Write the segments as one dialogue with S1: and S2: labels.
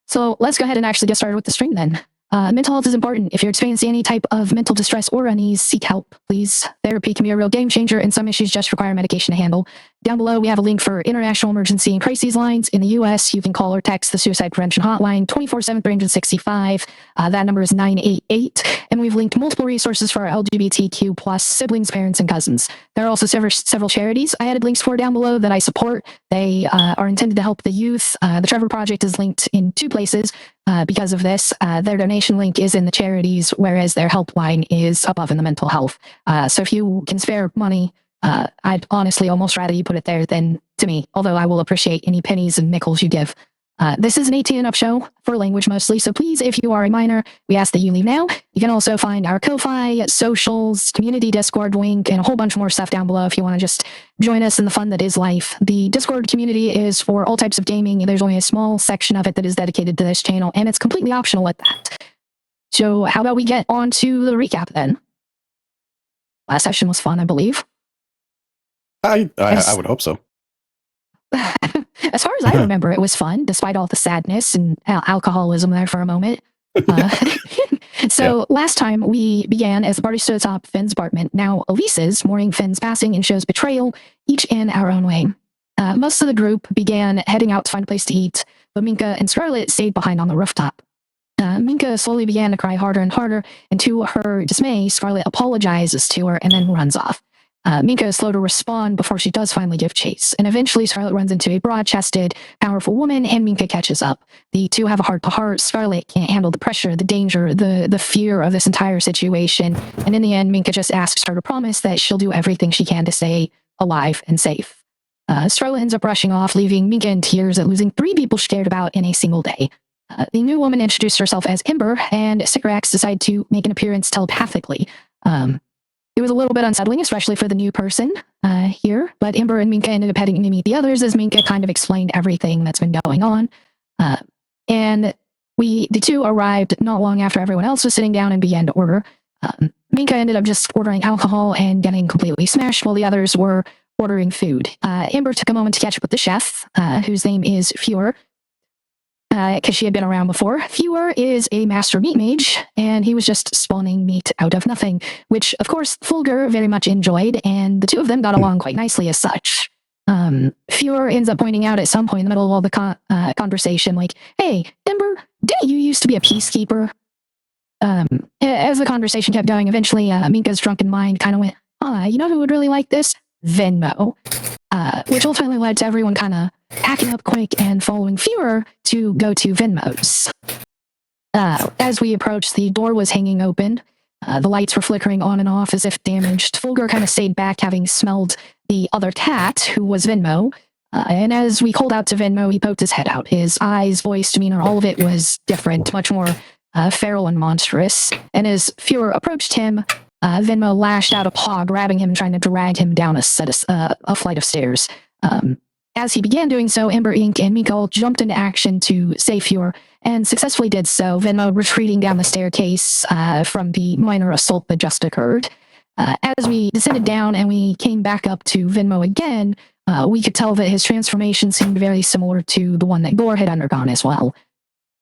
S1: So let's go ahead and actually get started with the stream then. Mental health is important. If you're experiencing any type of mental distress or unease, seek help, please. Therapy can be a real game changer, and some issues just require medication to handle. Down below, we have a link for international emergency and crises lines. In the U.S., you can call or text the suicide prevention hotline 24/7 365. That number is 988. And we've linked multiple resources for our LGBTQ plus siblings, parents, and cousins. There are also several charities I added links for down below that I support. They are intended to help the youth. The Trevor Project is linked in 2 places. Because of this, their donation link is in the charities, whereas their helpline is above in the mental health. So if you can spare money, I'd honestly almost rather you put it there than to me, although I will appreciate any pennies and nickels you give. This is an 18 and up show for language mostly, so please, if you are a minor, we ask that you leave now. You can also find our Ko-Fi, socials, community Discord link, and a whole bunch more stuff down below if you want to just join us in the fun that is life. The Discord community is for all types of gaming. There's only a small section of it that is dedicated to this channel, and it's completely optional at that. So how about we get on to the recap then? Last session was fun, I believe.
S2: I would hope so.
S1: As far as I remember, it was fun, despite all the sadness and alcoholism there for a moment. Last time we began as the party stood atop Finn's apartment, now Elise's, mourning Finn's passing and shows betrayal, each in our own way. Most of the group began heading out to find a place to eat, but Minka and Scarlett stayed behind on the rooftop. Minka slowly began to cry harder and harder, and to her dismay, Scarlett apologizes to her and then runs off. Minka is slow to respond before she does finally give chase, and eventually Scarlett runs into a broad-chested, powerful woman, and Minka catches up. The two have a heart-to-heart. Scarlett can't handle the pressure, the danger, the fear of this entire situation, and in the end, Minka just asks her to promise that she'll do everything she can to stay alive and safe. Scarlett ends up rushing off, leaving Minka in tears at losing 3 people she cared about in a single day. The new woman introduced herself as Ember, and Sycorax decided to make an appearance telepathically. It was a little bit unsettling, especially for the new person here, but Ember and Minka ended up heading to meet the others as Minka kind of explained everything that's been going on. And the two arrived not long after everyone else was sitting down and began to order. Minka ended up just ordering alcohol and getting completely smashed while the others were ordering food. Ember took a moment to catch up with the chef, whose name is Fuhrer, because she had been around before. Fuhrer is a master meat mage, and he was just spawning meat out of nothing, which, of course, Fulgur very much enjoyed, and the two of them got along quite nicely as such. Fuhrer ends up pointing out at some point in the middle of all the conversation, like, hey, Ember, didn't you used to be a peacekeeper? As the conversation kept going, eventually Minka's drunken mind kind of went, you know who would really like this? Venmo. Which ultimately led to everyone kind of packing up quick and following Fuhrer to go to Venmo's. As we approached, the door was hanging open. The lights were flickering on and off as if damaged. Fulgur kind of stayed back, having smelled the other tat, who was Venmo. And as we called out to Venmo, he poked his head out. His eyes, voice, demeanor, all of it was different, much more feral and monstrous. And as Fuhrer approached him, Venmo lashed out a paw, grabbing him and trying to drag him down a flight of stairs. As he began doing so, Ember Inc. and Minka jumped into action to save Fuhrer, and successfully did so, Venmo retreating down the staircase from the minor assault that just occurred. As we descended down and we came back up to Venmo again, we could tell that his transformation seemed very similar to the one that Gore had undergone as well.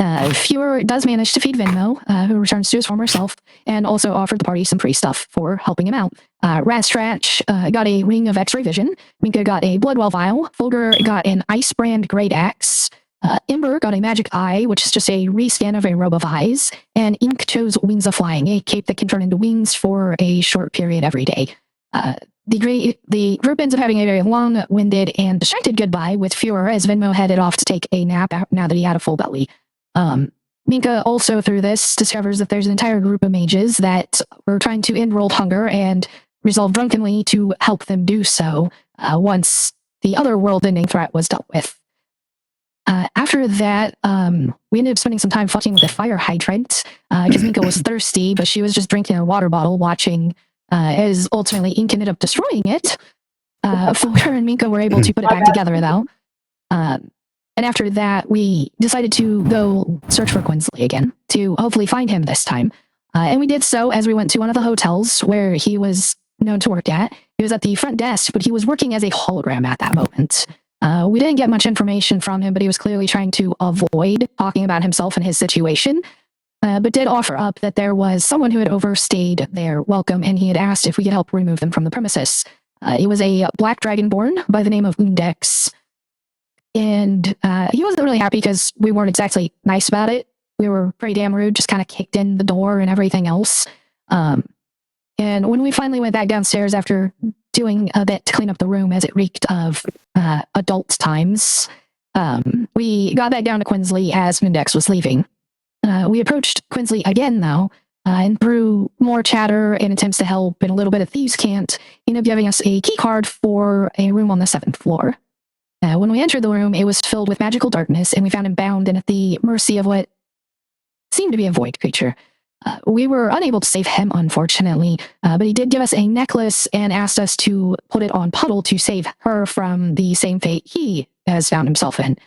S1: Fuhrer does manage to feed Venmo, who returns to his former self, and also offered the party some free stuff for helping him out. Rastratch got a Ring of X-Ray Vision, Minka got a Bloodwell Vial, Fulgur got an Ice Brand Great Axe, Ember got a Magic Eye, which is just a rescan of a robe of eyes, and Ink chose Wings of Flying, a cape that can turn into wings for a short period every day. The group ends up having a very long-winded and distracted goodbye with Fuhrer as Venmo headed off to take a nap now that he had a full belly. Minka also through this discovers that there's an entire group of mages that were trying to end world hunger and resolved drunkenly to help them do so once the other world-ending threat was dealt with. After that, we ended up spending some time fucking with a fire hydrant because Minka was thirsty, but she was just drinking a water bottle, watching as ultimately Ink ended up destroying it. Fulgur and Minka were able to put it back together, though. And after that, we decided to go search for Quinsley again, to hopefully find him this time. And we did so as we went to one of the hotels where he was known to work at. He was at the front desk, but he was working as a hologram at that moment. We didn't get much information from him, but he was clearly trying to avoid talking about himself and his situation, but did offer up that there was someone who had overstayed their welcome, and he had asked if we could help remove them from the premises. It was a black dragonborn by the name of Undex, and he wasn't really happy because we weren't exactly nice about it. We were pretty damn rude, just kind of kicked in the door and everything else. And when we finally went back downstairs after doing a bit to clean up the room as it reeked of adult times, we got back down to Quinsley as Moondex was leaving. We approached Quinsley again, though, and through more chatter and attempts to help and a little bit of thieves' cant, he ended up giving us a key card for a room on the 7th floor. When we entered the room, it was filled with magical darkness, and we found him bound and at the mercy of what seemed to be a void creature. We were unable to save him, unfortunately, but he did give us a necklace and asked us to put it on Puddle to save her from the same fate he has found himself in.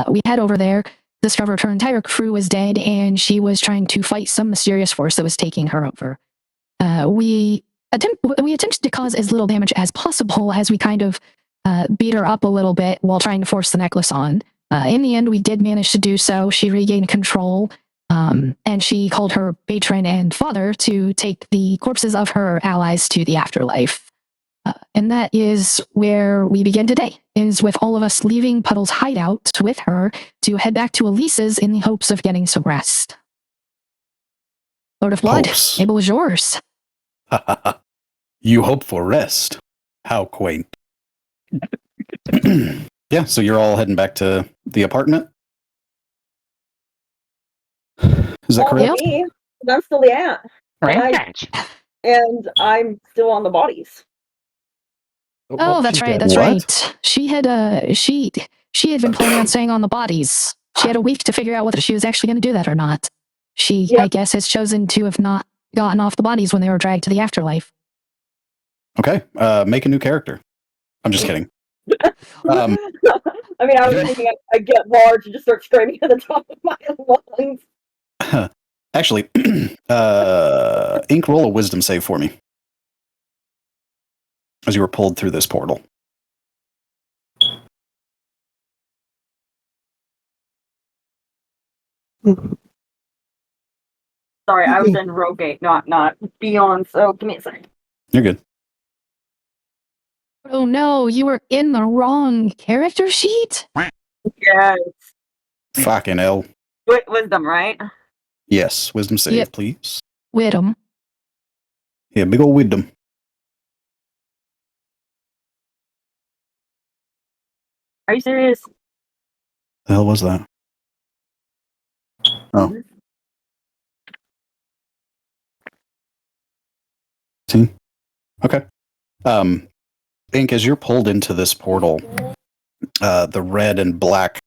S1: We head over there, discovered her entire crew was dead, and she was trying to fight some mysterious force that was taking her over. We attempted to cause as little damage as possible as we kind of beat her up a little bit while trying to force the necklace on. In the end, we did manage to do so. She regained control. And she called her patron and father to take the corpses of her allies to the afterlife. And that is where we begin today, is with all of us leaving Puddle's hideout with her to head back to Elise's in the hopes of getting some rest. Lord of Blood,
S2: Hopes.
S1: Abel is yours.
S2: You hope for rest. How quaint. Yeah, so you're all heading back to the apartment? Is that correct?
S3: Me, I'm still the aunt.
S4: Rampage.
S3: And I'm still on the bodies.
S1: Oh, that's right. That's right. She had been planning on staying on the bodies. She had a week to figure out whether she was actually going to do that or not. She, I guess, has chosen to have not gotten off the bodies when they were dragged to the afterlife.
S2: Okay, make a new character. I'm just kidding.
S3: I mean, I was thinking I get large and just start screaming at the top of my lungs.
S2: Actually, Ink, roll a wisdom save for me. As you were pulled through this portal.
S3: Sorry, I was in Rogate, not Beyond, so give me a second.
S2: You're good.
S1: Oh no, you were in the wrong character sheet?
S3: Yes.
S2: Fucking hell.
S3: Wisdom, right?
S2: Yes, wisdom save,
S1: Yep.
S2: please.
S1: Widom.
S2: Yeah, big ol' wisdom.
S3: Are you serious?
S2: The hell was that? Oh. 15? Okay. Ink, as you're pulled into this portal, the red and black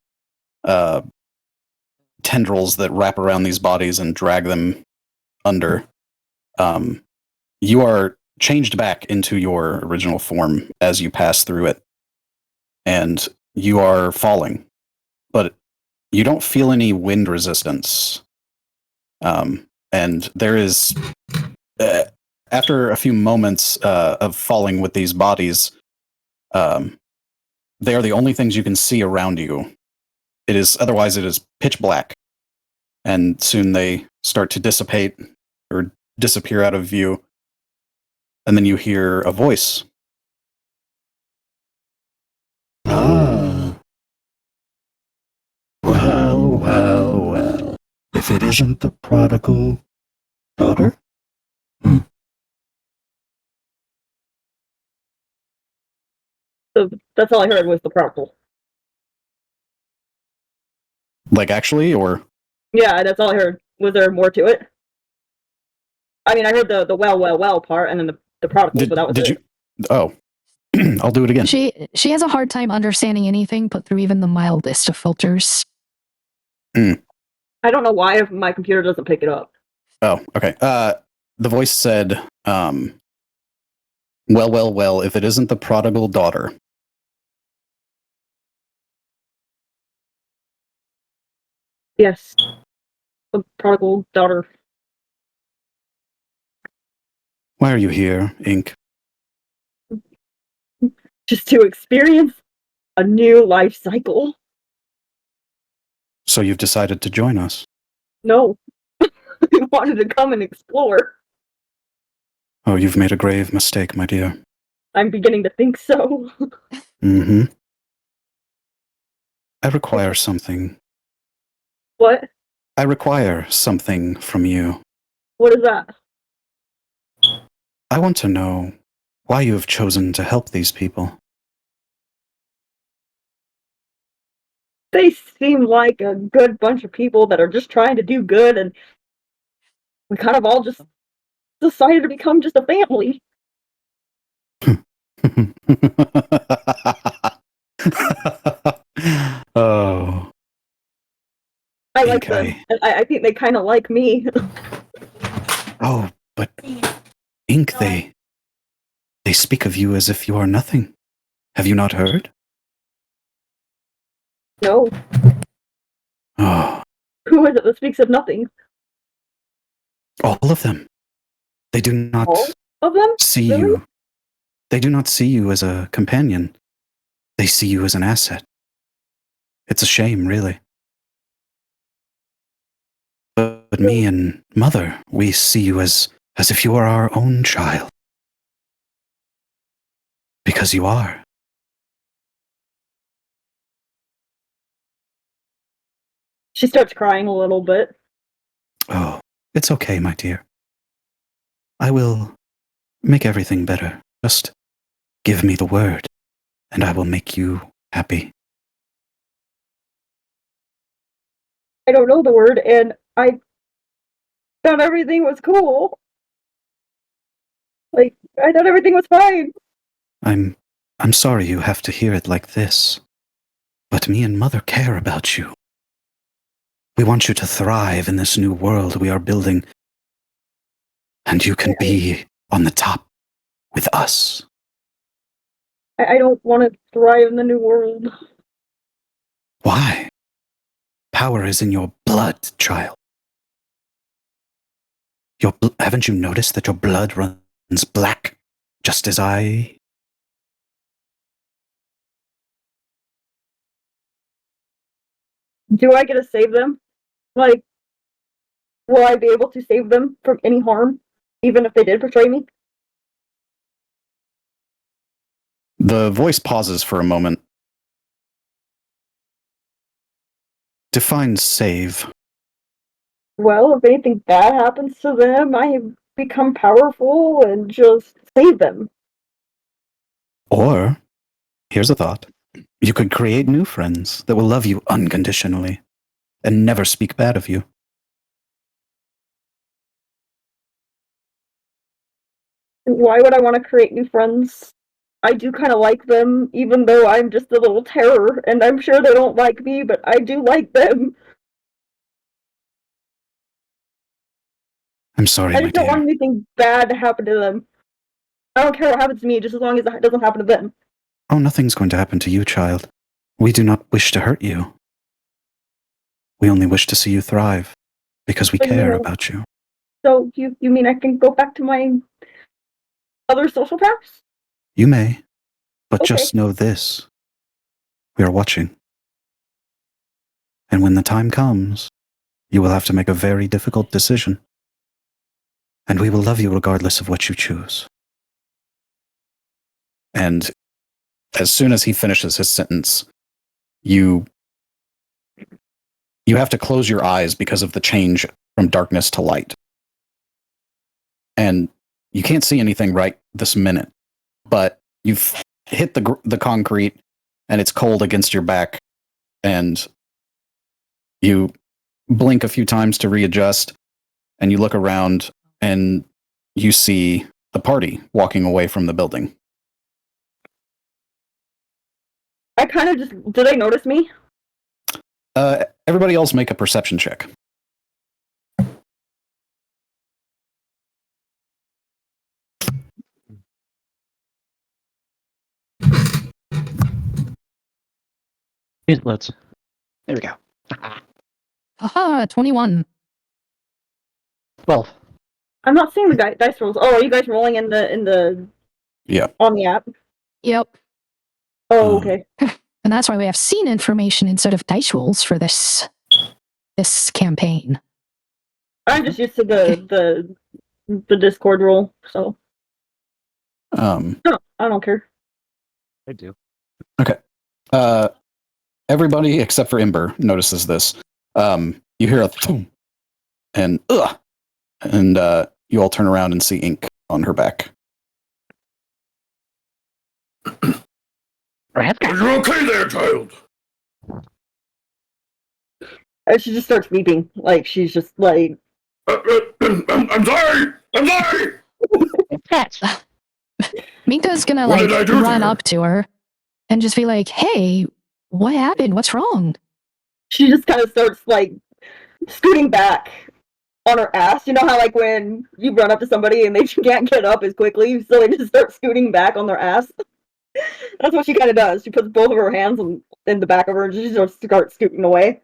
S2: tendrils that wrap around these bodies and drag them under, you are changed back into your original form as you pass through it. And you are falling, but you don't feel any wind resistance. And there is, after a few moments of falling with these bodies, they are the only things you can see around you. Otherwise it is pitch black. And soon they start to dissipate or disappear out of view. And then you hear a voice.
S5: Ah. Well. If it isn't the prodigal daughter?
S3: So that's all I heard was the prodigal.
S2: Like actually, or?
S3: Yeah, that's all I heard. Was there more to it? I mean, I heard the well part, and then the prodigal, but that was it.
S2: Oh, I'll do it again.
S1: She has a hard time understanding anything put through even the mildest of filters.
S3: I don't know why my computer doesn't pick it up.
S2: Oh, okay. The voice said, well, if it isn't the prodigal daughter.
S3: Yes. The prodigal daughter.
S2: Why are you here, Ink?
S3: Just to experience a new life cycle.
S2: So you've decided to join us?
S3: No. I wanted to come and explore.
S2: Oh, you've made a grave mistake, my dear.
S3: I'm beginning to think so.
S2: Mm-hmm. I require something.
S3: What?
S2: I require something from you.
S3: What is that?
S2: I want to know why you have chosen to help these people.
S3: They seem like a good bunch of people that are just trying to do good, and we kind of all just decided to become just a family.
S2: Oh,
S3: I like
S2: Okay.
S3: them. And I think they kind of like me.
S2: oh, but Ink, they speak of you as if you are nothing. Have you not heard?
S3: No.
S2: Oh,
S3: Who is it that speaks of nothing?
S2: all of them. They do not
S3: All of them?
S2: see
S3: Really?
S2: you. They do not see you as a companion. They see you as an asset. It's a shame, really. But me and Mother, we see you as if you are our own child. Because you are.
S3: She starts crying a little bit.
S2: Oh, it's okay, my dear. I will make everything better. Just give me the word, and I will make you happy.
S3: I don't know the word, and I thought everything was cool. Like, I thought everything was fine.
S2: I'm sorry you have to hear it like this. But me and Mother care about you. We want you to thrive in this new world we are building. And you can be on the top with us.
S3: I don't want to thrive in the new world.
S2: Why? Power is in your blood, child. Haven't you noticed that your blood runs black, just as I?
S3: Do I get to save them? Like, will I be able to save them from any harm, even if they did betray me?
S2: The voice pauses for a moment. Define save.
S3: Well, if anything bad happens to them, I become powerful and just save them.
S2: Or, here's a thought. You could create new friends that will love you unconditionally and never speak bad of you.
S3: Why would I want to create new friends? I do kind of like them, even though I'm just a little terror, and I'm sure they don't like me, but I do like them.
S2: I'm sorry,
S3: I
S2: my
S3: just don't
S2: dear.
S3: want anything bad to happen to them. I don't care what happens to me, just as long as it doesn't happen to them.
S2: Oh, nothing's going to happen to you, child. We do not wish to hurt you. We only wish to see you thrive, because we
S3: But,
S2: care about you.
S3: So, you mean I can go back to my other social paths?
S2: You may, but
S3: Okay.
S2: just know this. We are watching. And when the time comes, you will have to make a very difficult decision. And we will love you regardless of what you choose. And as soon as he finishes his sentence, you have to close your eyes because of the change from darkness to light. And you can't see anything right this minute, but you've hit the concrete and it's cold against your back, and you blink a few times to readjust, and you look around and you see the party walking away from the building.
S3: I kind of just... Do they notice me?
S2: Everybody else make a perception check.
S4: Let's. There we go.
S1: Haha, 21.
S4: 12.
S3: I'm not seeing the dice rolls. Oh, are you guys rolling in the...
S2: Yeah.
S3: On the app?
S1: Yep.
S3: Oh, okay.
S1: And that's why we have scene information instead of dice rolls for this campaign.
S3: I'm just used to the Discord rule, so I don't care.
S4: I do.
S2: Okay. Everybody except for Ember notices this. You hear a thump and ugh, and you all turn around and see ink on her back.
S6: Are you okay there, child?
S3: And she just starts weeping, like she's just like,
S6: I'm sorry. I'm sorry.
S1: Minka's gonna
S6: What did I do to
S1: run
S6: her?
S1: up to her and just be like, "Hey, what happened? What's wrong?"
S3: she just kind of starts like scooting back on her ass. You know how like when you run up to somebody and they can't get up as quickly, so they just start scooting back on their ass. That's what she kind of does. She puts both of her hands in the back of her and she just starts scooting away.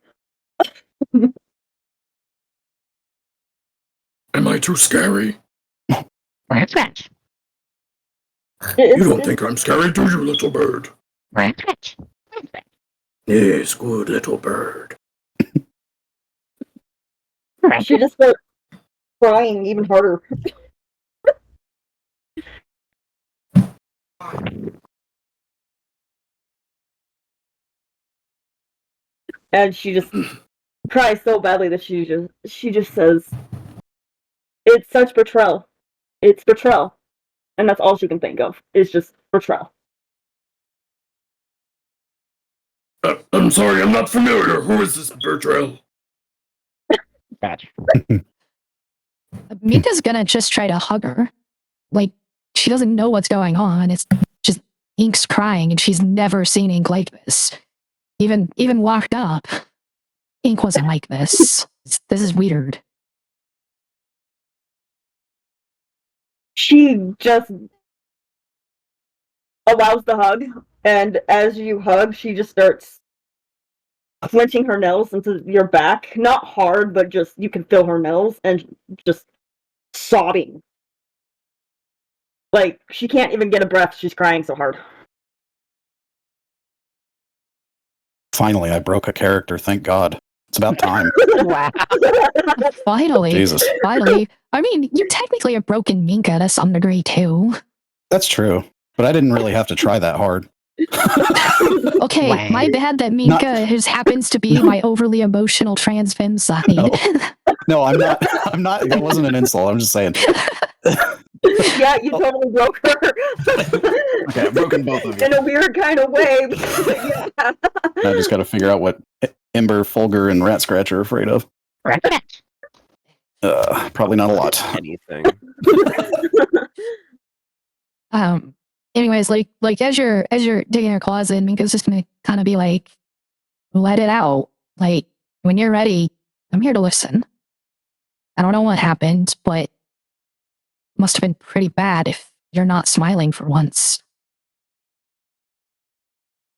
S6: Am I too scary?
S3: It's,
S6: You don't think I'm scary, do you, little bird? Yes, good little bird.
S3: she just starts crying even harder. And she just cries so badly that she just says, "It's such betrayal. It's betrayal." And that's all she can think of is just betrayal.
S6: I'm sorry, I'm not familiar. Who is this Bertrell?
S4: Gotcha.
S1: Minka's gonna just try to hug her. Like, she doesn't know what's going on. It's just Ink's crying, and she's never seen Ink like this. Even locked up, Ink wasn't like this. This is weird.
S3: She just allows the hug, and as you hug, she just starts clenching her nails into your back. Not hard, but just you can feel her nails and just sobbing. Like she can't even get a breath. She's crying so hard.
S2: Finally, I broke a character. Thank God. It's about time.
S4: Wow.
S1: Finally,
S2: Jesus.
S1: finally. I mean, you technically have broken Minka to some degree too.
S2: That's true. But I didn't really have to try that hard.
S1: Okay,
S4: Wow.
S1: my bad that Minka happens to be my overly emotional trans femme side.
S2: No, I'm not. I'm not. That wasn't an insult. I'm just saying.
S3: Yeah, you totally broke her.
S2: Okay, I've broken both of you.
S3: In a weird kind of way. Yeah.
S2: I just got to figure out what Ember, Fulgur, and Rat Scratch are afraid of. Probably not a lot.
S7: Anything.
S1: Anyways, like as you're digging your claws in, Minka's just gonna kind of be like, let it out. Like, when you're ready, I'm here to listen. I don't know what happened, but it must have been pretty bad if you're not smiling for once.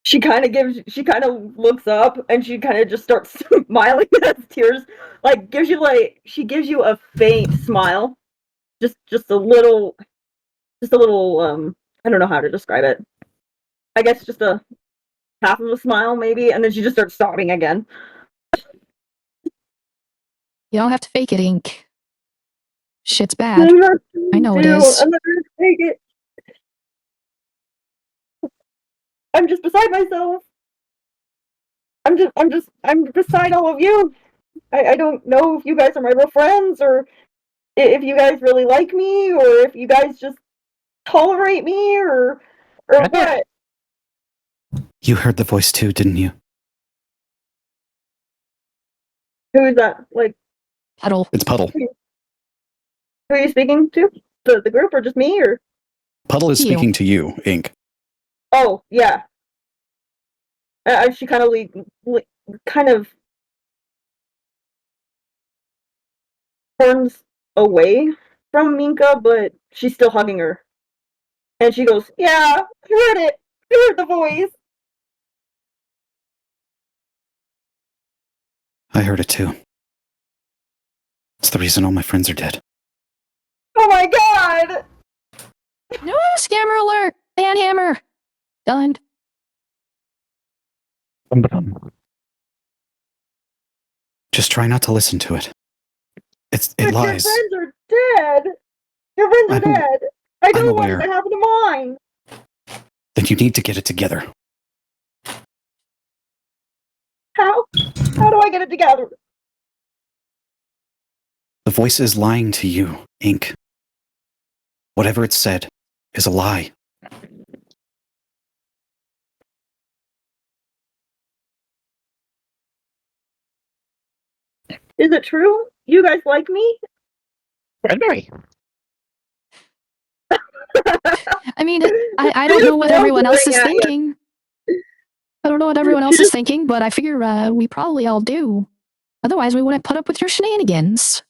S3: She kind of looks up and she kind of just starts smiling as tears, she gives you a faint smile, just a little, I don't know how to describe it. I guess just a half of a smile maybe, and then she just starts sobbing again.
S1: You don't have to fake it, Ink. Shit's bad. I know it is.
S3: I'm not gonna take it. I'm just beside myself. I'm beside all of you. I don't know if you guys are my real friends or if you guys really like me or if you guys just tolerate me or what.
S2: You heard the voice too, didn't you?
S3: Who is that? Like,
S1: Puddle.
S2: It's Puddle.
S3: who are you speaking to? The group or just me or?
S2: Puddle is
S1: You.
S2: speaking to you, Ink.
S3: Oh yeah. She kind of turns away from Minka, but she's still hugging her. And she goes, "Yeah, I heard it. I heard the voice."
S2: I heard it too. It's the reason all my friends are dead.
S3: Oh my god!
S1: No, scammer alert! Banhammer! Done.
S2: Just try not to listen to it. It
S3: But
S2: lies.
S3: your friends are dead. Your friends are
S2: I'm-
S3: dead. I
S2: I'm
S3: don't want it
S2: aware.
S3: to happen to mine.
S2: Then you need to get it together.
S3: How? How do I get it together?
S2: The voice is lying to you, Ink. Whatever it said is a lie.
S3: Is it true? You guys like me?
S4: Raspberry.
S1: I mean, I don't know what everyone else is thinking. I don't know what everyone else is thinking, but I figure we probably all do. Otherwise, we wouldn't put up with your shenanigans.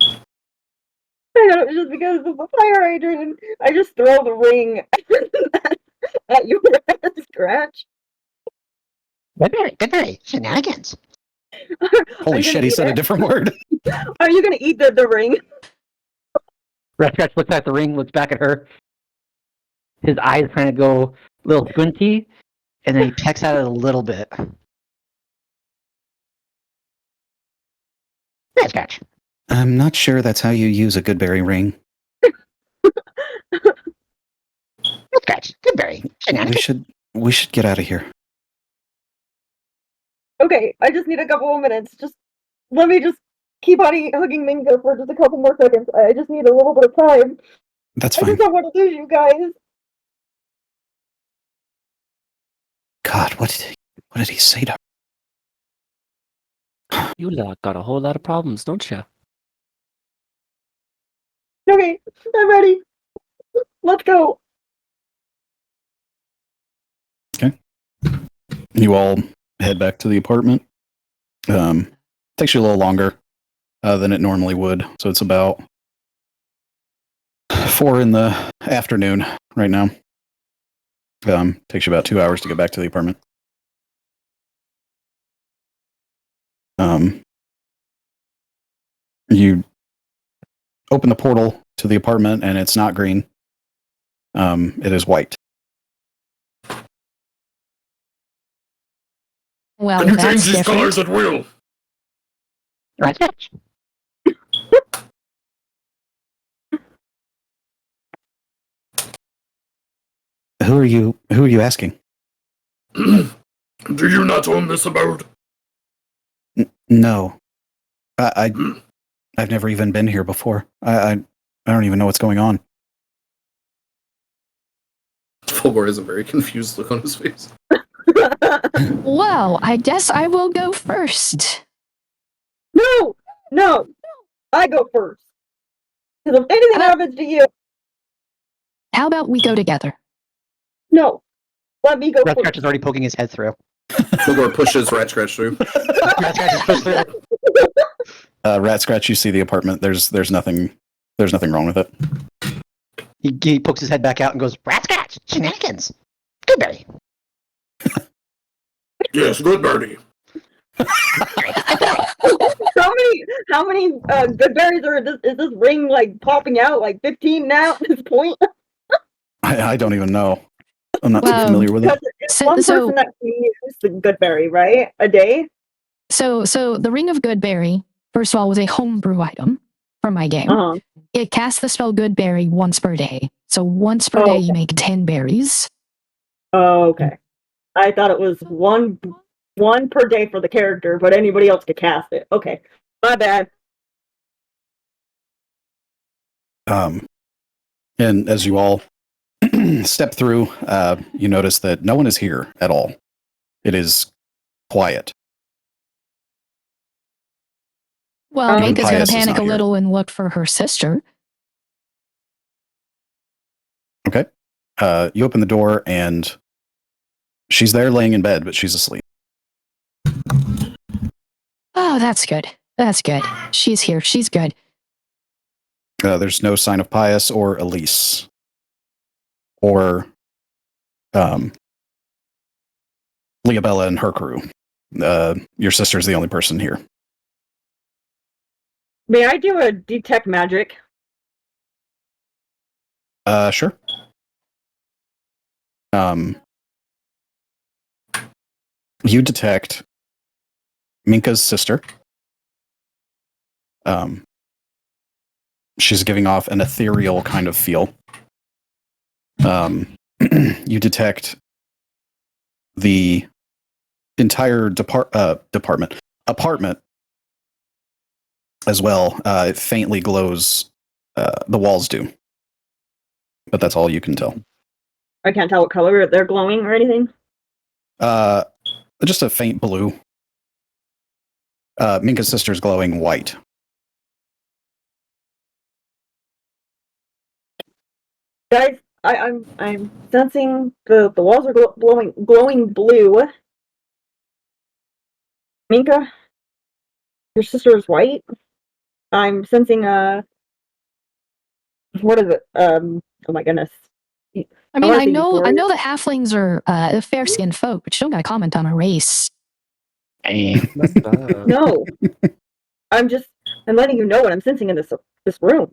S3: I know, it's just because of the fire hydrant. I just throw the ring at you, Scratch.
S4: Raspberry. Shenanigans.
S2: Holy shit, he said a different word.
S3: Are you gonna eat the ring?
S4: Red Scratch looks at the ring, looks back at her. His eyes kind of go a little squinty, and then he pecks at it a little bit. Red Scratch.
S2: I'm not sure that's how you use a Goodberry ring.
S4: Red Scratch. Goodberry. Shenanigans.
S2: We should get out of here.
S3: Okay, I just need a couple of minutes. Just let me just keep on hugging Mingo for just a couple more seconds. I just need a little bit of time.
S2: That's
S3: I
S2: fine.
S3: just don't want to lose you guys.
S2: God, what did he say to her?
S7: You lot got a whole lot of problems, don't you?
S3: Okay, I'm ready. Let's go.
S2: You all head back to the apartment. Takes you a little longer than it normally would. So it's about 4 in the afternoon right now. Takes you about 2 hours to get back to the apartment. You open the portal to the apartment and it's not green. It is white.
S1: Well,
S6: Can you
S1: that's
S6: change these
S1: different.
S6: colors at will?
S4: Red Scratch.
S2: Who are you asking?
S6: Do you not own this abode?
S2: No. I've never even been here before. I don't even know what's going on.
S6: Fulgore has a very confused look on his face.
S1: Well, I guess I will go first.
S3: No, I go first. Because if anything happens to you,
S1: How about we go together?
S3: no, let me go
S4: Red
S3: first.
S4: Scratch is already poking his head through.
S6: Fulgore pushes Rat Scratch through.
S4: Red Scratch is pushed through.
S2: Rat Scratch, you see the apartment. There's nothing wrong with it.
S4: He pokes his head back out and goes, Rat Scratch. Shenanigans. Goodberry.
S6: Yes, good birdie.
S3: How many good berries are is this ring like popping out? Like 15 now at this point?
S2: I don't even know. I'm not too
S1: Well,
S2: familiar with it.
S3: Because it's one person that can use the good berry, right? A day?
S1: So the Ring of Goodberry, first of all, was a homebrew item from my game.
S3: Uh-huh.
S1: It casts the spell Goodberry once per day. So once per day, you make 10 berries.
S3: Oh, okay. I thought it was one per day for the character, but anybody else could cast it. Okay. My bad.
S2: And as you all step through, you notice that no one is here at all. It is quiet.
S1: Well,
S3: Even
S1: Minka's going
S2: Pius
S1: to
S2: is
S1: panic
S2: not
S1: a
S2: here.
S1: little and look for her sister.
S2: Okay. You open the door and she's there laying in bed, but she's asleep.
S1: Oh, that's good. That's good. She's here. She's good.
S2: There's no sign of Pius or Elise. Or Leabella and her crew. Your sister's the only person here.
S3: May I do a detect magic?
S2: Sure. You detect Minka's sister. She's giving off an ethereal kind of feel. You detect the entire apartment as well. It faintly glows. The walls do, but that's all you can tell.
S3: I can't tell what color they're glowing or anything.
S2: Just a faint blue. Minka's sister's glowing white.
S3: Guys, I'm sensing the walls are glowing blue. Minka, your sister is white. I'm sensing what is it? Oh my goodness.
S1: I mean,
S3: wanna
S1: I
S3: say
S1: know
S3: euphoria.
S1: the halflings are fair-skinned folk, but you don't gotta comment on a race.
S4: Damn.
S3: No. I'm letting you know what I'm sensing in this room.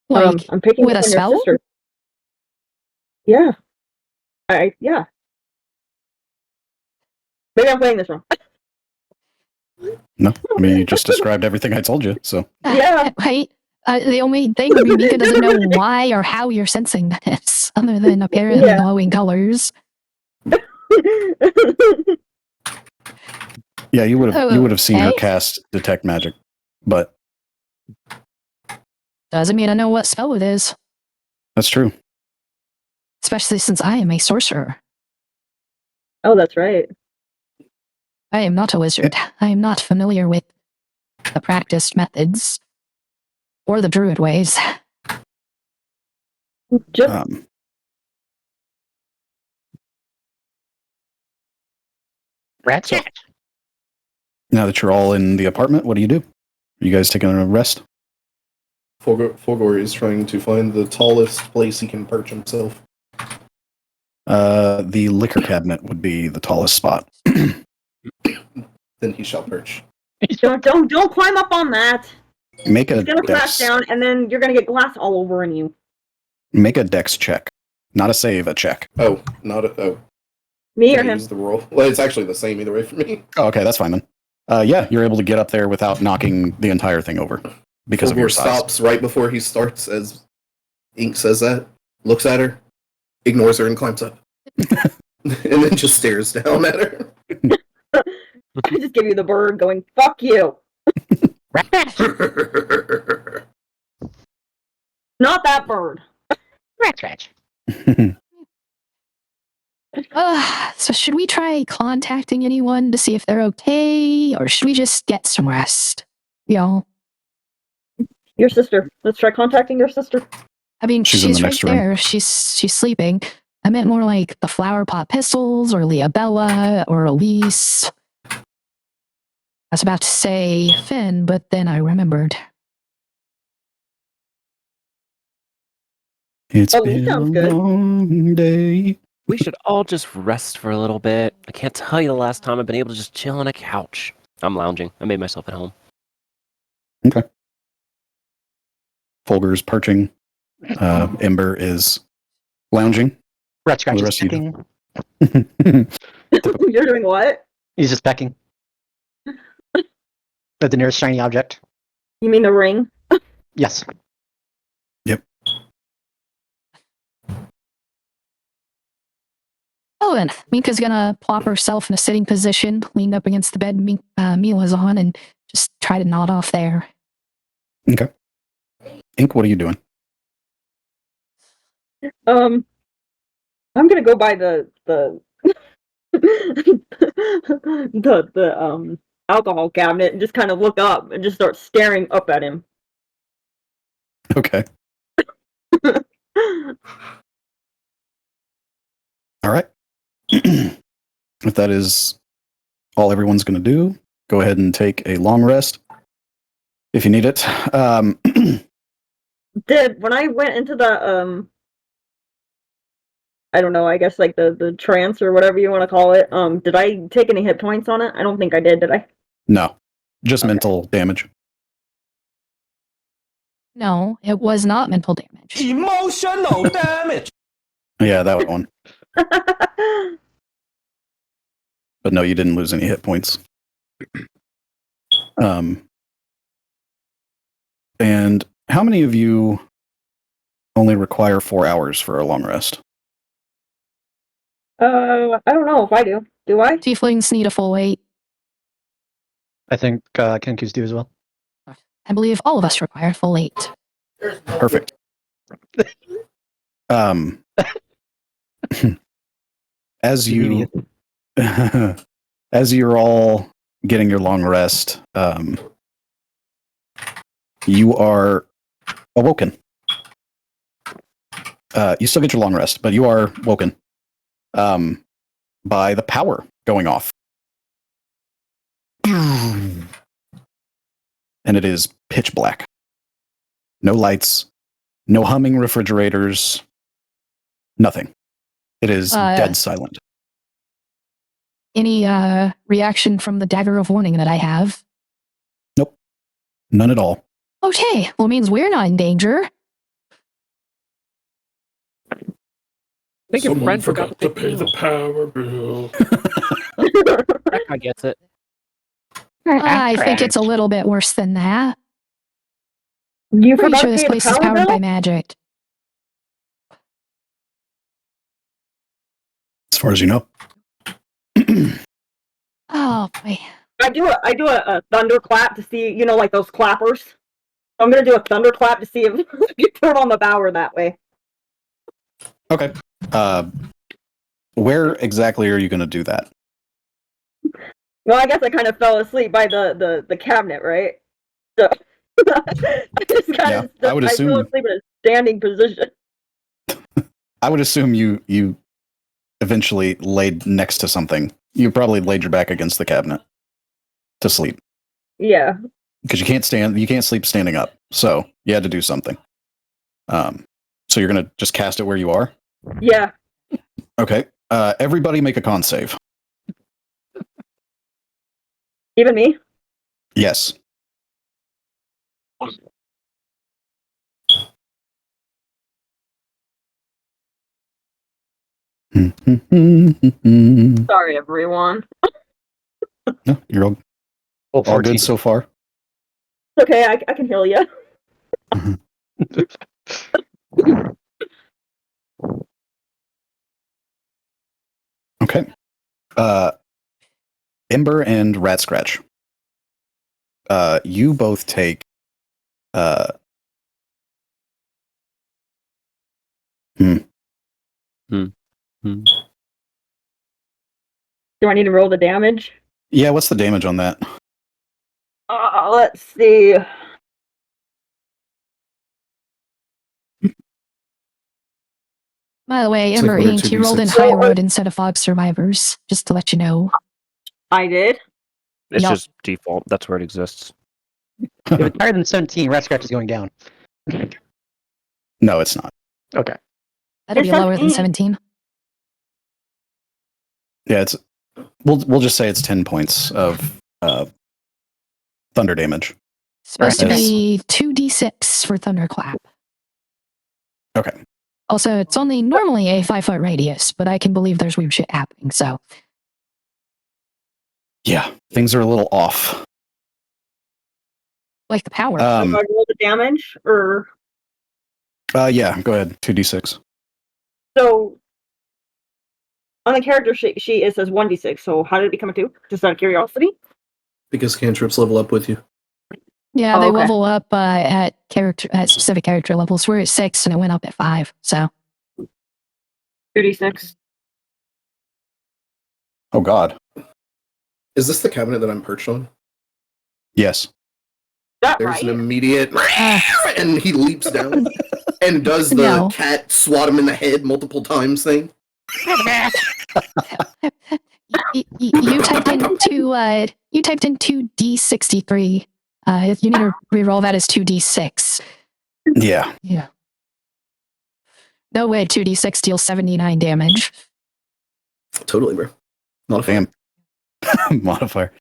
S1: Like,
S3: I'm picking
S1: with
S3: up
S1: a
S3: on your
S1: spell?
S3: sister. Yeah. Yeah. Maybe I'm playing this wrong.
S2: No, I mean, you just described everything I told you, so.
S3: Yeah.
S1: Right? The only thing would be Mika doesn't know why or how you're sensing this, other than apparently
S3: Yeah.
S1: glowing colors.
S2: Yeah, you would have seen her
S1: Okay.
S2: cast detect magic, but
S1: Doesn't mean I know what spell it is,
S2: that's true.
S1: especially since I am a sorcerer.
S3: Oh, that's right.
S1: I am not a wizard. I am not familiar with the practiced methods or the druid ways.
S3: Just
S4: Rat
S2: So- now that you're all in the apartment, what do? Are you guys taking a rest?
S8: Fulgor is trying to find the tallest place he can perch himself.
S2: The liquor cabinet would be the tallest spot.
S8: Then he shall perch.
S3: don't climb up on that.
S2: Make a
S3: It's gonna crash
S2: dex.
S3: down, and then you're gonna get glass all over in you.
S2: Make a dex check, not a save, a check.
S8: Oh, not a. Oh,
S3: Me or
S8: can I
S3: him?
S8: use the roll? Well, it's actually the same either way for me.
S2: Oh, okay, that's fine then. Yeah, you're able to get up there without knocking the entire thing over because of your
S8: Fulgor
S2: size.
S8: stops right before he starts as Ink says that, looks at her, ignores her, and climbs up. And then just stares down at her.
S3: I just give you the bird going, fuck you. Not that bird.
S4: scratch.
S1: So should we try contacting anyone to see if they're okay, or should we just get some rest? Y'all.
S3: Your sister. Let's try contacting your sister.
S1: I mean,
S2: She's in the
S1: right
S2: next room.
S1: there. She's sleeping. I meant more like the Flower Pot Pistols, or Leabella, or Elise. I was about to say Finn, but then I remembered.
S2: It's
S3: Oh,
S2: been
S3: sounds
S2: a
S3: good.
S2: long day.
S7: We should all just rest for a little bit. I can't tell you the last time I've been able to just chill on a couch. I'm lounging. I made myself at home.
S2: Okay. Fulgur's perching. Ember is lounging.
S4: Rat scratch
S2: The
S4: is
S2: rest of you
S4: pecking.
S3: You're doing what?
S4: He's just pecking. At the nearest shiny object.
S3: You mean the ring?
S4: Yes.
S1: Oh, and Minka's gonna plop herself in a sitting position, leaned up against the bed Mila's on, and just try to nod off there.
S2: Okay. Ink, what are you doing?
S3: I'm gonna go by the the alcohol cabinet and just kind of look up and just start staring up at him.
S2: Okay. All right. If that is all everyone's going to do, go ahead and take a long rest if you need it.
S3: When I went into the I don't know, I guess like the trance or whatever you want to call it, did I take any hit points on it? I don't think I did I?
S2: No, just
S3: Okay.
S2: mental damage.
S1: No, it was not mental damage.
S9: Emotional damage.
S2: Yeah, that one. But no, you didn't lose any hit points. And how many of you only require 4 hours for a long rest?
S3: I don't know if I do. Do I?
S1: Tieflings need a full 8.
S4: I think Kenku's do as well.
S1: I believe all of us require full 8.
S2: Perfect. As you as you're all getting your long rest, you are awoken. You still get your long rest, but you are woken by the power going off. And it is pitch black. No lights, no humming refrigerators, nothing. It is dead silent.
S1: Any reaction from the dagger of warning that I have?
S2: Nope. None at all.
S1: Okay, well, it means we're not in danger.
S7: I think your
S6: Someone
S7: friend
S6: forgot to pay the
S7: bill.
S6: power bill.
S7: That guy gets it.
S1: I think it's a little bit worse than that.
S3: You
S1: Pretty
S3: forgot
S1: sure
S3: to
S1: this
S3: pay the
S1: place is
S3: power
S1: powered
S3: bill?
S1: by magic.
S2: As far as you know.
S1: Oh boy.
S3: I do a thunderclap to see, you know, like those clappers. I'm gonna do a thunderclap to see if you turn on the power that way.
S2: Okay. Where exactly are you going to do that?
S3: Well, I guess I kind of fell asleep by the cabinet, right? So I just kind
S2: Yeah,
S3: of
S2: I would
S3: fell
S2: assume.
S3: asleep in a standing position.
S2: I would assume you eventually laid next to something. You probably laid your back against the cabinet to sleep
S3: Yeah.
S2: because you can't sleep standing up. So you had to do something. So you're gonna just cast it where you are.
S3: Yeah.
S2: Okay. Everybody make a con save.
S3: Even me?
S2: Yes. No,
S3: Sorry, everyone.
S2: you're all
S4: Oh,
S2: good
S4: 14.
S2: so far.
S3: It's okay, I can heal you.
S2: Okay. Ember and Rat Scratch. You both take
S3: Do I need to roll the damage?
S2: Yeah, what's the damage on that?
S3: Let's see.
S1: By the way,
S8: It's like
S1: Ember
S8: one or
S1: Inc.,
S8: two
S1: you rolled in
S8: D6.
S1: High Road instead of Fog Survivors, just to let you know.
S3: I did.
S7: It's
S1: Yup.
S7: just default. That's where it exists.
S4: If it's higher than 17, Rat Scratch is going down.
S2: No, it's not.
S4: Okay.
S1: That'll
S3: It's
S1: be lower than
S3: 17.
S1: 17.
S2: Yeah, it's. We'll just say it's 10 points of thunder damage.
S1: Supposed to
S2: Alright.
S1: be 2d6 for Thunderclap.
S2: Okay.
S1: Also, it's only normally a 5-foot radius, but I can believe there's weird shit happening, so.
S2: Yeah, things are a little off.
S1: Like the power.
S3: Do I roll the damage? Or
S2: Yeah, go ahead. 2d6.
S3: so on the character sheet it says 1d6, so how did it become a 2? Just out of curiosity?
S8: Because cantrips level up with you.
S1: Yeah,
S3: Oh,
S1: they
S3: okay.
S1: level up at specific character levels. We're at 6 and it went up at 5, so.
S3: 2d6.
S2: Oh, God.
S8: Is this the cabinet that I'm perched on?
S2: Yes.
S3: Is that
S8: There's
S3: right?
S8: an immediate and he leaps down and does the
S1: No.
S8: cat swat him in the head multiple times thing.
S1: You typed in 2d63. If you need to reroll that as 2d6.
S2: Yeah.
S1: Yeah. No way 2d6 deals 79 damage.
S8: Totally, bro. Not a fan.
S2: Damn. Modifier.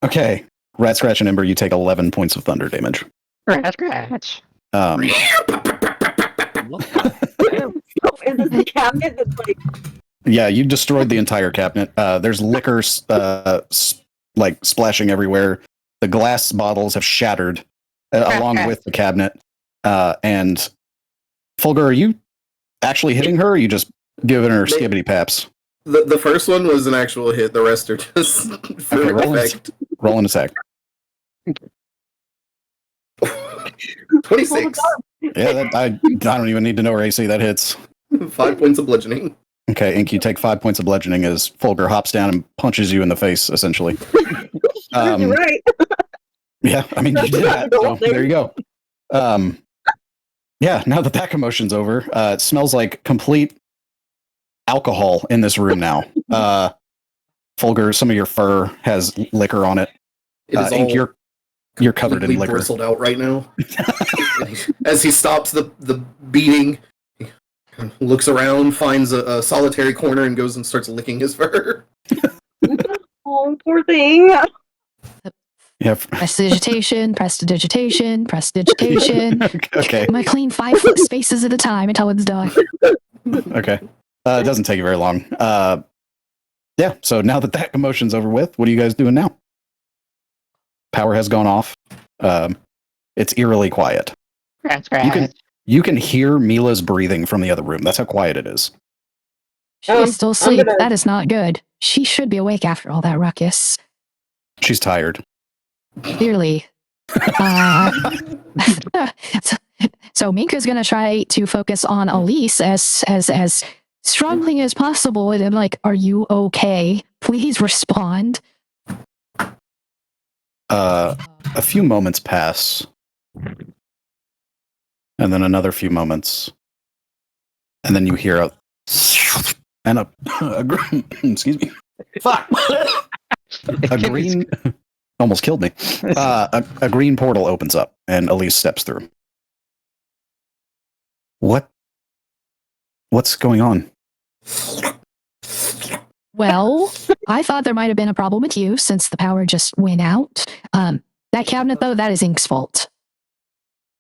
S2: Okay. Rat Scratch and Ember, you take 11 points of thunder damage.
S4: Scratch.
S7: What the?
S3: Is this the cabinet that's like
S2: Yeah, you destroyed the entire cabinet. There's liquor like splashing everywhere. The glass bottles have shattered along with the cabinet. And Fulgur, are you actually hitting her, or are you just giving her skibbity paps?
S8: The first one was an actual hit. The rest are just for
S2: Okay,
S8: effect.
S2: roll an attack.
S8: 26.
S2: Yeah, I don't even need to know her AC. That hits.
S8: 5 points of bludgeoning.
S2: Okay, Ink, you take 5 points of bludgeoning as Fulgur hops down and punches you in the face, essentially.
S3: You're right.
S2: Yeah, I mean, you did that. So there you go. Yeah, now that commotion's over, it smells like complete alcohol in this room now. Fulgur, some of your fur has liquor on it.
S8: It is
S2: Ink,
S8: all
S2: you're covered in
S8: completely
S2: liquor.
S8: bristled out right now. As he stops the beating, he looks around, finds a solitary corner, and goes and starts licking his fur.
S3: Oh, poor thing.
S2: Yeah.
S1: Prestidigitation, prestidigitation, prestidigitation.
S2: Okay.
S1: I'm gonna clean 5 foot spaces at a time until it's done.
S2: Okay. It doesn't take you very long. Yeah, so now that commotion's over with, what are you guys doing now? Power has gone off. It's eerily quiet. You can hear Mila's breathing from the other room. That's how quiet it is.
S1: She is still asleep.
S3: gonna-
S1: That is not good. She should be awake after all that ruckus.
S2: She's tired.
S1: Clearly. So Minka's gonna try to focus on Elise as strongly as possible, and I'm like, "Are you okay? Please respond."
S2: A few moments pass, and then another few moments, and then you hear a excuse me. Fuck. A green almost killed me. A green portal opens up, and Elise steps through. What's going on?
S1: Well, I thought there might have been a problem with you since the power just went out. That cabinet, though, that is Ink's fault.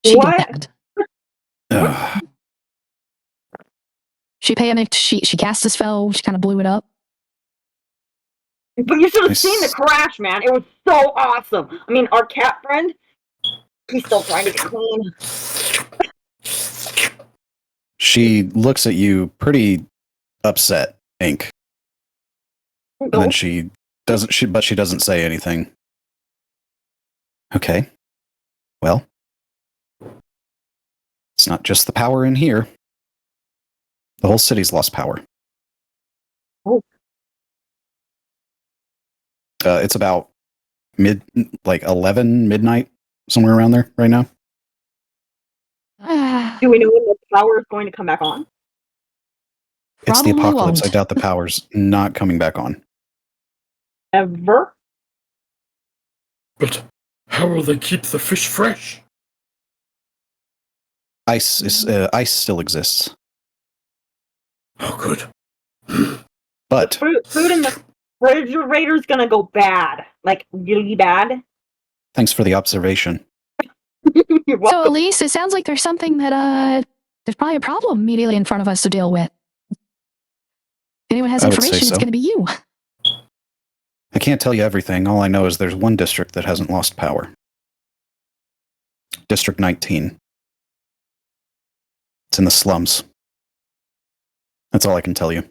S1: She
S3: What?
S1: did that. She panicked. She cast a spell. She kind of blew it up.
S3: But you should have seen the crash, man. It was so awesome. I mean, our cat friend, he's still trying to get clean.
S2: She looks at you pretty upset, Ink. And then she doesn't say anything. Okay. Well, it's not just the power in here. The whole city's lost power.
S3: Oh.
S2: It's about 11 midnight, somewhere around there right now.
S3: Do we know when the power is going to come back on?
S2: It's the
S1: Probably
S2: apocalypse.
S1: won't.
S2: I doubt the power's not coming back on.
S3: Ever?
S6: But how will they keep the fish fresh?
S2: Ice still exists.
S6: Oh, good.
S2: But
S3: Food in the refrigerator's gonna go bad. Like, really bad.
S2: thanks for the observation.
S3: You're
S1: So,
S3: welcome.
S1: Elise, it sounds like there's something that there's probably a problem immediately in front of us to deal with. If anyone has
S2: I would say
S1: information,
S2: so.
S1: it's going to be you.
S2: I can't tell you everything. All I know is there's one district that hasn't lost power. District 19. It's in the slums. That's all I can tell you.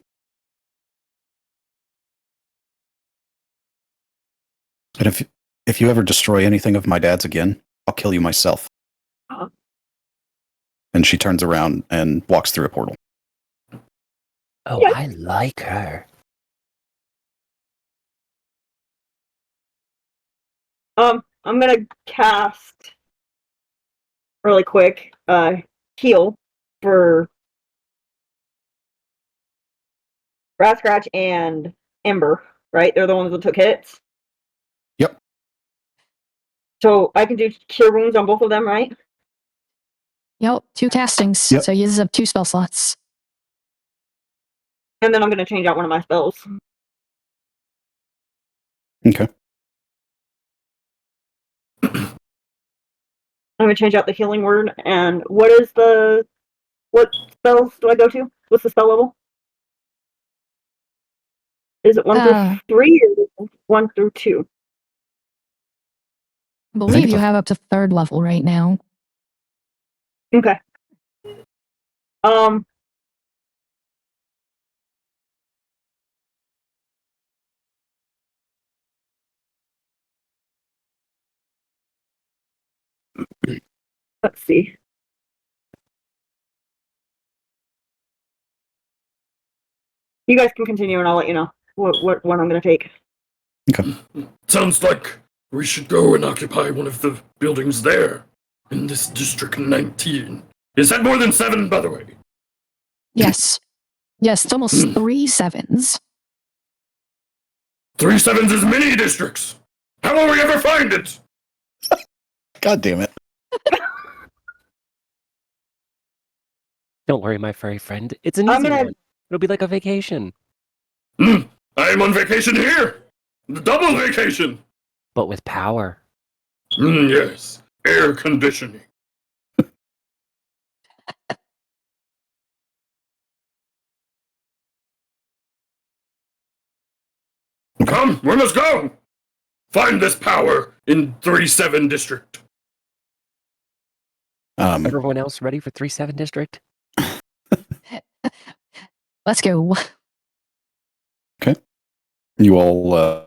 S2: But if you ever destroy anything of my dad's again, I'll kill you myself.
S3: Uh-huh.
S2: And she turns around and walks through a portal.
S7: Oh,
S3: Yeah.
S7: I like her.
S3: I'm gonna cast really quick, heal for Rat Scratch and Ember, right? They're the ones that took hits.
S2: Yep.
S3: So I can do cure wounds on both of them, right?
S1: Yep, 2 castings.
S2: Yep.
S1: So he uses up 2 spell slots.
S3: And then I'm gonna change out one of my spells.
S2: Okay.
S3: I'm gonna change out the healing word. And what spells do I go to? What's the spell level? Is it 1 through 3 or 1 through 2?
S1: I believe you have up to 3rd level right now.
S3: Okay. Let's see. You guys can continue, and I'll let you know what one I'm gonna take.
S2: Okay.
S6: Sounds like we should go and occupy one of the buildings there in this District 19. Is that more than 7, by the way?
S1: Yes. Yes, it's almost 3 7s.
S6: 3 7s is mini districts. How will we ever find it?
S2: God damn it.
S7: Don't worry, my furry friend. It's an easy one. It'll be like a vacation.
S6: I am on vacation here. The double vacation.
S7: But with power.
S6: Yes. Air conditioning. Come, we must go. Find this power in 3-7 district.
S7: Everyone else ready for 3-7 district?
S1: Let's go.
S2: Okay. You all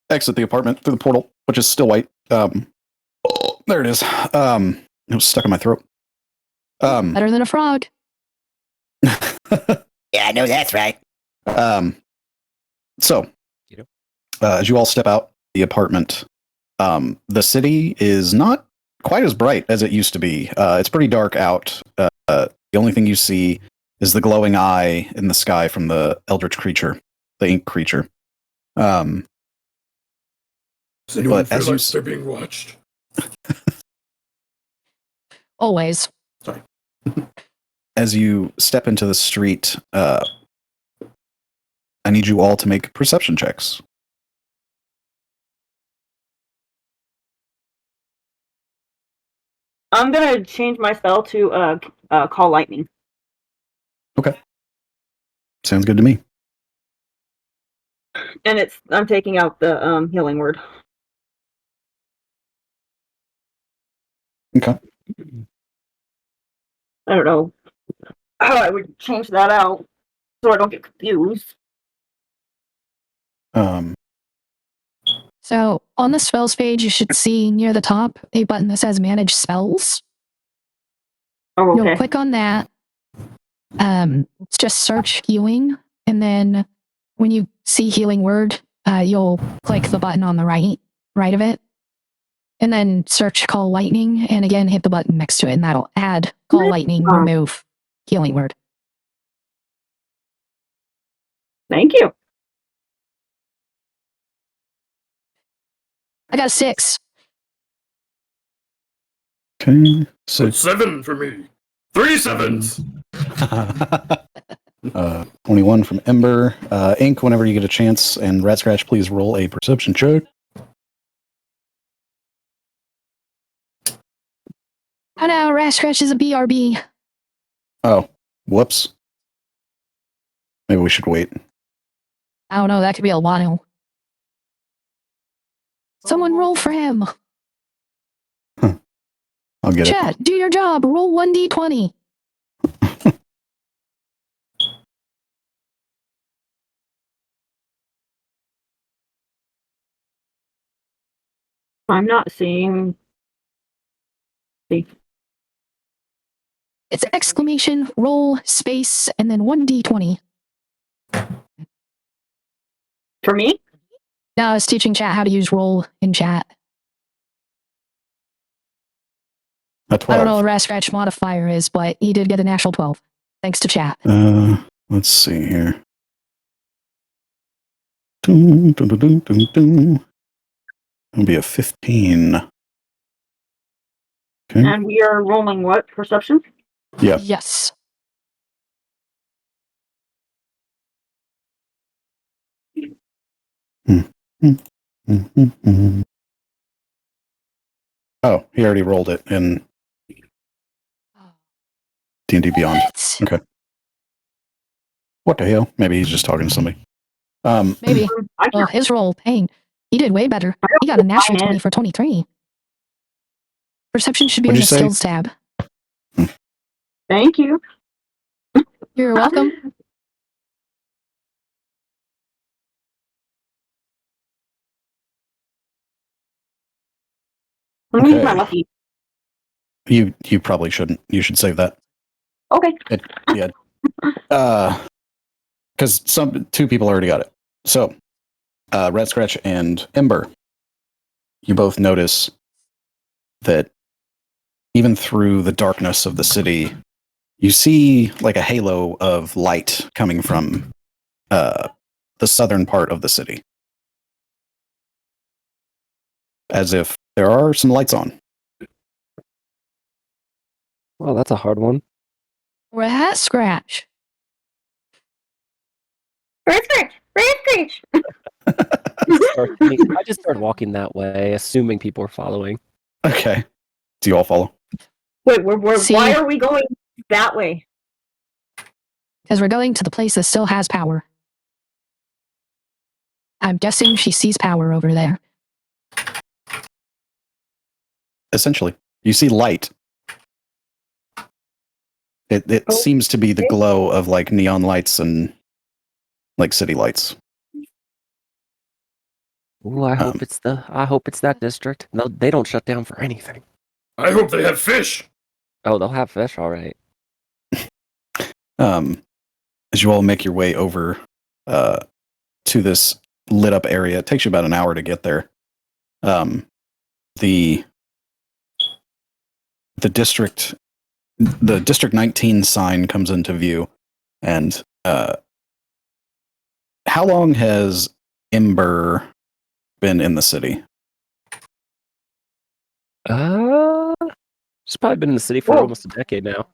S2: exit the apartment through the portal, which is still white. There it is. It was stuck in my throat.
S1: Better than a frog.
S10: Yeah, I know that's right.
S2: So, as you all step out the apartment, the city is not quite as bright as it used to be. It's pretty dark out. The only thing you see is the glowing eye in the sky from the eldritch creature, the ink creature.
S6: Does anyone feel like they're being watched?
S1: Always.
S6: Sorry.
S2: As you step into the street, I need you all to make perception checks.
S3: I'm gonna change my spell to call lightning.
S2: Okay. Sounds good to me.
S3: And I'm taking out the healing word.
S2: Okay.
S3: I don't know how I would change that out so I don't get confused.
S1: So on the spells page, you should see near the top a button that says Manage Spells.
S3: Oh, okay.
S1: You'll click on that. It's just search healing, and then when you see healing word, you'll click the button on the right of it, and then search Call Lightning, and again hit the button next to it, and that'll add Call Lightning, remove healing word.
S3: Thank you.
S2: I
S1: got a 6.
S2: Okay.
S6: So 7 for me. 3 7s.
S2: 21 from Ember. Ink, whenever you get a chance, and Rat Scratch, please roll a perception check.
S1: Oh no, Rat Scratch is a BRB.
S2: Oh, whoops. Maybe we should wait.
S1: I don't know, that could be a while. Someone roll for him.
S2: I'll get
S1: Chat, do your job. Roll 1d20.
S3: I'm not seeing.
S1: It's exclamation, roll, space, and then 1d20.
S3: For me?
S1: No, I was teaching chat how to use roll in chat.
S2: A 12.
S1: I don't know what Rat Scratch modifier is, but he did get a natural 12. Thanks to chat.
S2: Let's see here. Dun, dun, dun, dun, dun, dun. It'll be a 15. Okay.
S3: And we are rolling what? Perception?
S2: Yeah.
S1: Yes.
S2: Oh, he already rolled it in D&D Beyond.
S1: What?
S2: Okay. What the hell? Maybe he's just talking to somebody.
S1: Maybe.
S3: I
S1: Well, his roll, Pain. He did way better. He got a natural 20 for 23. Perception should be in
S2: What'd
S1: the
S2: you say?
S1: skills tab.
S3: Thank you.
S1: You're welcome.
S3: Let me use my
S2: Okay.
S3: lucky.
S2: You probably shouldn't. You should save that.
S3: Okay.
S2: Yeah. Because two people already got it. So, Red Scratch and Ember, you both notice that even through the darkness of the city, you see like a halo of light coming from the southern part of the city, as if there are some lights on.
S7: Well, that's a hard one.
S1: Rat Scratch.
S3: Red scratch! Red scratch!
S7: I just started walking that way, assuming people were following.
S2: Okay. Do you all follow?
S3: Wait,
S1: See-
S3: why are we going that way?
S1: Because we're going to the place that still has power. I'm guessing she sees power over there.
S2: Essentially, you see light. It
S3: Oh,
S2: seems to be the
S3: okay.
S2: glow of like neon lights and like city lights.
S7: Ooh, I hope it's that district. No, they don't shut down for anything.
S6: I hope they have fish.
S7: Oh, they'll have fish, all right.
S2: As you all make your way over to this lit up area, it takes you about an hour to get there. The district 19 sign comes into view, and how long has Ember been in the city?
S7: She's probably been in the city for almost a decade now.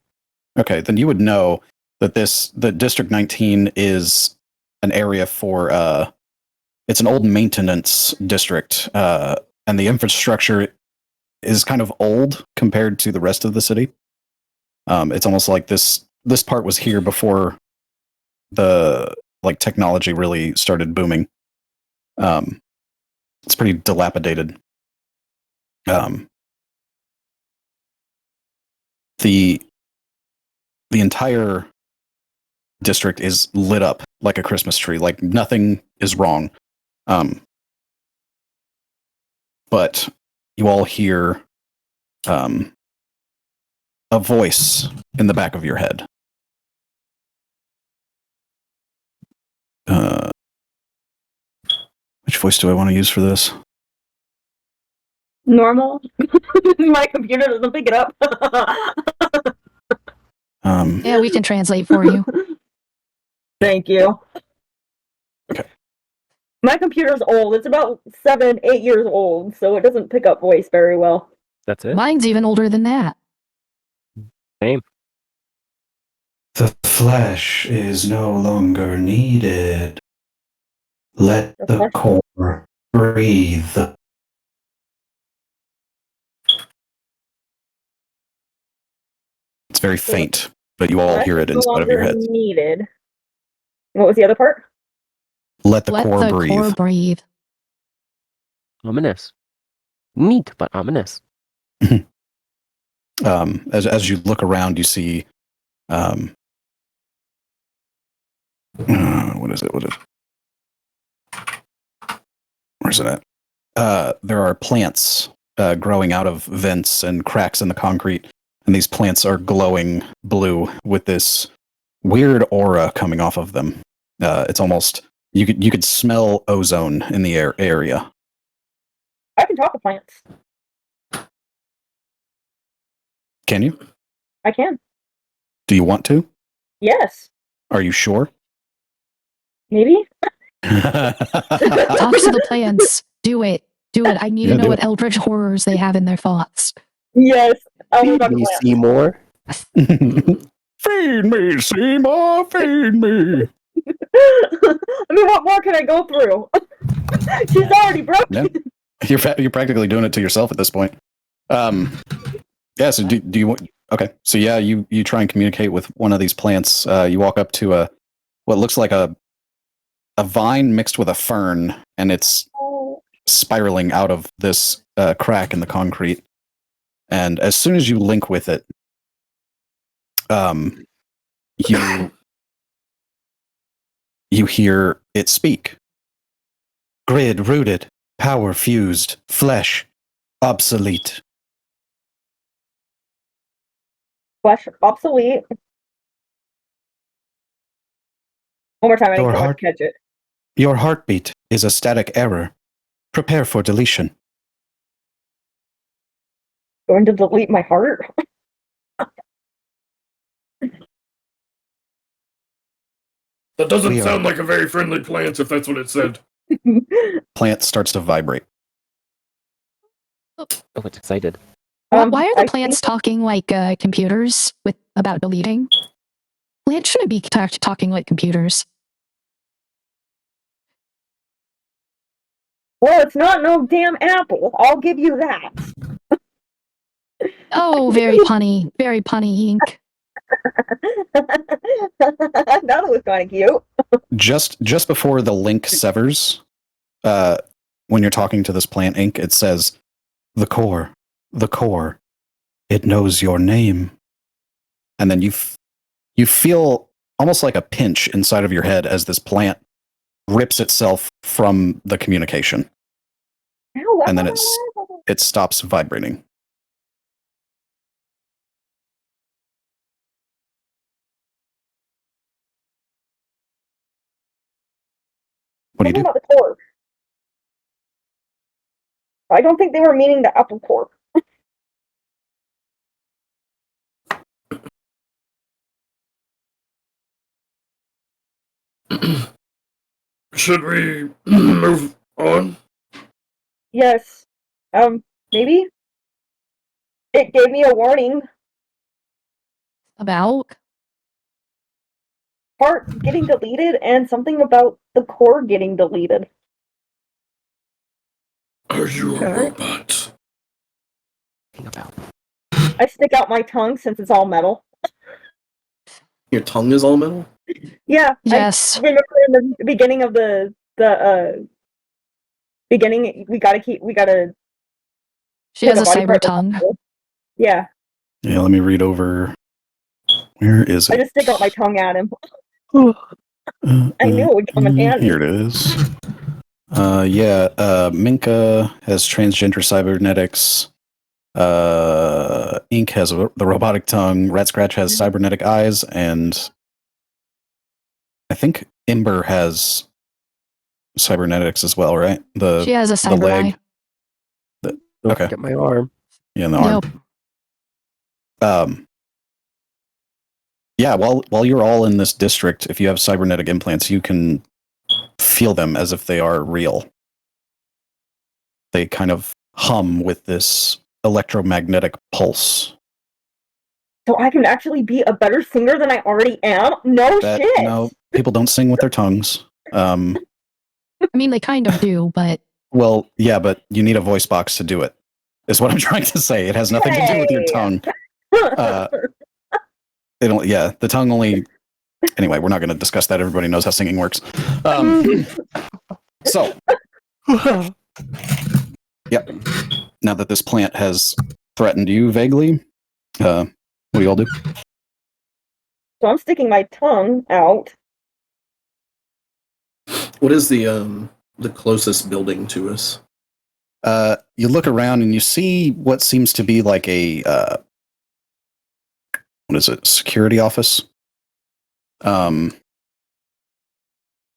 S2: Okay, then you would know that the District 19 is an area for it's an old maintenance district, and the infrastructure is kind of old compared to the rest of the city. It's almost like this part was here before the like technology really started booming. It's pretty dilapidated. The entire district is lit up like a Christmas tree. Like nothing is wrong. But you all hear a voice in the back of your head. Which voice do I want to use for this?
S3: Normal? My computer doesn't pick it up.
S1: Yeah, we can translate for you.
S3: Thank you.
S2: Okay.
S3: My computer's old. It's about 7-8 years old, so it doesn't pick up voice very well.
S7: That's it.
S1: Mine's even older than that.
S7: Same.
S5: The flesh is no longer needed. Let
S3: The
S5: the
S3: flesh-
S5: core breathe.
S2: It's very faint, but you all hear it
S3: No
S2: inside of your
S3: longer
S2: heads.
S3: needed. What was the other part?
S2: Let the
S1: Let
S2: core
S1: the
S2: breathe.
S1: core breathe.
S7: Ominous. Neat, but ominous.
S2: As you look around, you see what is it? Where's it at? There are plants growing out of vents and cracks in the concrete, and these plants are glowing blue with this weird aura coming off of them. It's almost you could smell ozone in the area.
S3: I can talk to plants.
S2: Can you?
S3: I can.
S2: Do you want to?
S3: Yes.
S2: Are you sure?
S3: Maybe?
S1: Talk to the plants. Do it. Do it. I need to know what eldritch horrors they have in their thoughts.
S3: Yes. I will talk to
S7: Feed me,
S3: plants.
S7: Seymour.
S2: Feed me, Seymour, feed me.
S3: I mean, what more can I go through? She's already broken.
S2: Yeah. You're practically doing it to yourself at this point. Yeah. So do you want? Okay. So yeah, you try and communicate with one of these plants. You walk up to what looks like a vine mixed with a fern, and it's spiraling out of this crack in the concrete. And as soon as you link with it, you hear it speak. Grid rooted, power fused, flesh obsolete.
S3: Flesh obsolete. One more time, I didn't quite catch it.
S5: Your heartbeat is a static error. Prepare for deletion.
S3: Going to delete my heart?
S6: That doesn't sound like a very friendly plant, if that's what it said.
S2: Plant starts to vibrate.
S7: Oh, it's excited.
S1: Why are the plants talking like computers about deleting? Plants shouldn't be talking like computers.
S3: Well, it's not no damn apple. I'll give you that.
S1: Oh, very punny, Ink.
S3: That was kind of cute.
S2: Just before the link severs, when you're talking to this plant, Ink, it says, the core, it knows your name. And then you feel almost like a pinch inside of your head as this plant rips itself from the communication. And then it stops vibrating. What do you do?
S3: About the core. I don't think they were meaning the apple core.
S6: Should we move on?
S3: Yes. Maybe? It gave me a warning.
S1: About?
S3: Part getting deleted and something about the core getting deleted.
S6: Are you a robot?
S3: I stick out my tongue since it's all metal.
S8: Your tongue is all metal?
S3: Yeah.
S1: Yes.
S3: I remember in the beginning of the beginning, we gotta.
S1: She has a cyber tongue.
S3: Yeah.
S2: Yeah, let me read over. Where is it?
S3: I just stick out my tongue at him. I knew it would come in handy.
S2: Here it is. Minka has transgender cybernetics. Ink has the robotic tongue. Rat Scratch has cybernetic eyes, and I think Ember has cybernetics as well, right?
S1: She has a cyber eye.
S2: Okay.
S7: Get my arm.
S2: Yeah, in the arm. Yeah, while you're all in this district, if you have cybernetic implants, you can feel them as if they are real. They kind of hum with this electromagnetic pulse.
S3: So I can actually be a better singer than I already am? No shit.
S2: No, people don't sing with their tongues.
S1: I mean, they kind of do, but...
S2: Well, yeah, but you need a voice box to do it, is what I'm trying to say. It has nothing to do with your tongue. The tongue only... Anyway, we're not going to discuss that. Everybody knows how singing works. So... Yep. Now that this plant has threatened you vaguely, what do you all do?
S3: So I'm sticking my tongue out.
S8: What is the closest building to us?
S2: You look around and you see what seems to be like a what is it? Security office.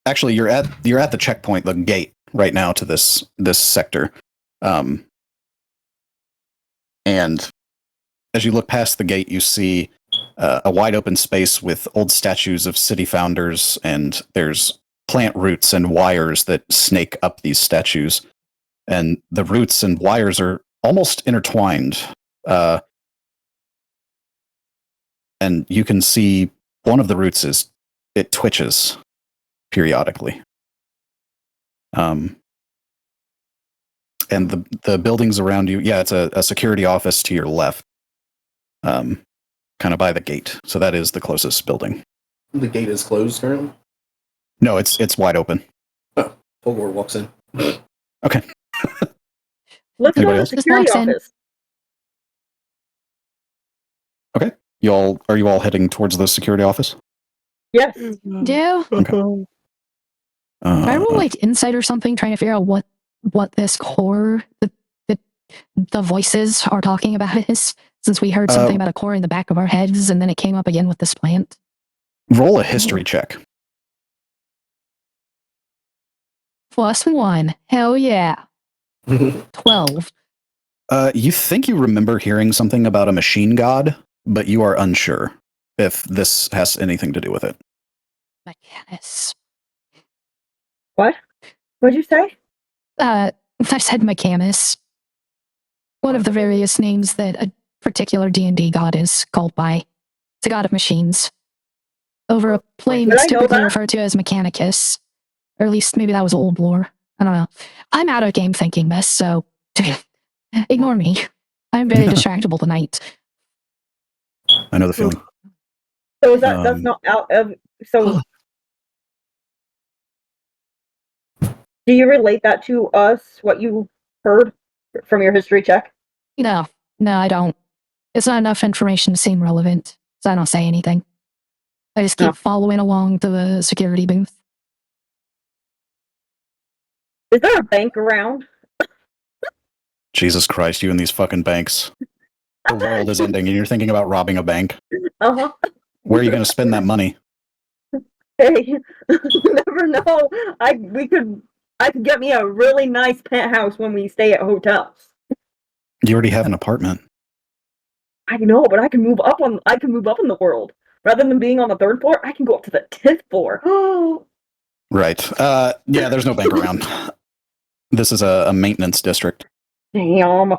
S2: Actually, you're at the checkpoint, the gate right now to this sector. And as you look past the gate, you see a wide open space with old statues of city founders, and there's plant roots and wires that snake up these statues. And the roots and wires are almost intertwined. And you can see one of the roots it twitches periodically. And the buildings around you, yeah, it's a security office to your left, kind of by the gate. So that is the closest building.
S8: The gate is closed currently.
S2: No, it's wide open.
S8: Oh, Fulgor walks in.
S2: Okay.
S3: Let's go
S2: Anybody
S3: to the
S2: else?
S1: Just
S3: security
S1: walks in.
S3: office.
S2: Are you all heading towards the security office?
S3: Yes.
S1: Yeah. Can I roll like insight or something, trying to figure out what this core the voices are talking about is, since we heard something about a core in the back of our heads, and then it came up again with this plant.
S2: Roll a history check.
S1: +1. Hell yeah. 12.
S2: You think you remember hearing something about a machine god, but you are unsure if this has anything to do with it.
S1: Mechanus.
S3: What? What'd you say?
S1: I said Mechanus. One of the various names that a particular D&D god is called by. It's a god of machines. Over a plane
S3: Did
S1: that's
S3: I know
S1: typically
S3: that?
S1: referred to as Mechanicus. Or at least maybe that was old lore. I don't know. I'm out of game thinking this, so ignore me. I'm very distractible tonight.
S2: I know the feeling.
S3: So is that's not out of so do you relate that to us, what you heard from your history check?
S1: No, I don't. It's not enough information to seem relevant, so I don't say anything. I just keep following along to the security booth.
S3: Is there a bank around?
S2: Jesus Christ, you and these fucking banks. The world is ending and you're thinking about robbing a bank.
S3: Uh-huh.
S2: Where are you going to spend that money?
S3: Hey, you never know. I could get me a really nice penthouse when we stay at hotels.
S2: You already have an apartment.
S3: I know, but I can move up in the world. Rather than being on the 3rd floor, I can go up to the 10th floor.
S2: Right. Yeah, there's no bank around. This is a maintenance district.
S3: Damn.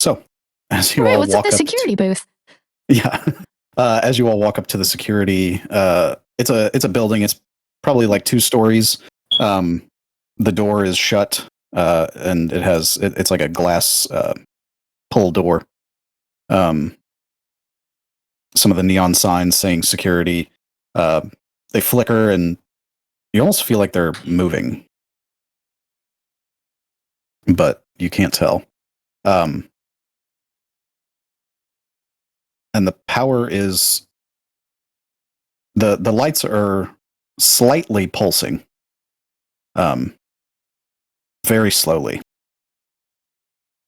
S2: So, as you
S1: All right,
S2: all
S1: what's at
S2: walk
S1: the
S2: up
S1: security booth?
S2: Yeah. As you all walk up to the security, it's a building. It's probably like 2 stories. The door is shut, and it's like a glass pull door. Some of the neon signs saying security, they flicker, and you almost feel like they're moving, but you can't tell. And the power is the lights are slightly pulsing, very slowly,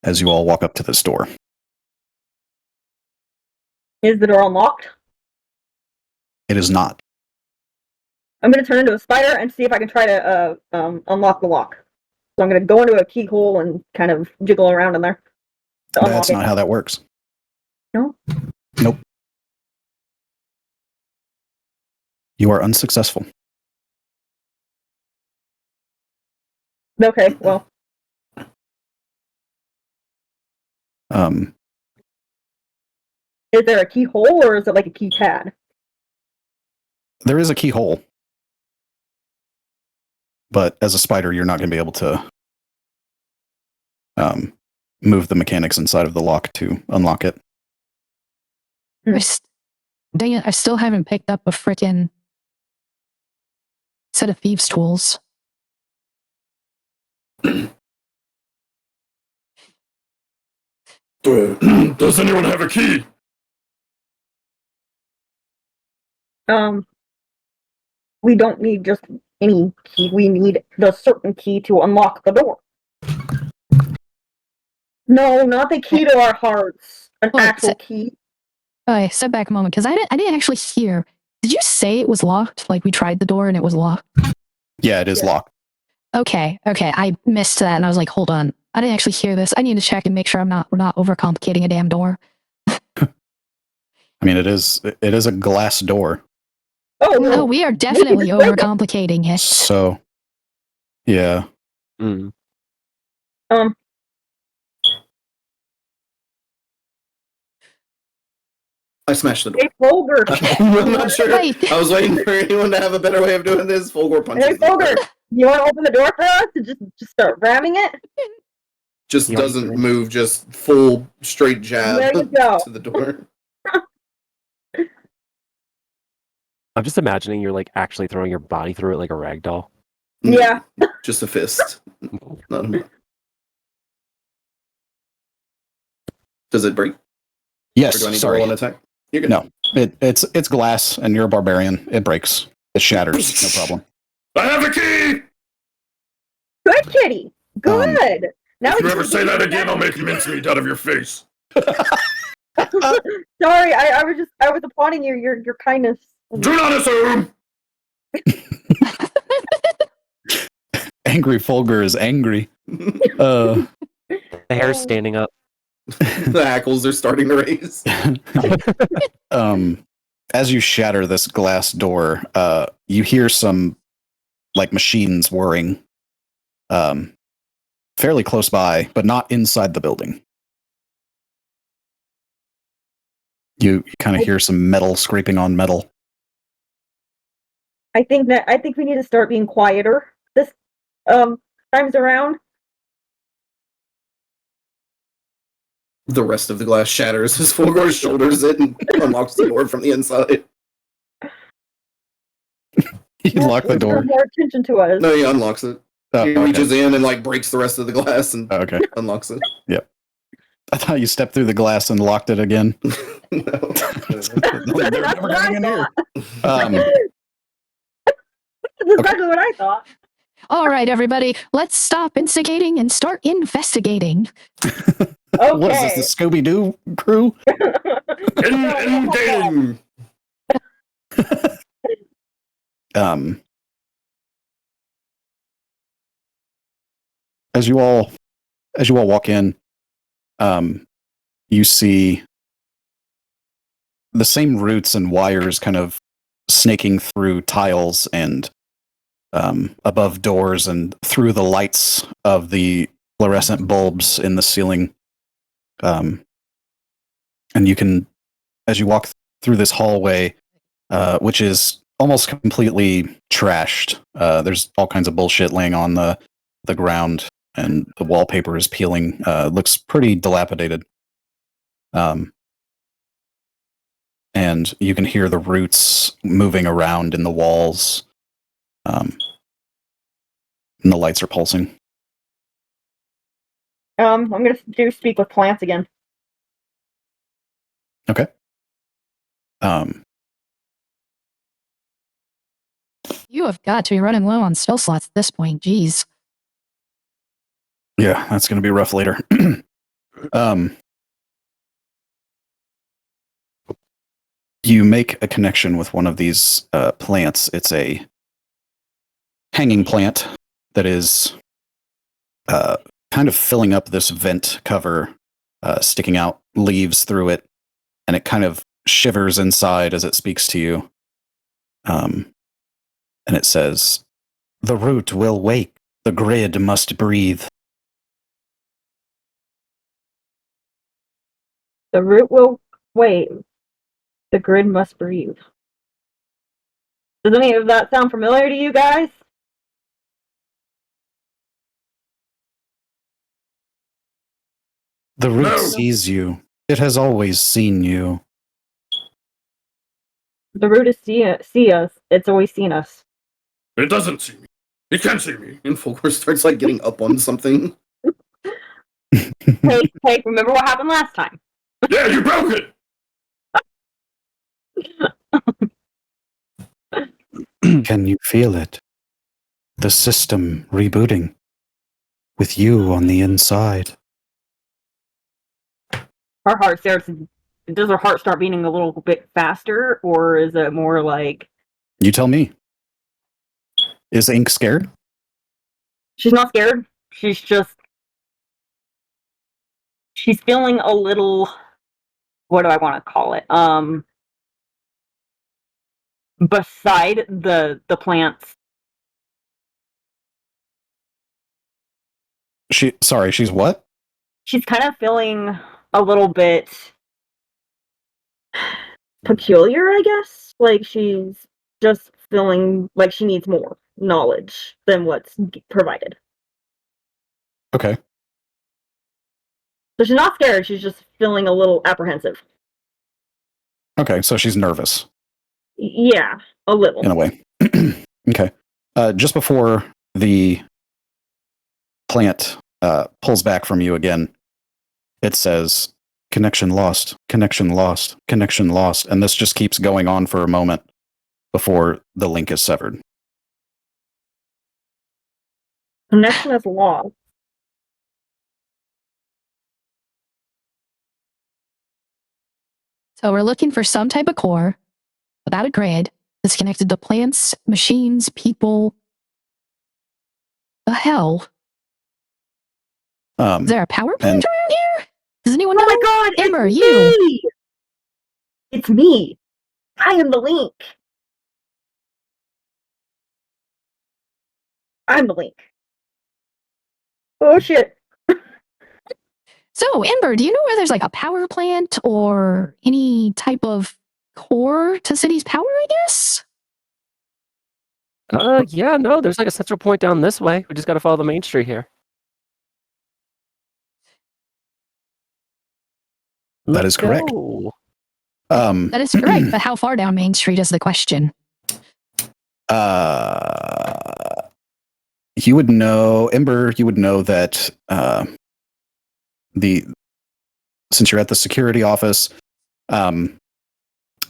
S2: as you all walk up to this door.
S3: Is the door unlocked?
S2: It is not.
S3: I'm gonna turn into a spider and see if I can try to unlock the lock. So I'm gonna go into a keyhole and kind of jiggle around in there. To unlock
S2: That's
S3: it.
S2: not how that works.
S3: No?
S2: Nope. You are unsuccessful.
S3: Okay, well. Is there a keyhole or is it like a keypad?
S2: There is a keyhole, but as a spider, you're not going to be able to move the mechanics inside of the lock to unlock it.
S1: Dang it, I still haven't picked up a frickin' set of thieves' tools.
S6: Does anyone have a key?
S3: We don't need just any key. We need the certain key to unlock the door. No, not the key to our hearts. An actual key.
S1: Okay, step back a moment, because I didn't actually hear. Did you say it was locked? Like we tried the door and it was locked?
S2: Yeah, it is locked.
S1: Okay, I missed that and I was like, hold on. I didn't actually hear this. I need to check and make sure we're not overcomplicating a damn door.
S2: I mean, it is a glass door.
S3: Oh,
S1: no, we are definitely overcomplicating it.
S2: So, yeah.
S8: I smashed the door.
S3: Hey, Fulgur.
S8: I'm not sure. I was waiting for anyone to have a better way of doing this. Fulgur punches.
S3: Hey, Fulgur. You want to open the door for us and just start ramming it?
S8: Just
S4: You want
S8: doesn't
S4: to-
S8: move, just full straight jab
S3: There you go.
S8: to the door.
S7: I'm just imagining you're like actually throwing your body through it like a rag doll.
S3: Yeah.
S8: Just a fist. Not a... Does it break? Or
S2: Yes,
S8: do I need to
S2: sorry.
S8: roll an attack? You're good.
S2: No, it's glass, and you're a barbarian. It breaks. It shatters. No problem.
S6: I have the key!
S3: Good kitty. Good. Now
S6: If
S3: we
S6: you
S3: can
S6: ever say
S3: get
S6: that again,
S3: back.
S6: I'll make mincemeat out of your face.
S3: Sorry, I was applauding your kindness.
S6: Do not assume!
S2: Angry Folger is angry.
S7: The hair's standing up.
S8: The hackles are starting to raise.
S2: As you shatter this glass door, you hear some like machines whirring, fairly close by, but not inside the building. You kind of hear some metal scraping on metal.
S3: I think we need to start being quieter this times around.
S8: The rest of the glass shatters as Fulgor shoulders it and unlocks the door from the inside.
S2: You lock the door.
S3: More attention to us.
S8: No, he unlocks it.
S2: Oh,
S8: He
S2: okay.
S8: reaches in and like breaks the rest of the glass and
S2: Okay.
S8: unlocks it.
S2: I thought you stepped through the glass and locked it again.
S8: No.
S3: That's
S2: They're never
S3: what I
S2: getting in here.
S3: thought.
S2: Um,
S3: That's exactly what I thought.
S1: All right, everybody, let's stop instigating and start investigating.
S3: Okay.
S2: What is this, the Scooby Doo crew?
S6: Invading!
S2: As you all walk in, you see the same roots and wires kind of snaking through tiles and above doors and through the lights of the fluorescent bulbs in the ceiling. And you can, as you walk through this hallway, which is almost completely trashed, there's all kinds of bullshit laying on the ground, and the wallpaper is peeling. Looks pretty dilapidated. And you can hear the roots moving around in the walls. And the lights are pulsing.
S3: I'm gonna do speak with plants again.
S2: Okay.
S1: You have got to be running low on spell slots at this point. Jeez.
S2: Yeah, that's going to be rough later. You make a connection with one of these plants. It's a hanging plant that is kind of filling up this vent cover, sticking out leaves through it, and it kind of shivers inside as it speaks to you. And it says, "The root will wake. The grid must breathe."
S3: The root will wait. The grid must breathe. Does any of that sound familiar to you guys?
S5: The root
S6: No.
S5: sees you. It has always seen you.
S3: The root is see us. It's always seen us.
S6: It doesn't see me. It can't see me.
S8: And Fulgor starts like getting up on something.
S3: Hey, remember what happened last time?
S6: Yeah, you broke it!
S5: Can you feel it? The system rebooting. With you on the inside.
S3: Her heart starts. Does her heart start beating a little bit faster, or is it more like
S2: You tell me. Is Ink scared?
S3: she's not scared? She's just she's feeling a little. What do I want to call it? Beside the plants.
S2: She's what?
S3: She's kind of feeling a little bit peculiar, I guess. Like she's just feeling like she needs more. knowledge than what's provided.
S2: Okay.
S3: So she's not scared, she's just feeling a little apprehensive.
S2: Okay, so she's nervous
S3: Yeah, a little.
S2: in a way. Okay. Just before the plant pulls back from you again, it says, connection lost, connection lost, connection lost. And this just keeps going on for a moment before the link is severed.
S3: Connection is lost.
S1: So we're looking for some type of core without a grid that's connected to plants, machines, people. The hell? Is there a power plant around here? Does anyone know?
S3: Oh my god,
S1: Amber,
S3: it's
S1: you.
S3: me! It's me! I am the link! I'm the link. Oh shit.
S1: So, Amber, do you know where there's like a power plant or any type of core to city's power, I guess?
S7: Yeah, no, there's like a central point down this way. We just got to follow the main street here.
S2: That is correct.
S7: Go.
S1: That is correct, but how far down Main Street is the question?
S2: You would know, Ember, you would know that since you're at the security office, you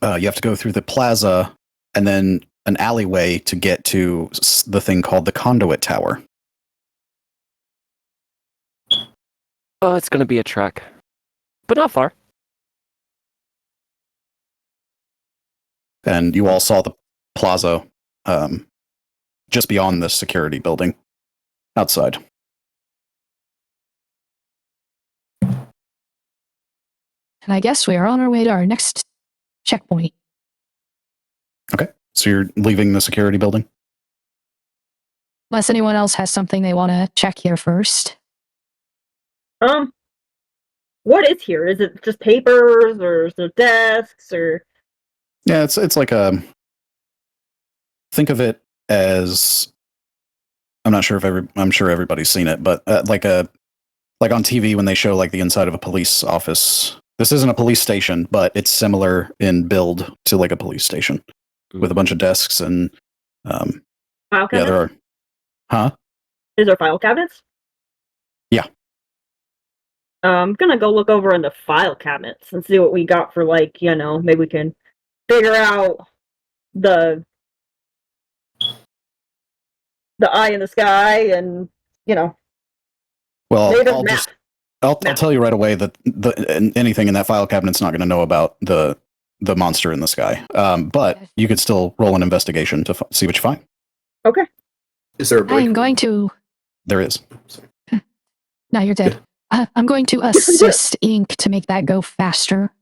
S2: have to go through the plaza and then an alleyway to get to the thing called the conduit tower.
S7: Oh, it's going to be a trek, but not far.
S2: And you all saw the plaza just beyond the security building outside.
S1: And I guess we are on our way to our next checkpoint.
S2: Okay. So you're leaving the security building?
S1: Unless anyone else has something they want to check here first.
S3: What is here? Is it just papers, or is there desks, or?
S2: Yeah, it's like think of it as, I'm sure everybody's seen it, but like on TV when they show like the inside of a police office. This isn't a police station, but it's similar in build to like a police station with a bunch of desks and
S3: File
S2: yeah,
S3: cabinets?
S2: there are. Huh?
S3: Is there file cabinets?
S2: Yeah.
S3: I'm gonna go look over in the file cabinets and see what we got for, like, maybe we can figure out the eye in the sky and,
S2: Well,
S3: maybe
S2: I'll
S3: map.
S2: just I'll tell you right away that anything in that file cabinet's not going to know about the monster in the sky. But you could still roll an investigation to see what you find.
S3: Okay.
S8: Is there a break?
S1: I'm going to.
S2: There is.
S1: No, you're dead. I'm going to assist Ink to make that go faster.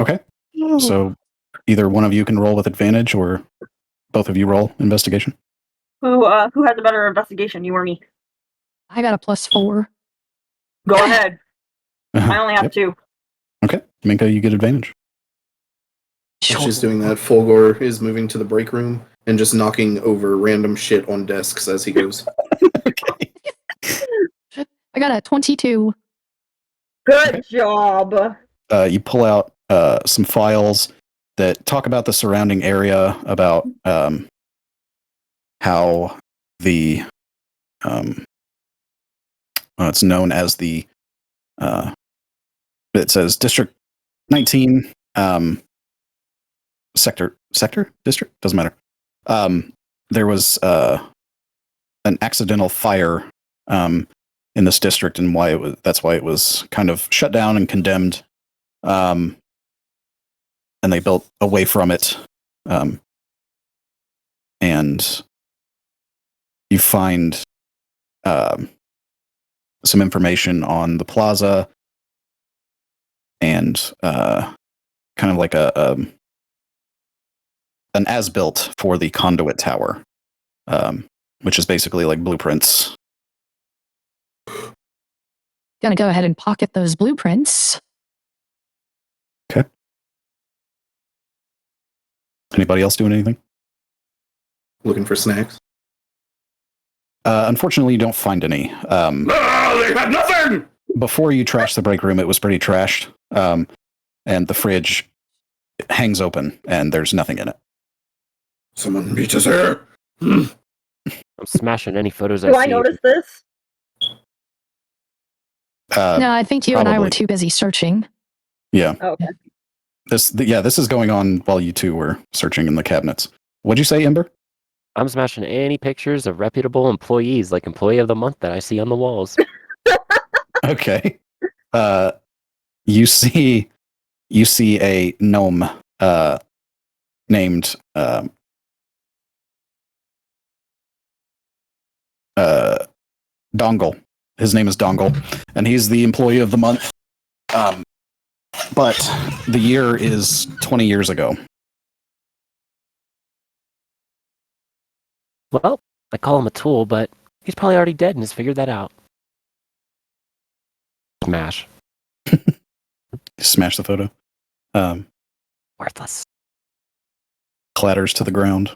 S2: Okay. So either one of you can roll with advantage, or both of you roll investigation.
S3: Who has a better investigation, you or me?
S1: I got a +4.
S3: Go ahead. I only have
S2: Yep.
S3: 2.
S2: Okay, Minka, you get advantage.
S8: While she's doing that, Fulgor is moving to the break room and just knocking over random shit on desks as he goes.
S2: Okay.
S1: I got a 22.
S3: Good job.
S2: You pull out some files that talk about the surrounding area, about how the it's known as the it says District 19 sector district, doesn't matter. There was an accidental fire in this district, and that's why it was kind of shut down and condemned. And they built away from it. And you find some information on the plaza and kind of like an as-built for the conduit tower, which is basically like blueprints.
S1: Gonna go ahead and pocket those blueprints.
S2: Okay. Anybody else doing anything?
S8: Looking for snacks.
S2: Unfortunately, you don't find any.
S6: They had nothing!
S2: Before you trashed the break room, it was pretty trashed. And the fridge hangs open, and there's nothing in it.
S6: Someone meet us here.
S7: I'm smashing any photos
S3: Do I
S7: see.
S3: notice this?
S1: No, I think you and I were
S2: probably.
S1: too busy searching.
S2: Yeah.
S3: Oh, okay.
S2: This is going on while you two were searching in the cabinets. What'd you say, Ember?
S7: I'm smashing any pictures of reputable employees, like Employee of the Month, that I see on the walls.
S2: Okay. You see a gnome named Dongle. His name is Dongle, and he's the Employee of the Month. But the year is 20 years ago.
S7: Well, I call him a tool, but he's probably already dead and has figured that out. Smash.
S2: Smash the photo.
S7: Worthless.
S2: Clatters to the ground.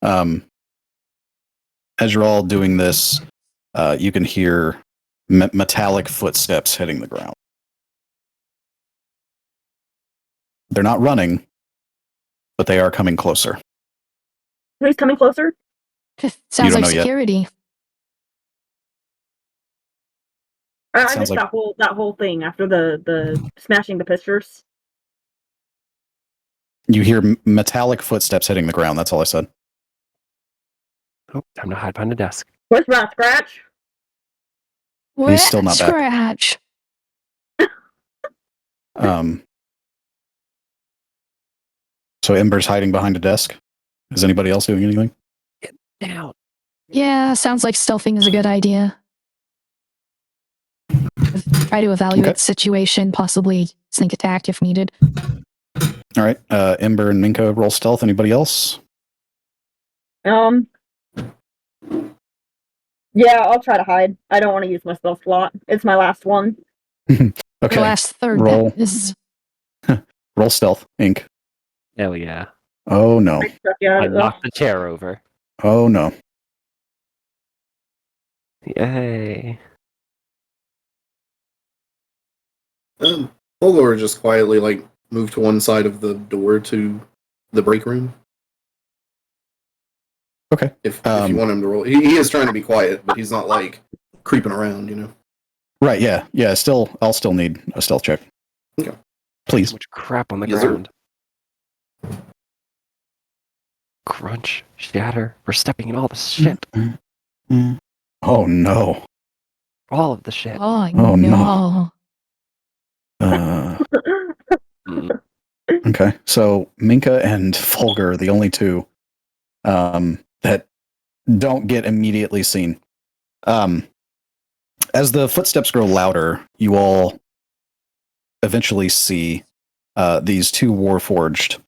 S2: As you're all doing this, you can hear metallic footsteps hitting the ground. They're not running, but they are coming closer.
S3: Who's coming closer?
S1: Sounds
S2: don't
S1: like
S2: know yet.
S1: security.
S3: I
S2: Sounds
S3: missed
S2: like-
S3: that whole thing after the smashing the pictures.
S2: You hear metallic footsteps hitting the ground. That's all I said.
S7: Oh, time to hide behind the desk.
S3: Where's Rat Scratch?
S2: He's still not back.
S1: Scratch.
S2: So Ember's hiding behind a desk. Is anybody else doing anything?
S7: Down.
S1: Yeah, sounds like stealthing is a good idea. Try to evaluate
S2: Okay.
S1: the situation, possibly sneak attack if needed.
S2: All right. Ember and Minka roll stealth. Anybody else?
S3: Yeah, I'll try to hide. I don't want to use my spell slot. It's my last one.
S1: The
S2: Okay.
S1: last third
S2: Roll.
S1: that is
S2: Roll stealth. Ink.
S7: Hell yeah.
S2: Oh no.
S3: Yeah,
S7: I knocked the chair over.
S2: Oh no.
S7: Yay.
S8: Folgor just quietly move to one side of the door to the break room.
S2: Okay.
S8: If you want him to roll, he is trying to be quiet, but he's not creeping around, you know.
S2: Right. Yeah. Yeah. I'll still need a stealth check.
S8: Okay.
S2: Please.
S7: So much crap on the
S8: Yes, sir.
S7: ground. Crunch, shatter. We're stepping in all the shit.
S2: Oh no.
S7: All of the shit.
S1: oh,
S2: Oh, no.
S1: no.
S7: Mm.
S2: Okay. So Minka and Fulgur are the only two that don't get immediately seen. As the footsteps grow louder, you all eventually see these two Warforged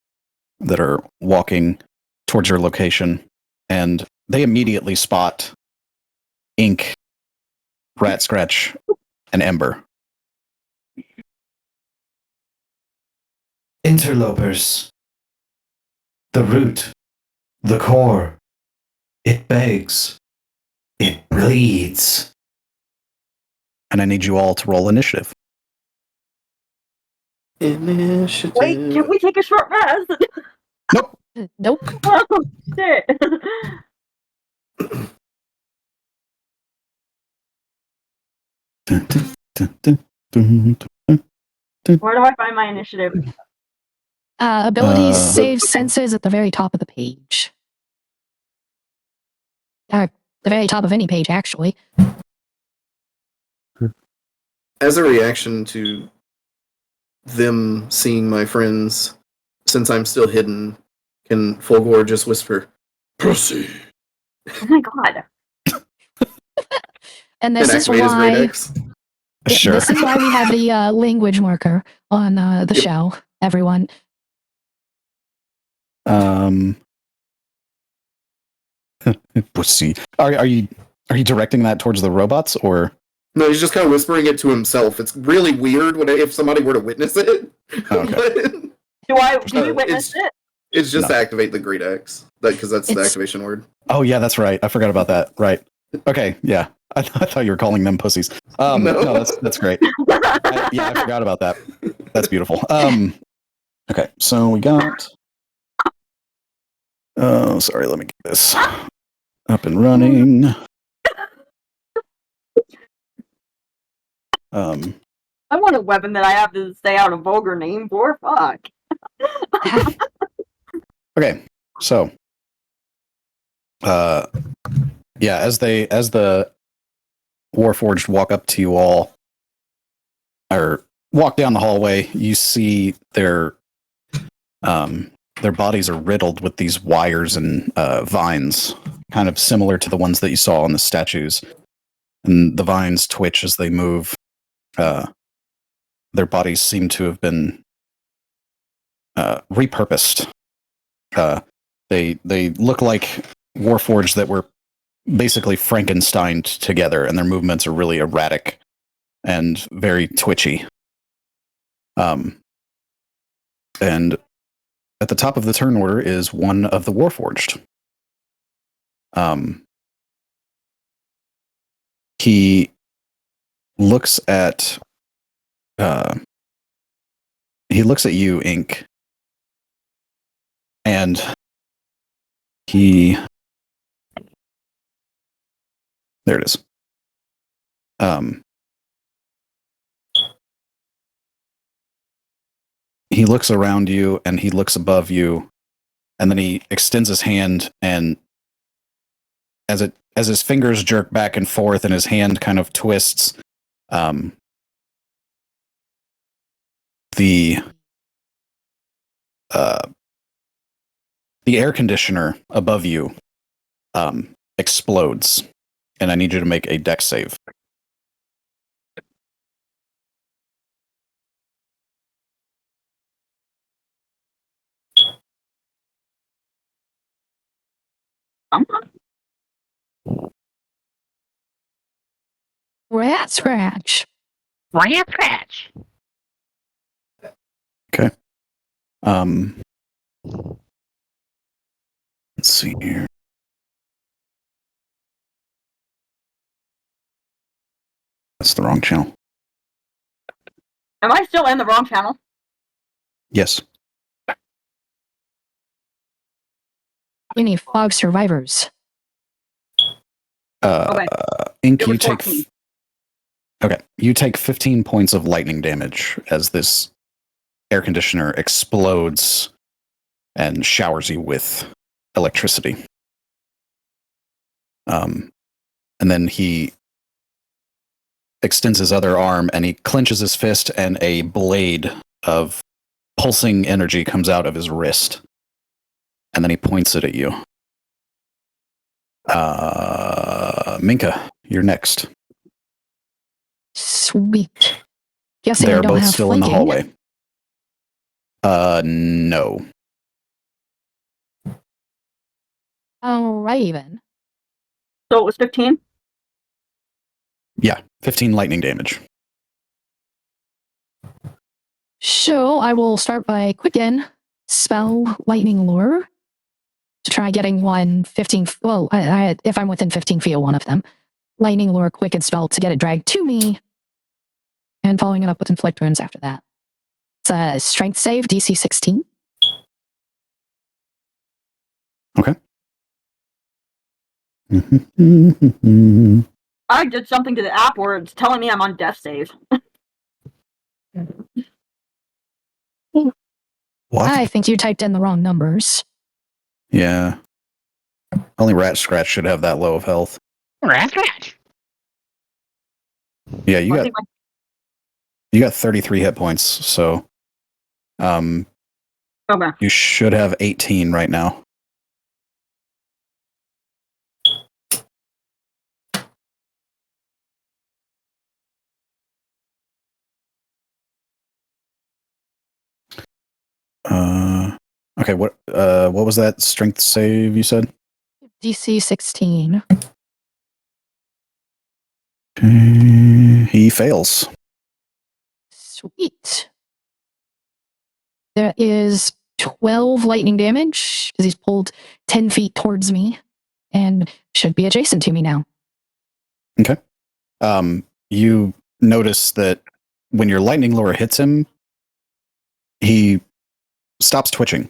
S2: that are walking towards your location, and they immediately spot Ink, Rat Scratch, and Ember.
S5: Interlopers. The root. The core. It begs. It bleeds.
S2: And I need you all to roll initiative.
S8: Initiative.
S3: Wait, can we take a short rest?
S1: Nope.
S3: Oh, shit. Where do I find my initiative?
S1: Abilities,
S2: Uh,
S1: save senses at the very top of the page. The very top of any page, actually.
S8: As a reaction to them seeing my friends, since I'm still hidden, can Folgor just whisper,
S6: Pussy.
S3: Oh my god.
S1: And
S8: and
S1: this is
S8: activate his great
S1: why
S8: X?
S2: Sure.
S1: this is why we have the language marker on the
S8: Yep.
S1: show. Everyone.
S2: Pussy. Are you directing that towards the robots or?
S8: No, he's just kind of whispering it to himself. It's really weird if somebody were to witness it.
S2: Okay.
S3: Do we
S8: It's-
S3: witness it?
S8: It's just
S2: No.
S8: to activate the Great Axe. Because that's the
S1: It's-
S8: activation word.
S2: Oh yeah, that's right. I forgot about that. Right. Okay. Yeah. I thought you were calling them pussies.
S8: No.
S2: No, that's great. I forgot about that. That's beautiful. Okay. So we got. Oh, sorry. Let me get this up and running.
S3: I want a weapon that I have to say out a vulgar name for. Fuck.
S2: Okay. So. Yeah. As the Warforged walk up to you all, or walk down the hallway, you see their bodies are riddled with these wires and vines, kind of similar to the ones that you saw on the statues. And the vines twitch as they move. Their bodies seem to have been repurposed. They look like Warforged that were basically Frankensteined together, and their movements are really erratic and very twitchy. And at the top of the turn order is one of the Warforged. He looks at you, Ink, and there it is. He looks around you and he looks above you, and then he extends his hand, and as his fingers jerk back and forth and his hand kind of twists, the air conditioner above you explodes, and I need you to make a dex save.
S1: Rat scratch.
S4: Rat scratch.
S2: Okay. Let's see here. That's the wrong channel.
S3: Am I still in the wrong channel?
S2: Yes.
S1: Any fog survivors?
S3: Okay.
S2: Ink,
S3: It
S2: you
S3: was
S2: take
S3: 14.
S2: okay. You take 15 points of lightning damage as this air conditioner explodes and showers you with electricity. And then he extends his other arm and he clenches his fist, and a blade of pulsing energy comes out of his wrist. And then he points it at you. Minka, you're next.
S1: Sweet. Guessing I
S2: They're
S1: don't
S2: both
S1: have
S2: still in the
S1: flanking.
S2: hallway. No.
S1: Alrighty then.
S3: So it was 15?
S2: Yeah, 15 lightning damage.
S1: So I will start by quicken spell lightning lure to try getting 15. Well, if I'm within 15 feet of one of them, lightning lure quicken spell to get it dragged to me, and following it up with inflict wounds after that. It's a strength save, DC 16.
S2: Okay.
S3: I did something to the app where it's telling me I'm on death save.
S2: What?
S1: I think you typed in the wrong numbers.
S2: Yeah. Only Rat Scratch should have that low of health.
S4: Rat scratch.
S2: Yeah,
S3: I think
S2: you got 33 hit points, so
S3: okay.
S2: you should have 18 right now. Okay, what was that strength save you said?
S1: DC 16.
S2: He fails.
S1: Sweet. There is 12 lightning damage because he's pulled 10 feet towards me and should be adjacent to me now.
S2: Okay. You notice that when your lightning lure hits him, he stops twitching.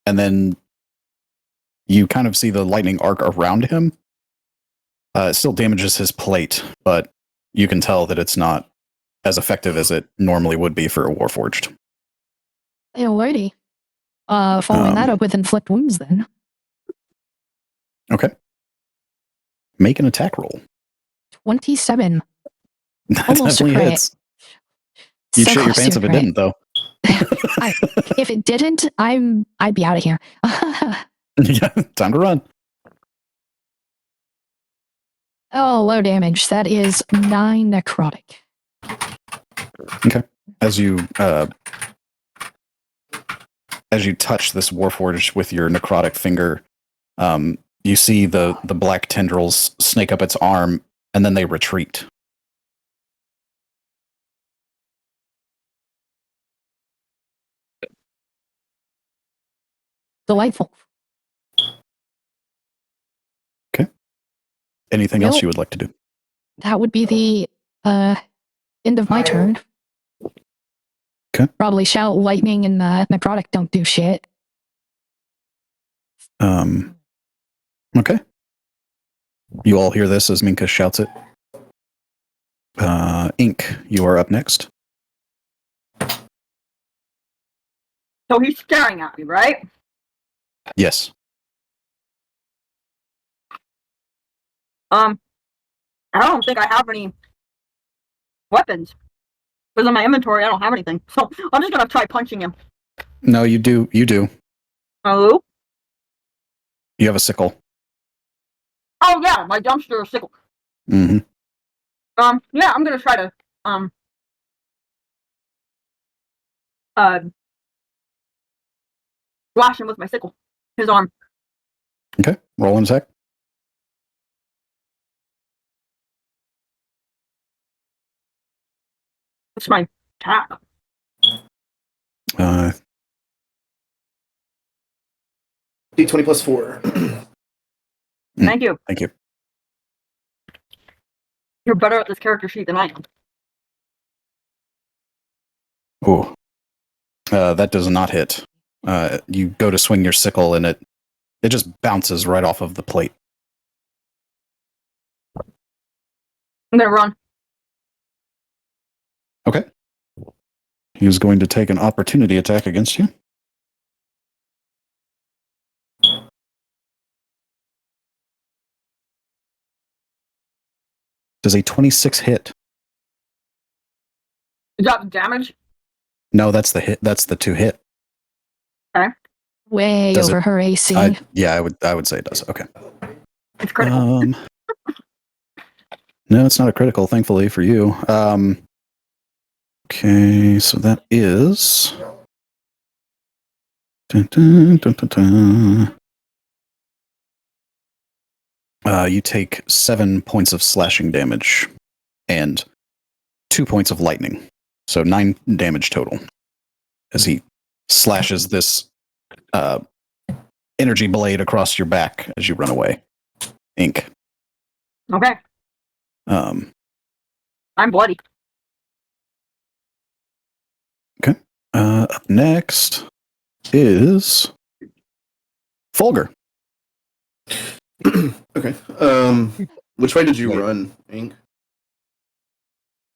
S2: And then you kind of see the lightning arc around him. It still damages his plate, but you can tell that it's not as effective as it normally would be for a Warforged.
S1: Alrighty. Following that up with inflict wounds then.
S2: Okay. Make an attack roll.
S1: 27.
S2: That
S1: Almost a
S2: definitely
S1: crit.
S2: hits. You'd
S1: So
S2: shit your
S1: close to
S2: pants
S1: a
S2: if it
S1: crit.
S2: didn't, though.
S1: If it didn't, I'd be out of here.
S2: Yeah, time to run.
S1: Oh, low damage. That is 9 necrotic.
S2: Okay. As you touch this Warforged with your necrotic finger, you see the black tendrils snake up its arm, and then they retreat.
S1: Delightful.
S2: Okay. Anything else you would like to do?
S1: That would be the end of my turn.
S2: Okay.
S1: Probably shout lightning and necrotic don't do shit.
S2: Okay. You all hear this as Minka shouts it. Ink, you are up next.
S3: So he's staring at me, right?
S2: Yes.
S3: I don't think I have any weapons. Because in my inventory, I don't have anything. So I'm just gonna try punching him.
S2: No, you do. You do.
S3: Hello?
S2: You have a sickle.
S3: Oh yeah, my dumpster sickle.
S2: Mm-hmm.
S3: Yeah, I'm gonna try to slash him with my sickle. His arm.
S2: Okay. Roll an attack.
S3: It's my attack.
S8: D20 plus 4.
S3: Thank you.
S2: Thank you.
S3: You're better at this character sheet than I am.
S2: Ooh. That does not hit. You go to swing your sickle, and it just bounces right off of the plate.
S3: I'm gonna run.
S2: Okay. He was going to take an opportunity attack against you. Does a 26 hit?
S3: Is that the damage?
S2: No, that's the hit. That's the 2 hit.
S3: Okay.
S1: Way
S2: Does
S1: over
S2: it-
S1: her AC.
S2: Yeah, I would say it does. Okay.
S3: It's critical.
S2: No, it's not a critical, thankfully for you. Okay, so that is. Dun, dun, dun, dun, dun. You take 7 points of slashing damage and 2 points of lightning. So 9 damage total as he slashes this energy blade across your back as you run away. Ink.
S3: Okay. I'm bloody.
S2: Okay. Up next is Fulgur.
S8: Okay. Which way did you run, Ink?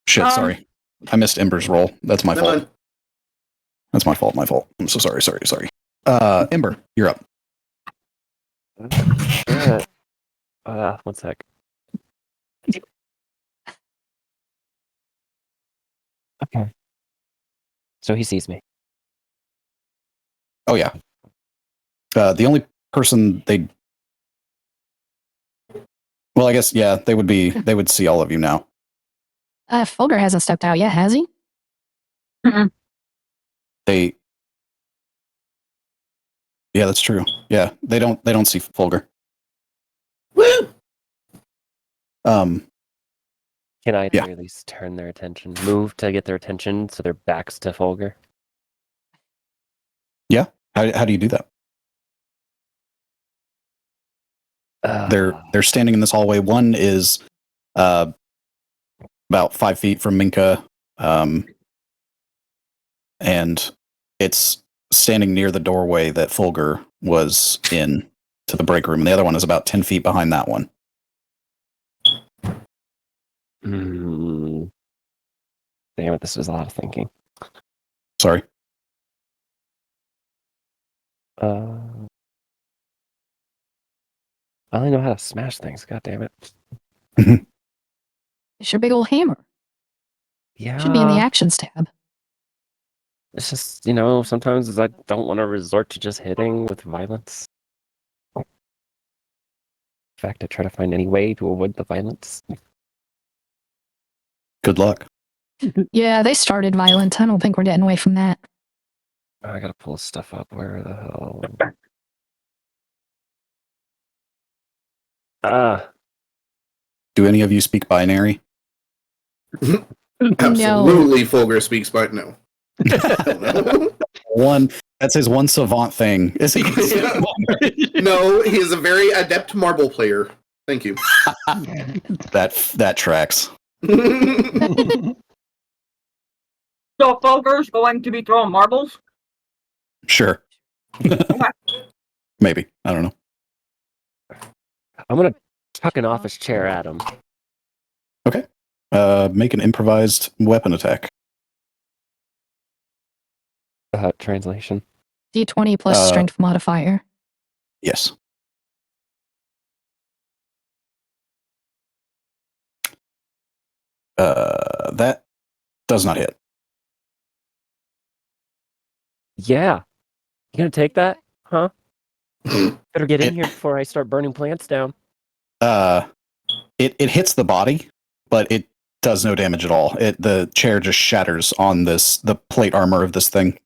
S2: Shit, sorry. I missed Ember's roll. That's my
S8: Never
S2: fault.
S8: mind.
S2: That's my fault. My fault. I'm so sorry. Sorry. Ember, you're up.
S7: One sec. Okay. So he sees me.
S2: Oh yeah. The only person they. Well, I guess yeah. They would see all of you now.
S1: Fulgur hasn't stepped out yet, has he?
S3: Mm-mm.
S2: They. Yeah, that's true. Yeah, they don't see Fulgur.
S8: Woo!
S2: Um.
S7: Can I
S2: Yeah.
S7: at least turn their attention, move to get their attention so their backs to Fulgur?
S2: How do you do that? They're standing in this hallway. One is about 5 feet from Minka, and it's standing near the doorway that Fulgur was in to the break room. And the other one is about 10 feet behind that one.
S7: Damn it, this was a lot of thinking.
S2: Sorry.
S7: I only know how to smash things. God damn it.
S1: It's your big old hammer.
S7: Yeah.
S1: Should be in the actions tab.
S7: It's just, sometimes I don't want to resort to just hitting with violence. In fact, I try to find any way to avoid the violence.
S2: Good luck.
S1: Yeah, they started violent. I don't think we're getting away from that.
S7: I gotta pull stuff up. Where the hell?
S2: Do any of you speak binary?
S8: Absolutely, Fulgur speaks, but no.
S2: That's his one savant thing. Is he?
S8: No, he is a very adept marble player. Thank you.
S2: That tracks.
S3: So Fulgur's going to be throwing marbles?
S2: Sure. Maybe. I don't know.
S7: I'm gonna chuck an office chair at him.
S2: Okay. Make an improvised weapon attack.
S7: Translation.
S1: D20 plus strength modifier.
S2: Yes. That does not hit.
S7: Yeah. You gonna take that? Huh? Better get in here before I start burning plants down.
S2: It hits the body, but it does no damage at all. The chair just shatters on the plate armor of this thing.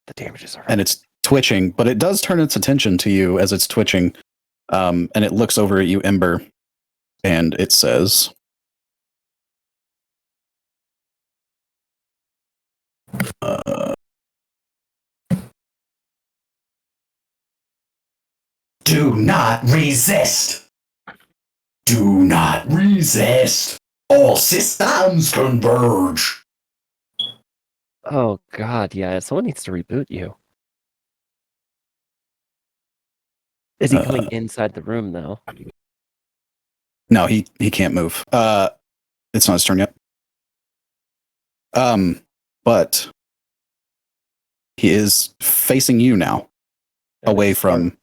S7: The damages are.
S2: And it's twitching, but it does turn its attention to you as it's twitching. And it looks over at you, Ember, and it says,
S9: Do not resist. Do not resist. All systems converge.
S7: Oh god, yeah. Someone needs to reboot you. Is he coming inside the room though?
S2: no, he can't move. It's not his turn yet. But he is facing you now, away from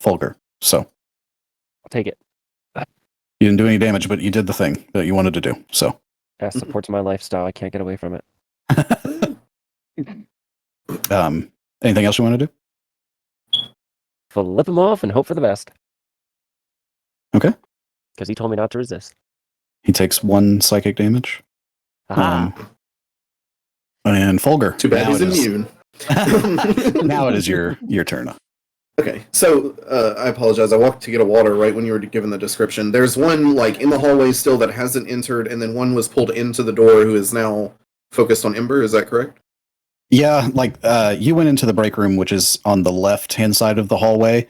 S2: Fulgur. So
S7: I'll take it.
S2: you didn't do any damage, but you did the thing that you wanted to do. So
S7: That supports my lifestyle. I can't get away from it.
S2: anything else you want to do?
S7: Flip him off and hope for the best.
S2: Okay.
S7: Because he told me not to resist.
S2: He takes 1 psychic damage.
S7: Aha!
S2: And Fulgur.
S8: Too bad he's immune.
S2: Now it is your turn.
S8: Okay, so I apologize. I walked to get a water right when you were given the description. There's one like in the hallway still that hasn't entered, and then one was pulled into the door who is now focused on Ember. Is that correct?
S2: Yeah, like you went into the break room, which is on the left-hand side of the hallway.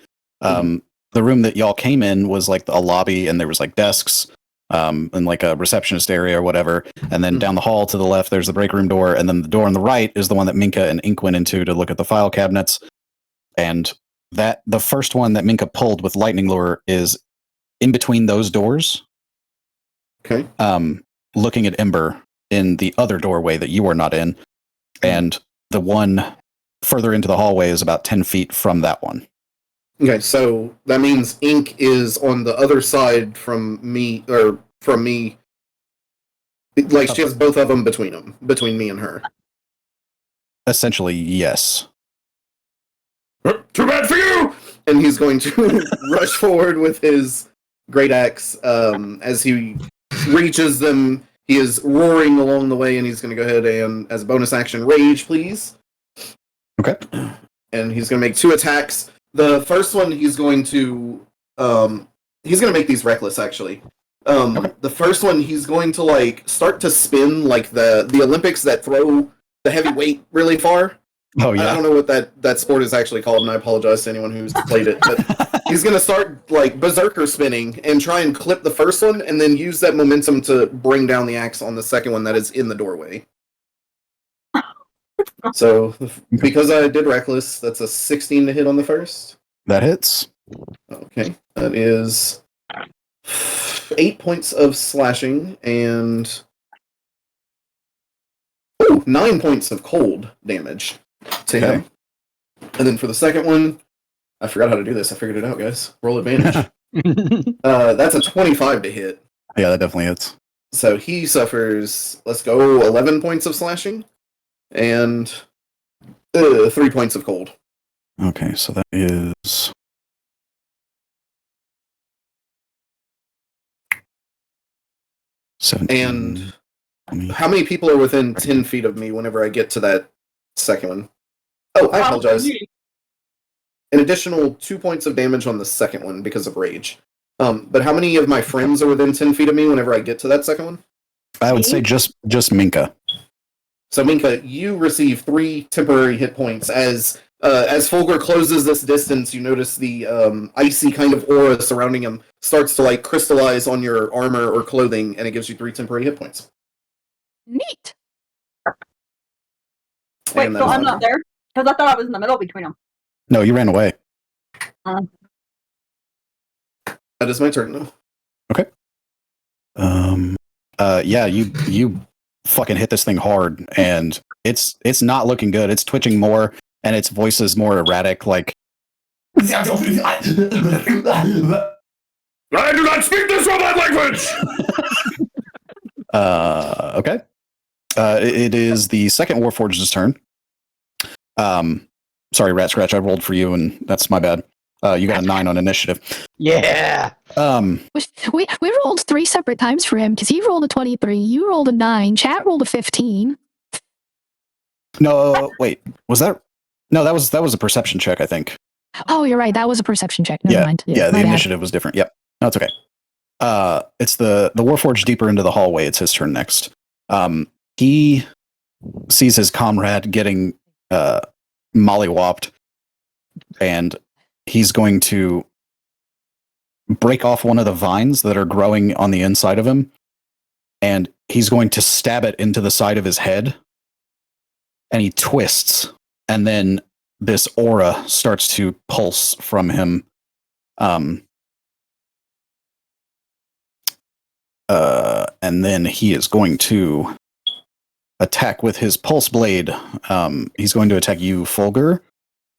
S2: The room that y'all came in was like a lobby, and there was like desks, and like a receptionist area or whatever. And then down the hall to the left, there's the break room door, and then the door on the right is the one that Minka and Ink went into to look at the file cabinets. And that the first one that Minka pulled with lightning lure is in between those doors.
S8: Okay.
S2: Looking at Ember in the other doorway that you are not in, and the one further into the hallway is about 10 feet from that one.
S8: Okay, so that means Ink is on the other side from me, or from me. Like she has both of them between me and her.
S2: Essentially, yes.
S6: Too bad for you!
S8: And he's going to rush forward with his great axe. As he reaches them, he is roaring along the way, and he's going to go ahead and, as a bonus action, rage, please.
S2: Okay.
S8: And he's going to make 2 attacks. The first one, he's going to make these reckless, actually. The first one, he's going to like start to spin like the Olympics that throw the heavy weight really far.
S2: Oh
S8: I
S2: yeah.
S8: don't know what that sport is actually called, and I apologize to anyone who's played it. But he's gonna start like berserker spinning and try and clip the first one, and then use that momentum to bring down the axe on the second one that is in the doorway. So because I did reckless, that's a 16 to hit on the first.
S2: That hits.
S8: Okay, that is 8 points of slashing and 9 points of cold damage to him. And then for the second one, I forgot how to do this. I figured it out, guys. Roll advantage. That's a 25 to hit.
S2: Yeah, that definitely hits.
S8: So he suffers, let's go, 11 points of slashing and 3 points of cold.
S2: Okay, so that is
S8: And
S2: 20.
S8: how many people are within 10 feet of me whenever I get to that second one? Oh, I apologize. An additional 2 points of damage on the second one because of rage. But how many of my friends are within 10 feet of me whenever I get to that second one?
S2: I would say just Minka.
S8: So Minka, you receive 3 temporary hit points as Fulgur closes this distance. You notice the icy kind of aura surrounding him starts to like crystallize on your armor or clothing, and it gives you 3 temporary hit points.
S1: Neat.
S3: Wait,
S8: And
S3: so
S8: that's
S3: I'm
S8: my
S3: not there? Because I thought I was in the middle between them.
S2: No, you ran away.
S8: That is my turn now.
S2: Yeah, you fucking hit this thing hard, and it's not looking good. It's twitching more, and its voice is more erratic. Like,
S6: I do not speak this robot language!
S2: okay. It is the second Warforged's turn. Sorry, Rat Scratch. I rolled for you, and that's my bad. You got a 9 on initiative.
S4: Yeah.
S1: We rolled 3 separate times for him because he rolled a 23, you rolled a 9, chat rolled a 15.
S2: No, wait. Was that? No, that was a perception check, I think.
S1: Oh, you're right. That was a perception check. Never mind.
S2: Yeah, the
S1: my bad.
S2: initiative was different. Yep. No, it's okay. It's the Warforged deeper into the hallway. It's his turn next. He sees his comrade getting mollywopped, and he's going to break off one of the vines that are growing on the inside of him, and he's going to stab it into the side of his head, and he twists, and then this aura starts to pulse from him. And then he is going to attack with his pulse blade. He's going to attack you, Fulgur.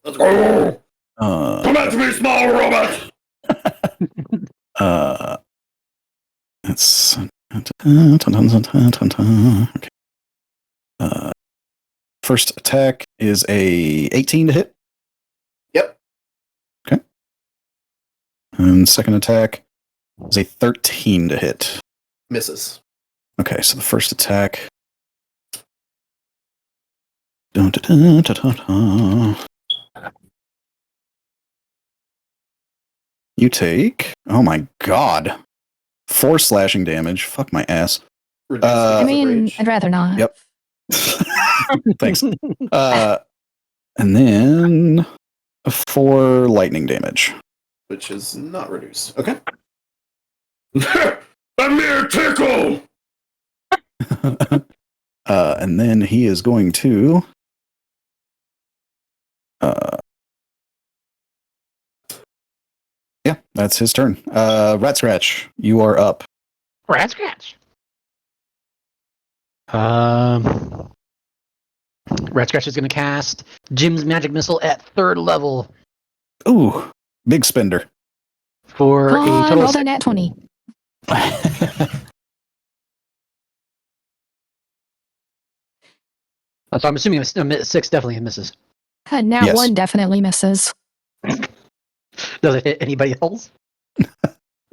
S6: Let's go! Come at me, small robot!
S2: It's okay. First attack is a 18 to hit.
S8: Yep.
S2: Okay. And second attack is a 13 to hit.
S8: Misses.
S2: Okay, so the first attack. You take, oh my god, 4 slashing damage. Fuck my ass.
S1: I mean, I'd rather not.
S2: Yep. Thanks. And then 4 lightning damage.
S8: Which is not reduced. Okay.
S6: A mere tickle!
S2: And then he is going to yeah, that's his turn. Rat Scratch, you are up.
S4: Rat Scratch. Rat Scratch is going to cast Jim's Magic Missile at 3rd level
S2: Ooh, big spender.
S4: for
S1: Come
S4: a
S1: on,
S4: total
S1: roll
S4: of
S1: that nat 20.
S4: So I'm assuming a 6 definitely misses.
S1: Nat
S2: Yes.
S1: 1 definitely misses.
S4: Does it hit anybody else?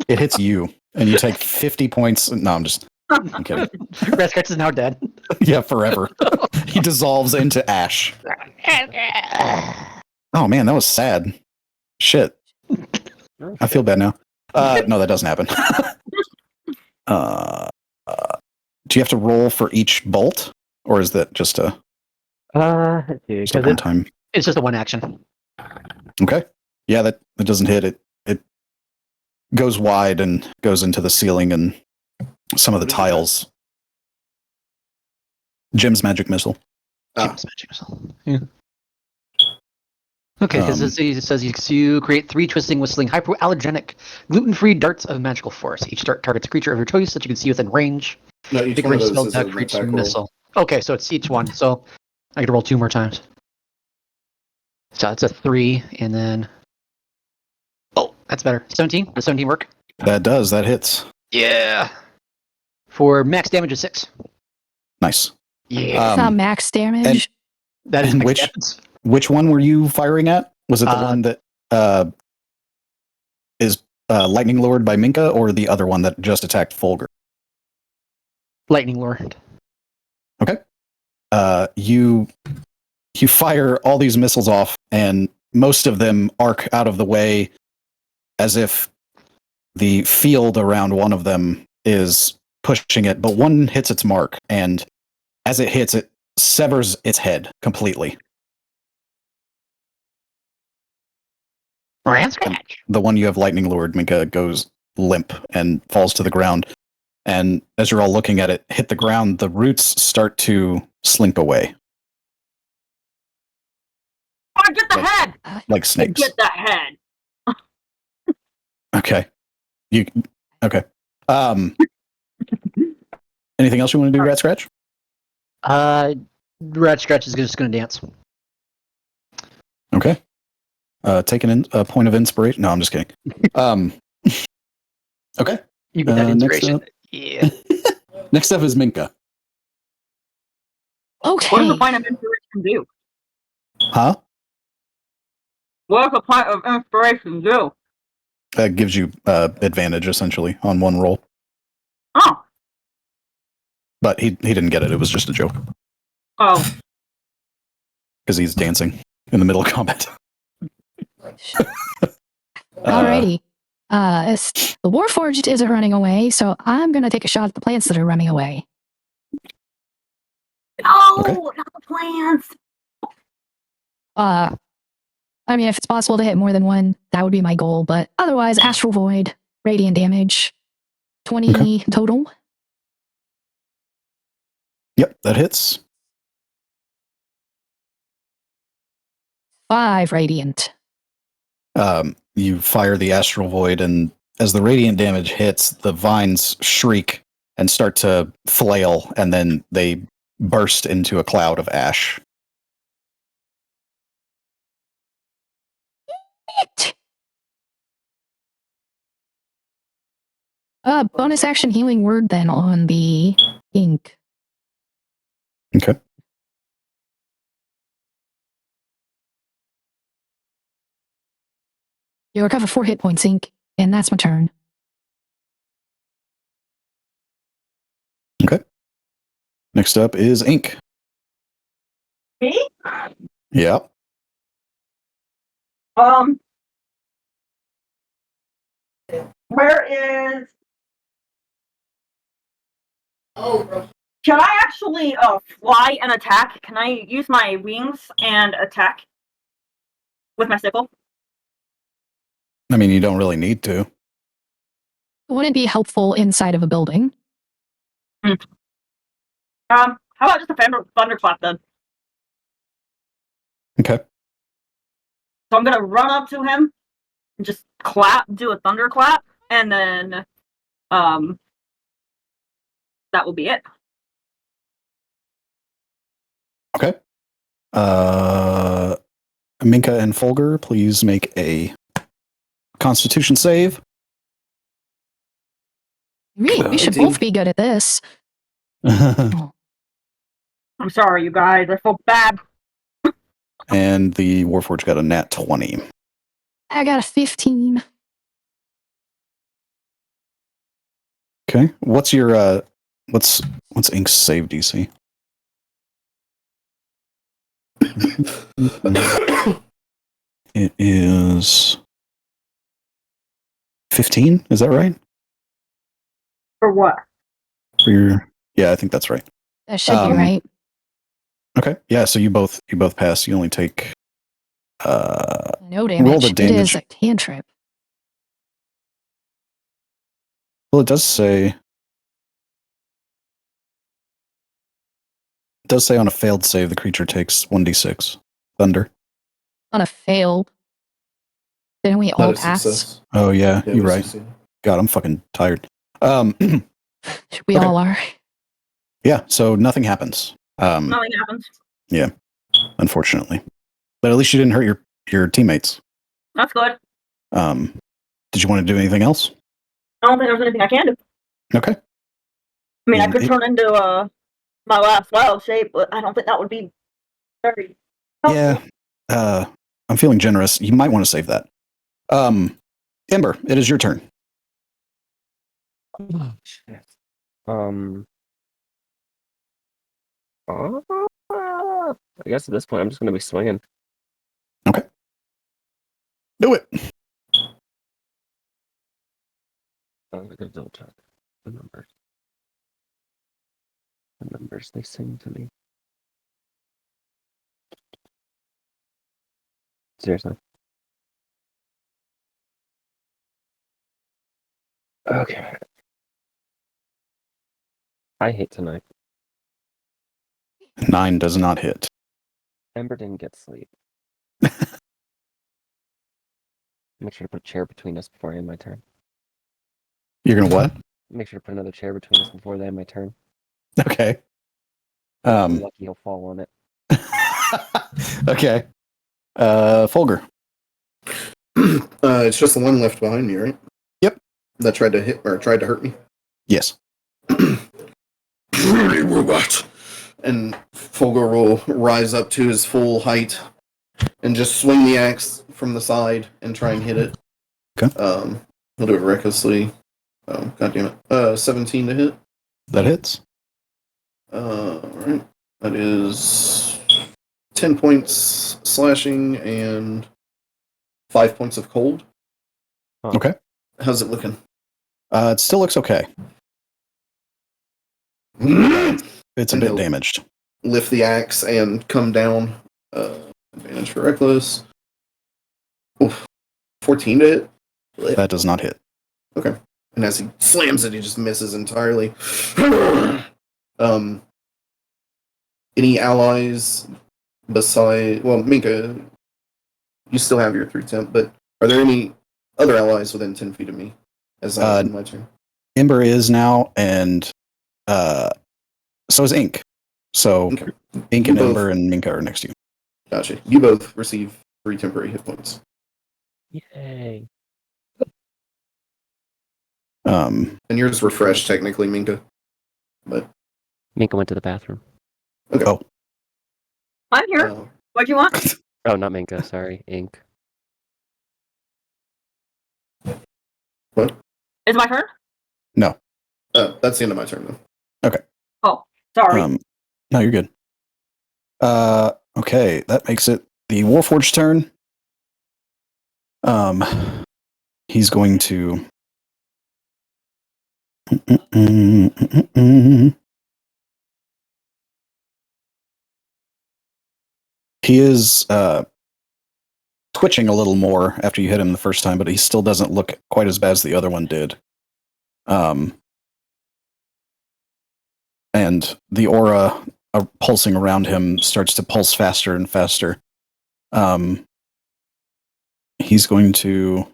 S2: It hits you, and you take 50 points. No, I'm kidding.
S4: Rat Scratch is now dead.
S2: Yeah, forever. He dissolves into ash. Oh man, that was sad. Shit. I feel bad now. No, that doesn't happen. Do you have to roll for each bolt, or is that just a?
S4: Let's see,
S2: Just like
S4: 'cause
S2: one time.
S4: it's just a one action.
S2: Okay. Yeah, that doesn't hit it. It goes wide and goes into the ceiling and some of the
S8: What is it?
S2: tiles. Jim's magic missile.
S4: James magic missile. Yeah. Okay, because
S2: Um,
S4: it says you create 3 twisting, whistling, hypoallergenic, gluten-free darts of magical force. Each dart targets a creature of your choice that you can see within range.
S8: No, each
S4: Big
S8: one of
S4: range
S8: those
S4: spell
S8: is
S4: that
S8: an
S4: creates
S8: attack roll.
S4: missile. Okay, so it's each one. So I get to roll 2 more times. So it's a 3, and then that's better. 17. Does 17 work?
S2: that does. That hits.
S4: Yeah. For max damage of 6.
S2: Nice.
S4: Yeah.
S1: It's not max damage.
S4: That is
S2: and
S4: max
S2: which-
S4: damage.
S2: Which one were you firing at? Was it the one that is lightning lured by Minka, or the other one that just attacked Folger?
S4: Lightning Lord.
S2: You fire all these missiles off, and most of them arc out of the way as if the field around one of them is pushing it, but one hits its mark, and as it hits, it severs its head completely.
S4: Ran scratch.
S2: The one you have lightning lured, Minka, goes limp and falls to the ground. And as you're all looking at it hit the ground, the roots start to slink away
S3: I get the
S2: Like-
S3: head.
S2: like snakes.
S3: Get that head.
S2: Okay. Okay. Anything else you want to do, Rat Scratch?
S4: Rat Scratch is just going to dance.
S2: Okay. Take a point of inspiration. No, I'm just kidding. Okay.
S4: You get that
S2: Next
S4: inspiration.
S2: up.
S4: Yeah.
S2: Next up is Minka.
S3: What does
S1: Okay.
S3: the point of inspiration do?
S2: Huh?
S3: What does the point of inspiration do?
S2: That gives you advantage essentially on one roll.
S3: Oh.
S2: But he didn't get it. It was just a joke
S3: Oh.
S2: because he's dancing in the middle of combat.
S1: Alrighty. The Warforged isn't running away, so I'm gonna take a shot at the plants that are running away.
S3: No,
S2: Okay.
S3: not the plants.
S1: I mean, if it's possible to hit more than one, that would be my goal. But otherwise, Astral Void, radiant damage, 20 total.
S2: Yep, that hits.
S1: 5 radiant.
S2: You fire the astral void, and as the radiant damage hits, the vines shriek and start to flail, and then they burst into a cloud of ash.
S1: Bonus action healing word then on the ink.
S2: Okay.
S1: You recover 4 hit points, ink, and that's my turn.
S2: Okay. Next up is Ink.
S3: Me?
S2: Yeah.
S3: Where is? Can I actually fly and attack? Can I use my wings and attack with my sickle?
S2: I mean, you don't really need to.
S1: Wouldn't be helpful inside of a building.
S3: How about just a thunderclap then?
S2: Okay.
S3: So I'm gonna run up to him and just do a thunderclap, and then that will be it.
S2: Okay. Minka and Folger, please make a Constitution save.
S1: Really, we should
S8: 18.
S1: both be good at this.
S3: I'm sorry, you guys. I feel bad.
S2: And the Warforged got a nat 20.
S1: I got a 15.
S2: Okay. What's your what's Ink's save DC? It is 15, is that right?
S3: For what?
S2: For your Yeah, I think that's right.
S1: That should be right.
S2: Okay. Yeah. So you both pass. You only take.
S1: No
S2: Roll
S1: damage.
S2: the
S1: It
S2: damage.
S1: is a cantrip.
S2: Well, it does say. It does say on a failed save, the creature takes 1d6 thunder.
S1: On a failed. Didn't we all
S8: Not a
S1: pass?
S8: success.
S2: Oh yeah,
S8: Yeah,
S2: you're
S8: we
S2: right.
S8: succeeded.
S2: God, I'm fucking tired.
S1: We
S2: Okay.
S1: all are.
S2: Yeah. So nothing happens.
S3: Nothing happens.
S2: Unfortunately, but at least you didn't hurt your teammates.
S3: That's good.
S2: Did you want to do anything else?
S3: I don't think there's anything I can do.
S2: Okay.
S3: I mean, I
S2: Mm,
S3: could turn into my last wild shape, but I don't think that would be very helpful.
S2: Yeah. I'm feeling generous. You might want to save that. Ember, it is your turn.
S7: Oh, shit. I guess at this point I'm just gonna be swinging.
S2: Do it.
S7: I'm gonna double check the numbers. The numbers they sing to me. Seriously. Okay. I hate tonight.
S2: 9 does not hit.
S7: Ember didn't get sleep. Make sure to put a chair between us before I end my turn.
S2: You're gonna what?
S7: Make sure to put another chair between us before I end my turn.
S2: Okay.
S7: If I'm lucky he'll fall on it.
S2: Okay. Folger.
S8: It's just the one left behind me, right?
S2: Yep.
S8: That tried to hurt me.
S2: Yes.
S6: Pretty robot.
S8: And Fulgur will rise up to his full height and just swing the axe from the side and try and hit it.
S2: Okay.
S8: He'll do it recklessly. Oh, god damn it. 17 to hit.
S2: That hits.
S8: Alright. That is 10 points slashing and 5 points of cold.
S2: Okay.
S8: How's it looking?
S2: It still looks okay. It's a
S8: And
S2: bit
S8: he'll
S2: damaged.
S8: lift the axe and come down. Advantage for reckless. Oof. 14 to hit.
S2: That does not hit.
S8: Okay. And as he slams it, he just misses entirely. Any allies beside... Well, Minka, you still have your 3 temp, but are there any other allies within 10 feet of me as I end my turn?
S2: Ember is now, and so is Ink. So
S8: Okay.
S2: Ink
S8: You
S2: and
S8: both-
S2: Ember and Minka are next to you.
S8: Gotcha. You both receive 3 temporary hit points.
S7: Yay.
S8: And yours refreshed, technically, Minka. But,
S7: Minka went to the bathroom.
S8: okay.
S2: Oh.
S3: I'm here. What do you want?
S7: Oh, not Minka, sorry. Ink.
S8: What?
S3: Is my turn?
S2: No.
S8: That's the end of my turn, though.
S2: Okay.
S3: Oh, sorry.
S2: No, you're good. Okay, that makes it the Warforged turn. He's going to. He is twitching a little more after you hit him the first time, but he still doesn't look quite as bad as the other one did. And the aura pulsing around him starts to pulse faster and faster. He's going to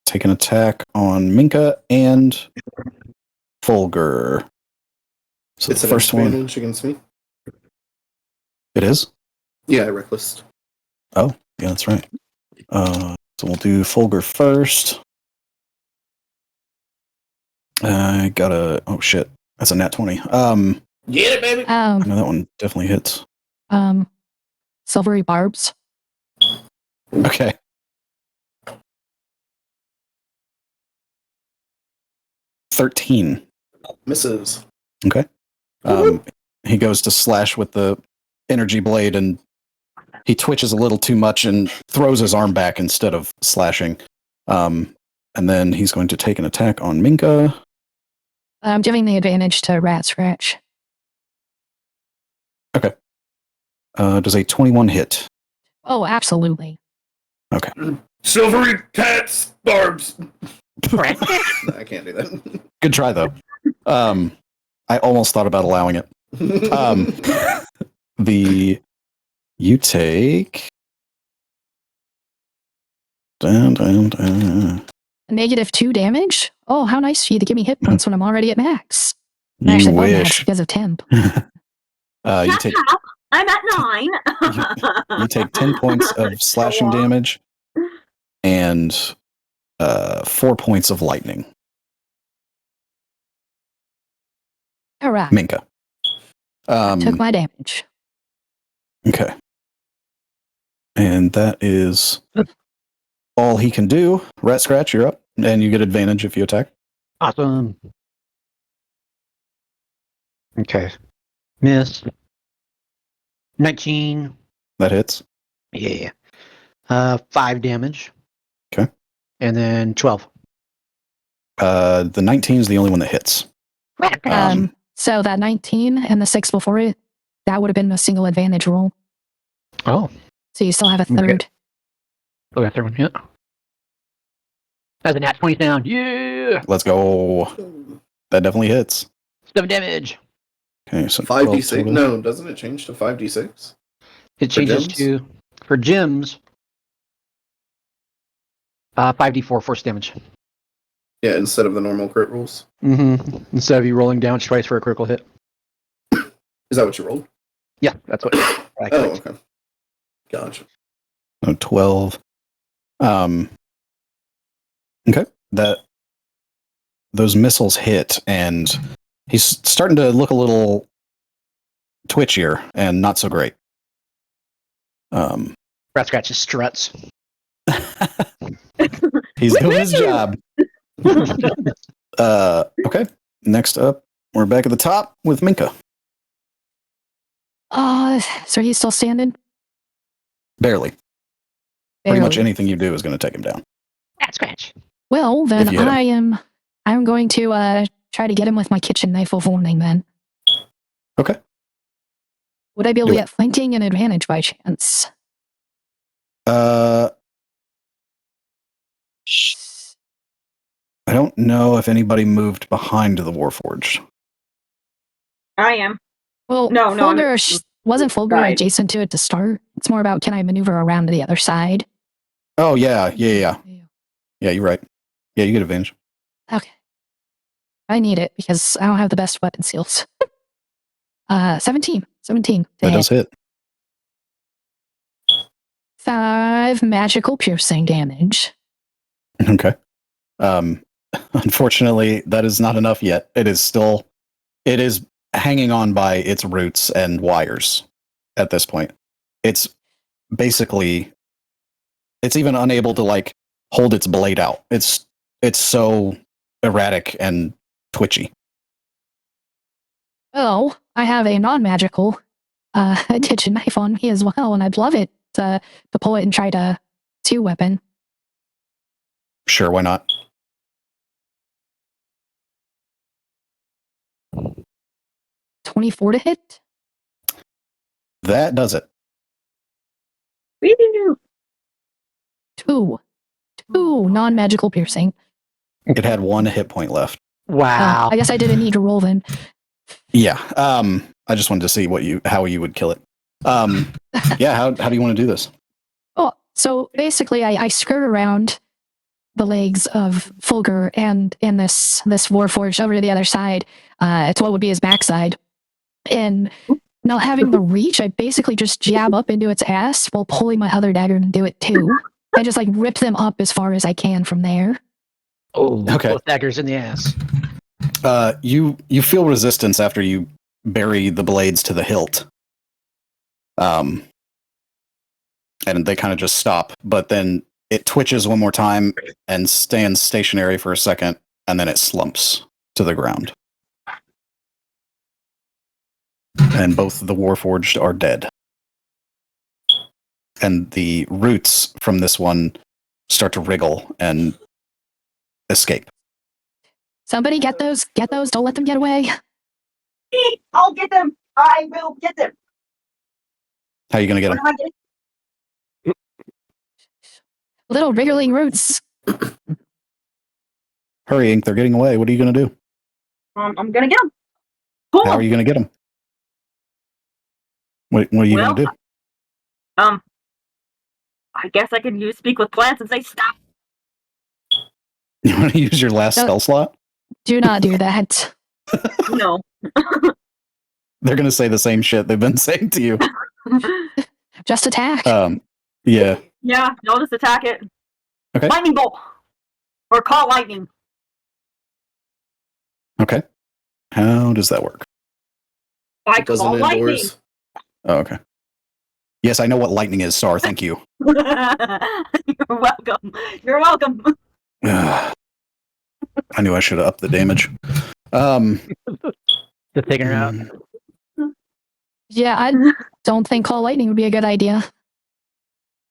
S2: take an attack on Minka and Fulgur. So
S8: It's
S2: the
S8: an
S2: first one,
S8: advantage against me.
S2: it is?
S8: Yeah, reckless.
S2: Oh, yeah, that's right. So we'll do Fulgur first. I got a, oh shit, that's a nat 20.
S8: Get it, baby!
S2: I know that one definitely hits.
S1: Silvery barbs.
S2: Okay. $13.
S8: Misses.
S2: Okay. He goes to slash with the energy blade and he twitches a little too much and throws his arm back instead of slashing. And then he's going to take an attack on Minka.
S1: I'm giving the advantage to Rat Scratch.
S2: Does a 21 hit?
S1: Oh, absolutely.
S6: Silvery cats, barbs.
S8: No, I can't do that.
S2: Good try though. I almost thought about allowing it. You take
S1: -2 damage? Oh, how nice of you to give me hit points when I'm already at max. I'm
S2: You
S1: actually above max
S2: wish.
S1: because of temp.
S2: You take
S3: I'm at 9.
S2: you take 10 points of slashing damage and 4 points of lightning.
S1: Alright.
S2: Minka.
S1: Took my damage.
S2: Okay. And that is all he can do. Rat Scratch, you're up. And you get advantage if you attack.
S4: Awesome. Okay. Miss. 19.
S2: That hits.
S4: Yeah. 5 damage.
S2: Okay.
S4: And then 12.
S2: The 19 is the only one that hits.
S1: So that 19 and the 6 before it, that would have been a single advantage roll.
S4: Oh.
S1: So you still have a
S4: Okay.
S1: third.
S4: Look at that one. Yeah. That's a nat 20 sound. Yeah.
S2: Let's go. That definitely hits.
S4: 7 damage.
S2: Okay, so
S8: 5d6.
S2: 12 total.
S8: No, doesn't it change to 5d6?
S4: It changes
S8: gems?
S4: to, for gems, 5d4 force damage.
S8: Yeah, instead of the normal crit rules.
S4: Mm-hmm. Instead of you rolling down twice for a critical hit.
S8: Is that what you rolled?
S4: Yeah, that's what I
S8: Oh,
S4: clicked.
S8: okay. Gotcha.
S2: So 12. Okay. Those missiles hit, and he's starting to look a little twitchier and not so great.
S4: Rat Scratch's struts.
S2: He's doing his job. Okay. Next up, we're back at the top with Minka.
S1: So he's still standing?
S2: Barely. Pretty much
S1: Barely.
S2: anything you do is going to take him down.
S4: Rat Scratch.
S1: Well, then
S2: If you hit him.
S1: I'm going to try to get him with my kitchen knife of warning then.
S2: Okay.
S1: Would I be able
S2: Do
S1: to
S2: it.
S1: get flanking and advantage by chance?
S2: I don't know if anybody moved behind the Warforged.
S3: I am.
S1: Well,
S3: No, I'm-
S1: wasn't Fulgur
S3: Right.
S1: adjacent to it to start? It's more about can I maneuver around to the other side?
S2: Oh, yeah. Yeah, you're right. Yeah, you get advantage.
S1: Okay. I need it because I don't have the best weapon seals. 17. 17. to
S2: That
S1: hit.
S2: does hit.
S1: 5 magical piercing damage.
S2: Okay. Unfortunately, that is not enough yet. It is hanging on by its roots and wires at this point. It's basically, it's even unable to like hold its blade out. It's so erratic and twitchy.
S1: Oh, I have a non-magical kitchen knife on me as well, and I'd love it to pull it and try to 2 weapon.
S2: Sure, why not?
S1: $24 to hit.
S2: That does it.
S3: Woo!
S1: 2 non-magical piercing.
S2: It had 1 hit point left.
S4: Wow.
S1: I guess I didn't need to roll then.
S2: Yeah. I just wanted to see how you would kill it. Yeah. How do you want to do this?
S1: Oh, so basically, I skirt around the legs of Fulgur and this Warforged over to the other side. It's what would be his backside, and not having the reach, I basically just jab up into its ass while pulling my other dagger and do it too. I just like rip them up as far as I can from there.
S4: Oh,
S2: Okay.
S4: both daggers in the ass.
S2: You feel resistance after you bury the blades to the hilt. And they kind of just stop, but then it twitches one more time and stands stationary for a second, and then it slumps to the ground. And both the Warforged are dead. And the roots from this one start to wriggle and escape.
S1: Somebody get those! Don't let them get away.
S3: I'll get them. I will get them.
S2: How are you going to get
S3: What
S2: them?
S3: am I getting?
S1: Little wriggling roots.
S2: Hurry, Ink. They're getting away. What are you going to do?
S3: I'm gonna get them. Pull
S2: How are
S3: 'em.
S2: you going to get them? What are you
S3: Well,
S2: going to do?
S3: I guess I can speak with plants and say stop.
S2: You want to use your last
S1: No.
S2: spell slot?
S1: Do not do that.
S3: No.
S2: They're going to say the same shit they've been saying to you.
S1: Just attack.
S2: Yeah.
S3: Yeah, I'll just attack it.
S2: Okay.
S3: Lightning bolt. Or call lightning.
S2: Okay. How does that work?
S3: I
S8: It doesn't
S3: call lightning.
S8: indoors.
S2: Oh, okay. Yes, I know what lightning is, Star. Thank you.
S3: You're welcome. You're welcome.
S2: I knew I should have upped the damage.
S4: To figure out.
S1: Yeah, I don't think call lightning would be a good idea.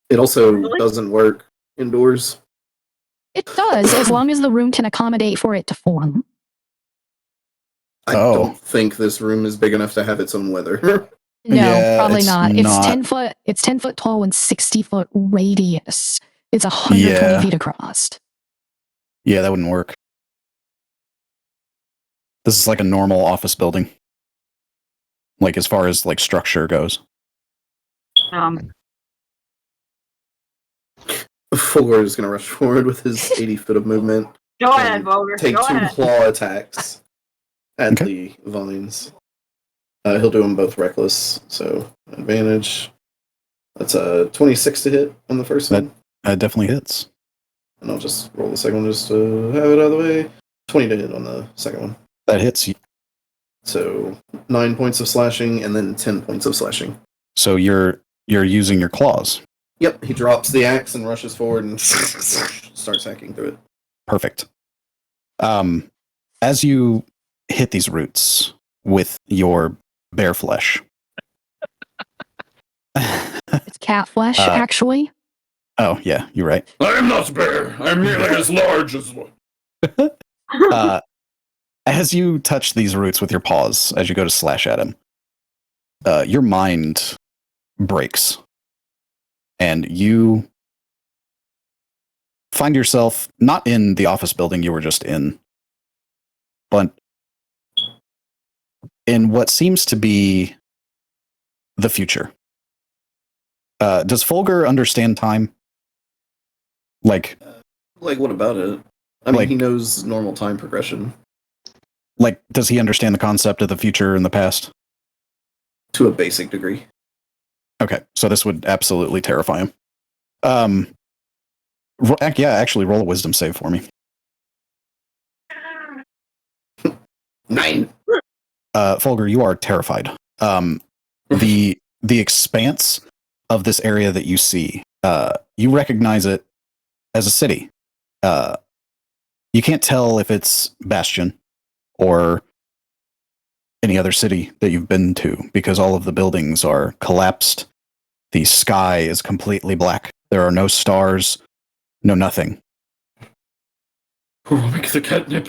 S8: It also
S3: Really?
S8: doesn't work indoors.
S1: It does, as long as the room can accommodate for it to form.
S8: I
S2: Oh.
S8: don't think this room is big enough to have its own weather.
S1: No,
S2: Yeah,
S1: probably
S2: it's
S1: not. It's
S2: not.
S1: 10 foot. It's 10 foot tall and 60-foot radius. It's 120
S2: Yeah.
S1: feet across.
S2: Yeah, that wouldn't work. This is like a normal office building. Like as far as like structure goes.
S8: Fulgor is going to rush forward with his 80 foot of movement.
S3: Go ahead, Boger.
S8: Take
S3: Go
S8: 2
S3: ahead.
S8: claw attacks at
S2: Okay.
S8: the vines. He'll do them both reckless, so advantage. That's a 26 to hit on the first
S2: That-
S8: one.
S2: That definitely hits.
S8: And I'll just roll the second one just to have it out of the way. 20 to hit on the second one.
S2: That hits.
S8: So 9 points of slashing and then 10 points of slashing.
S2: So you're using your claws.
S8: Yep, he drops the axe and rushes forward and starts hacking through it.
S2: Perfect. As you hit these roots with your bare flesh.
S1: It's cat flesh, actually.
S2: Oh, yeah, you're right.
S6: I am not bear. I'm nearly as large as one.
S2: As you touch these roots with your paws, as you go to slash at him, your mind breaks. And you find yourself not in the office building you were just in, but in what seems to be the future. Does Fulgur understand time? Like,
S8: What about it? I mean,
S2: Like-
S8: he knows normal time progression
S2: does he understand the concept of the future and the past?
S8: to a basic degree.
S2: Okay, so this would absolutely terrify him. Actually, roll a wisdom save for me.
S8: 9.
S2: Fulgur, you are terrified. The expanse of this area that you see, you recognize it as a city. You can't tell if it's Bastion or any other city that you've been to because all of the buildings are collapsed. The sky is completely black. There are no stars, no nothing.
S6: Who will make the catnip?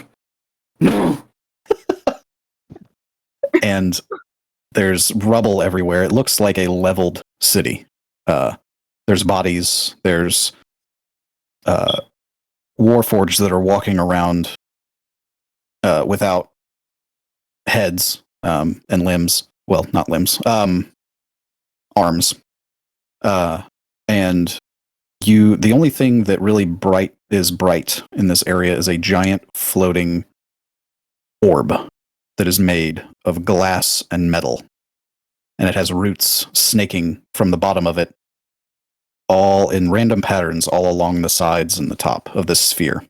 S6: No.
S2: And there's rubble everywhere. It looks like a leveled city. There's bodies. There's warforged that are walking around without heads and limbs. Well, not limbs. Arms. And the only thing that really is bright in this area is a giant floating orb that is made of glass and metal. And it has roots snaking from the bottom of it, all in random patterns all along the sides and the top of this sphere.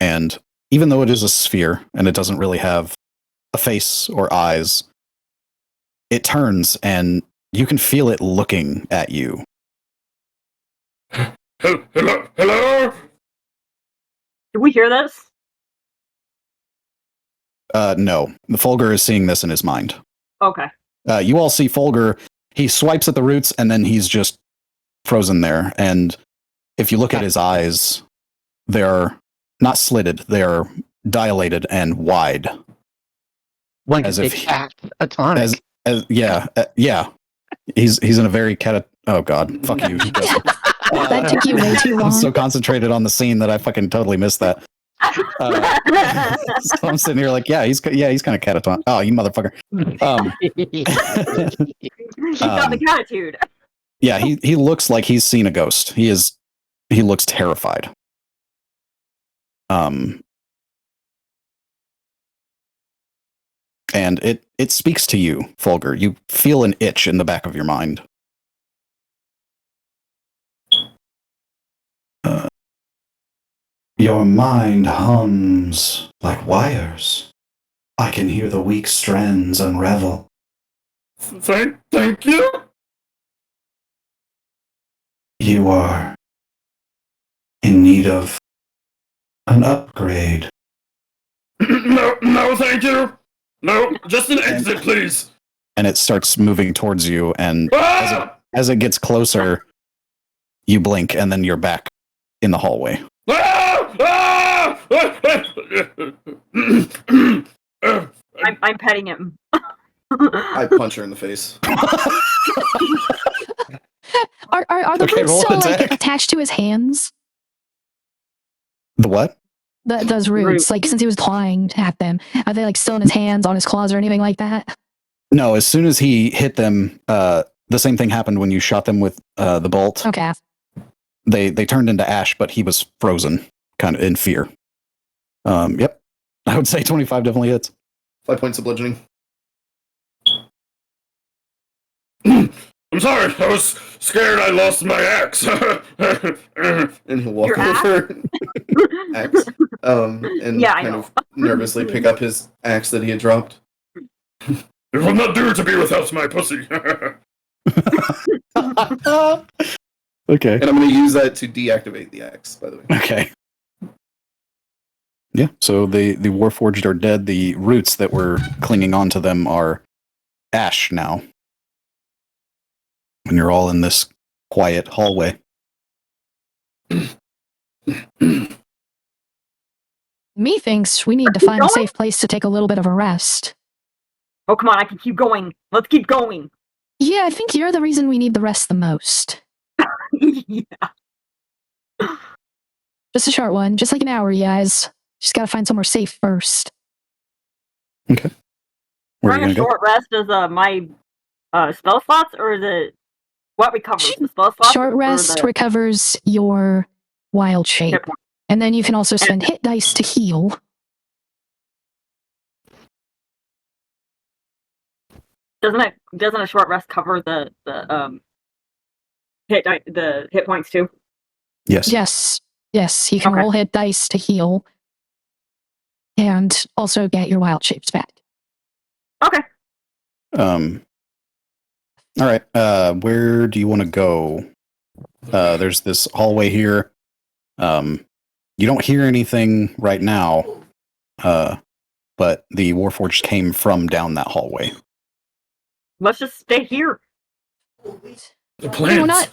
S2: And even though it is a sphere and it doesn't really have a face or eyes, it turns and you can feel it looking at you.
S6: Hello? Hello?
S3: Did we hear this?
S2: No, the Fulgur is seeing this in his mind.
S3: Okay.
S2: You all see Fulgur. He swipes at the roots and then he's just frozen there. And if you look at his eyes, they're not slitted, they're dilated and wide.
S4: One can
S2: As if
S4: take
S2: he-
S4: act atomic.
S2: Yeah. He's in a very oh god, fuck you.
S1: That took you way too
S2: I'm
S1: long.
S2: so concentrated on the scene that I fucking totally missed that. So I'm sitting here like, he's kind of catatonic. Oh, you motherfucker.
S3: He's got the attitude.
S2: Yeah, he looks like he's seen a ghost. He looks terrified. And it speaks to you, Fulgur. You feel an itch in the back of your mind.
S5: Your mind hums like wires. I can hear the weak strands unravel.
S6: Thank you.
S5: You are in need of an upgrade.
S6: No, thank you. No, just an exit, please.
S2: And it starts moving towards you, and
S6: Ah!
S2: as it gets closer, you blink, and then you're back in the hallway.
S6: Ah!
S3: I'm petting him.
S8: I punch her in the face.
S1: Are the
S2: Okay,
S1: roots
S2: roll
S1: still
S2: attack.
S1: like attached to his hands?
S2: The what?
S1: Those roots, like since he was clawing at them, are they like still in his hands, on his claws, or anything like that?
S2: No, as soon as he hit them, the same thing happened when you shot them with the bolt.
S1: Okay.
S2: They turned into ash, but he was frozen, kind of in fear. Yep. I would say 25 definitely hits.
S8: 5 points of bludgeoning.
S6: I'm sorry, I was scared I lost my axe.
S8: And he'll walk
S3: Your axe?
S8: over. Axe. And
S3: Yeah, I
S8: kind
S3: know.
S8: of nervously pick up his axe that he had dropped.
S6: It will not do to be without my pussy.
S2: Okay.
S8: And I'm going to use that to deactivate the axe, by the way.
S2: Okay. Yeah, so the Warforged are dead. The roots that were clinging onto them are ash now. And you're all in this quiet hallway.
S1: Methinks we need to find a safe place to take a little bit of a rest.
S3: Oh, come on, I can keep going. Let's keep going.
S1: Yeah, I think you're the reason we need the rest the most.
S3: Yeah.
S1: Just a short one, just like an hour, you guys. Just gotta find somewhere safe first.
S2: Okay. Where are you
S3: During
S2: going
S3: a
S2: to go?
S3: short rest, is my spell slots, or is it what recovers? The spell slots?
S1: Short
S3: or
S1: rest
S3: the
S1: recovers your wild shape.
S3: hit point?
S1: And then you can also spend hit dice to heal.
S3: Doesn't a short rest cover the hit points too?
S2: Yes.
S1: Yes, you can
S3: Okay.
S1: roll hit dice to heal. And also get your wild shapes back.
S3: Okay.
S2: All right. Where do you want to go? There's this hallway here. You don't hear anything right now, but the Warforged came from down that hallway.
S3: Let's just stay here.
S6: The
S1: Hey,
S6: plants.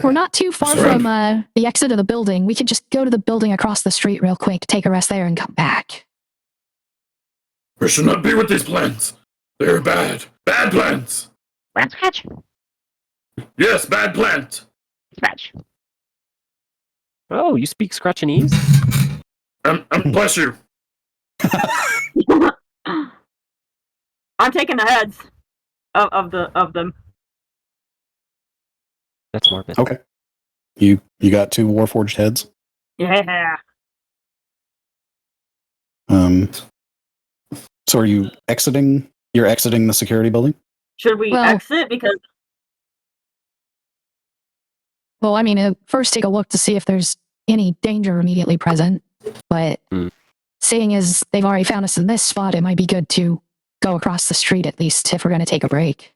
S1: we're not too far
S6: Surrender.
S1: from the exit of the building. We could just go to the building across the street real quick, take a rest there, and come back.
S6: We should not be with these plants. They're bad. Bad plants.
S7: Rat scratch.
S6: Yes, bad plant.
S7: Scratch. Oh, you speak Scratchanese?
S6: Bless you.
S3: I'm taking the heads of them.
S7: That's morbid.
S2: Okay. You got 2 Warforged heads.
S3: Yeah.
S2: So are you exiting? You're exiting the security building?
S3: Should we
S1: Well-
S3: exit? Because
S1: Well, I mean, first take a look to see if there's any danger immediately present. But seeing as they've already found us in this spot, it might be good to go across the street at least if we're going to take a break.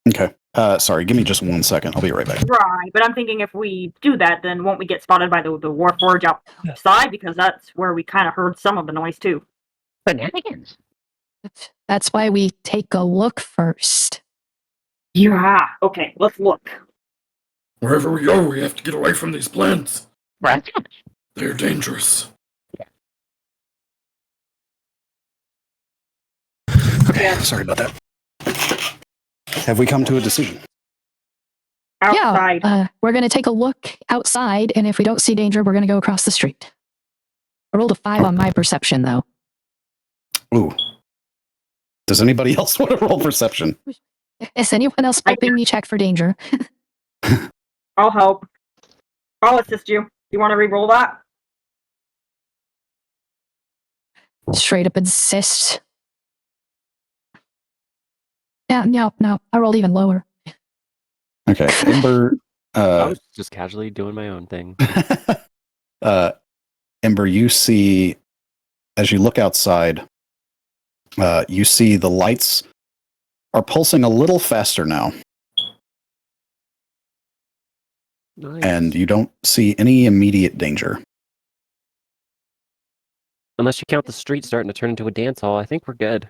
S2: Okay. Sorry, give me just 1 second. I'll be right back.
S3: right, but I'm thinking if we do that, then won't we get spotted by the Warforged outside? Because that's where we kind of heard some of the noise too.
S7: Shenanigans.
S1: That's why we take a look first.
S3: Yeah. Okay, let's look.
S6: Wherever we go, we have to get away from these plants.
S7: Rat scratch.
S6: They're dangerous.
S2: Okay,
S3: Yeah.
S2: sorry about that. Have we come to a decision?
S3: Outside.
S1: Yeah, we're going to take a look outside, and if we don't see danger, we're going to go across the street. I rolled a 5 on my perception, though.
S2: Ooh. Does anybody else want to roll perception?
S1: Is anyone else helping me check for danger?
S3: I'll help. I'll assist you. You want to re-roll that?
S1: Straight up insist. Yeah, no. I rolled even lower.
S2: Okay, Ember.
S7: I was just casually doing my own thing.
S2: Ember, you see, as you look outside, you see the lights are pulsing a little faster now,
S7: Nice.
S2: and you don't see any immediate danger.
S7: Unless you count the street starting to turn into a dance hall, I think we're good.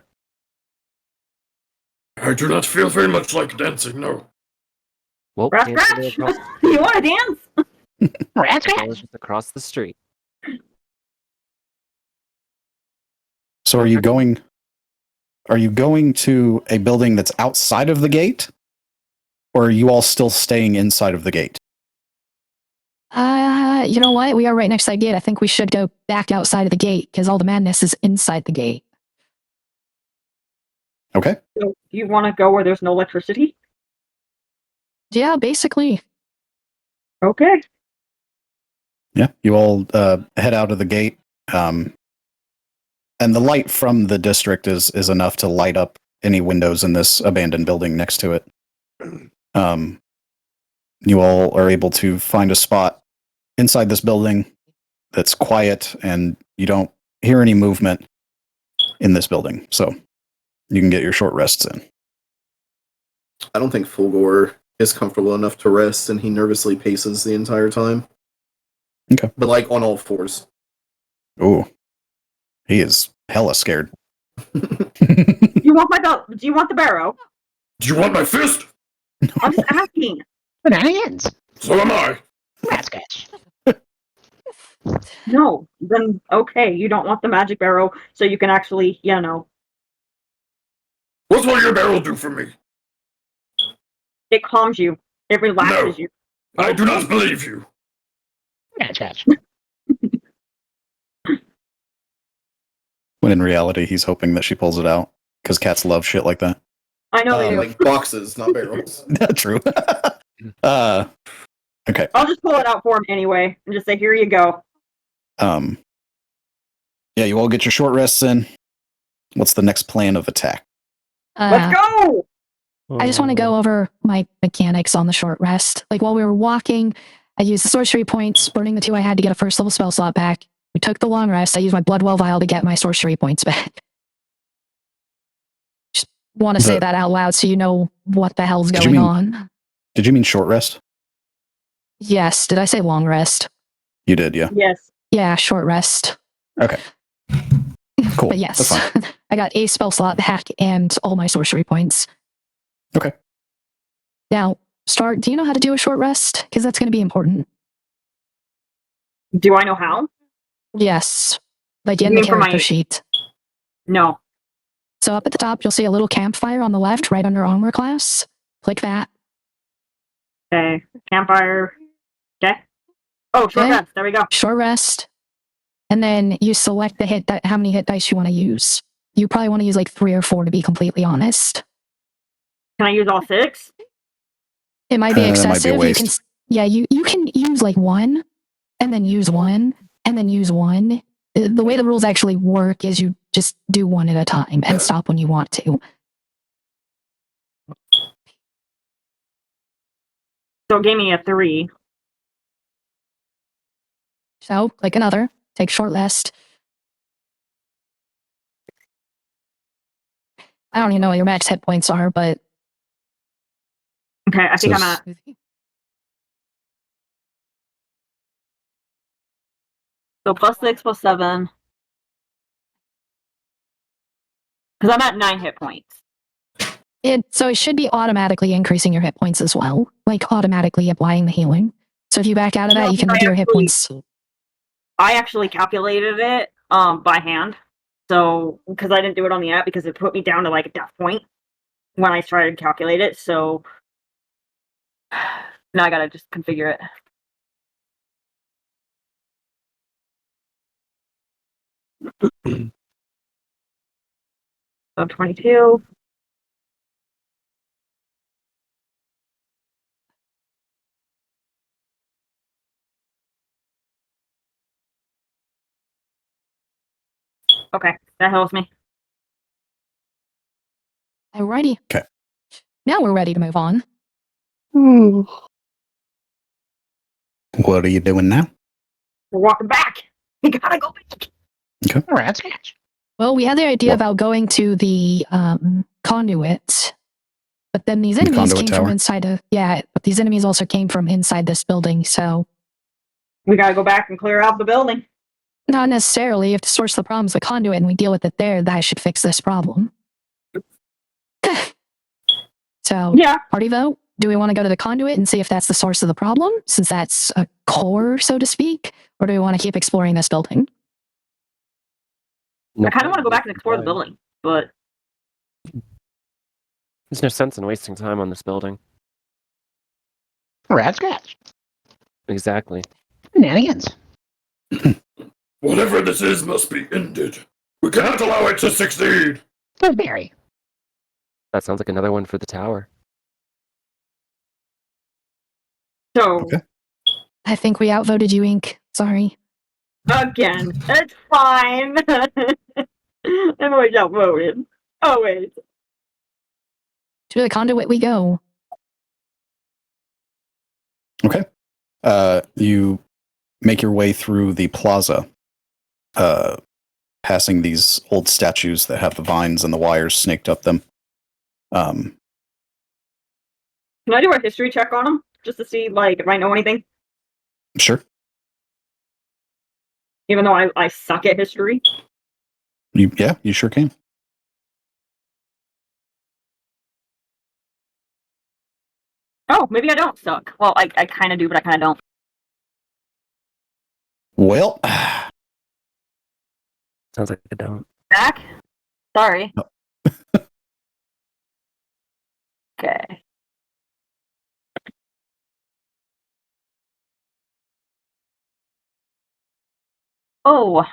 S6: I do not feel very much like dancing, no.
S7: Well,
S3: Scratch,
S7: dancing
S3: scratch!
S7: across,
S3: You want to dance?
S7: just across the street.
S2: So are you going to a building that's outside of the gate? Or are you all still staying inside of the gate?
S1: You know what? We are right next to that gate. I think we should go back outside of the gate, because all the madness is inside the gate.
S2: Okay.
S3: So, do you want to go where there's no electricity?
S1: Yeah, basically.
S3: Okay.
S2: Yeah, you all head out of the gate. And the light from the district is enough to light up any windows in this abandoned building next to it. You all are able to find a spot inside this building that's quiet, and you don't hear any movement in this building. So you can get your short rests in.
S8: I don't think Fulgore is comfortable enough to rest, and he nervously paces the entire time.
S2: Okay.
S8: But like on all fours.
S2: Ooh. He is hella scared.
S3: Do you want Do you want the barrow?
S6: Do you want my fist?
S3: I'm just asking.
S4: Bananas.
S6: So am I.
S4: That's good.
S3: No. Then okay, you don't want the magic barrow, so you can actually,
S6: What will your barrel do for me?
S3: it calms you. It relaxes
S6: No.
S3: you.
S6: I do not believe you.
S4: That's
S2: When in reality, he's hoping that she pulls it out, because cats love shit like that.
S3: I know they do.
S8: Like boxes, not barrels.
S2: True. Okay.
S3: I'll just pull it out for him anyway, and just say, "Here you go."
S2: Yeah, you all get your short rests in. What's the next plan of attack?
S3: Let's go.
S1: I just want to go over my mechanics on the short rest. Like, while we were walking, I used the sorcery points, burning the 2 I had to get a first level spell slot back. We took the long rest. I used my Bloodwell vial to get my sorcery points back. Just want to say that out loud so you know what the hell's going on.
S2: Did you mean short rest?
S1: Yes. Did I say long rest?
S2: You did, yeah.
S3: Yes.
S1: Yeah, short rest.
S2: Okay. Cool.
S1: But
S2: That's
S1: yes,
S2: fine.
S1: I got a spell slot back and all my sorcery points.
S2: Okay.
S1: Now, Star, do you know how to do a short rest? Because that's going to be important.
S3: Do I know how?
S1: Yes. Like in
S3: You
S1: the
S3: mean for
S1: character
S3: my-
S1: sheet.
S3: No.
S1: So up at the top, you'll see a little campfire on the left, right under armor class. Click that.
S3: Okay. Campfire. Okay. Oh, short
S1: Okay.
S3: rest. There we go.
S1: Short rest. And then you select the how many hit dice you want to use. You probably want to use like 3 or 4 to be completely honest.
S3: Can I use all 6?
S1: It might be
S2: That might be a
S1: excessive. You can,
S2: waste.
S1: yeah, you can use like 1, and then use 1, and then use 1. The way the rules actually work is you just do 1 at a time and stop when you want to.
S3: So it gave me a 3.
S1: So, like another, take short rest. I don't even know what your max hit points are, but
S3: Okay, I think
S2: So
S3: I'm at. So +6 +7. Because I'm at 9 hit points.
S1: so it should be automatically increasing your hit points as well, like automatically applying the healing. So if you back out of that,
S3: No,
S1: you can
S3: I
S1: do your hit
S3: actually-
S1: points.
S3: I actually calculated it by hand. So, because I didn't do it on the app because it put me down to like a death point when I tried to calculate it. So now I gotta just configure it. So 22. Okay, that helps me.
S1: Alrighty.
S2: Okay.
S1: Now we're ready to move on.
S2: What are you doing now?
S3: We're walking back. We gotta go back.
S4: Rat scratch.
S1: Well, we had the idea
S2: What?
S1: about going to the conduit, but then these
S2: The
S1: enemies
S2: conduit
S1: came from
S2: tower?
S1: inside of but these enemies also came from inside this building, so
S3: We gotta go back and clear out the building.
S1: not necessarily. If the source of the problem is the conduit and we deal with it there, that should fix this problem. So,
S3: Yeah.
S1: party vote. Do we want to go to the conduit and see if that's the source of the problem, since that's a core, so to speak? Or do we want to keep exploring this building?
S7: No
S3: I kind of want to go
S7: point
S3: back and explore the
S7: wasting
S3: building, but
S7: time. There's no sense in wasting time on this building.
S4: Rat scratch.
S7: Exactly.
S4: Shenanigans.
S6: Whatever this is must be ended. We cannot allow it to succeed.
S4: Goodberry.
S7: That sounds like another one for the tower.
S3: so
S2: Okay.
S1: I think we outvoted you, Ink. Sorry.
S3: again, it's fine. I'm always outvoted. Always.
S1: To the conduit we go.
S2: Okay. You make your way through the plaza, passing these old statues that have the vines and the wires snaked up them.
S3: Can I do a history check on them just to see, like, if I know anything?
S2: Sure.
S3: Even though I suck at history.
S2: You sure can.
S3: Oh, maybe I don't suck. Well, I kind of do, but I kind of don't.
S2: Well,
S7: Sounds like I don't.
S3: Back? Sorry. Okay. Oh,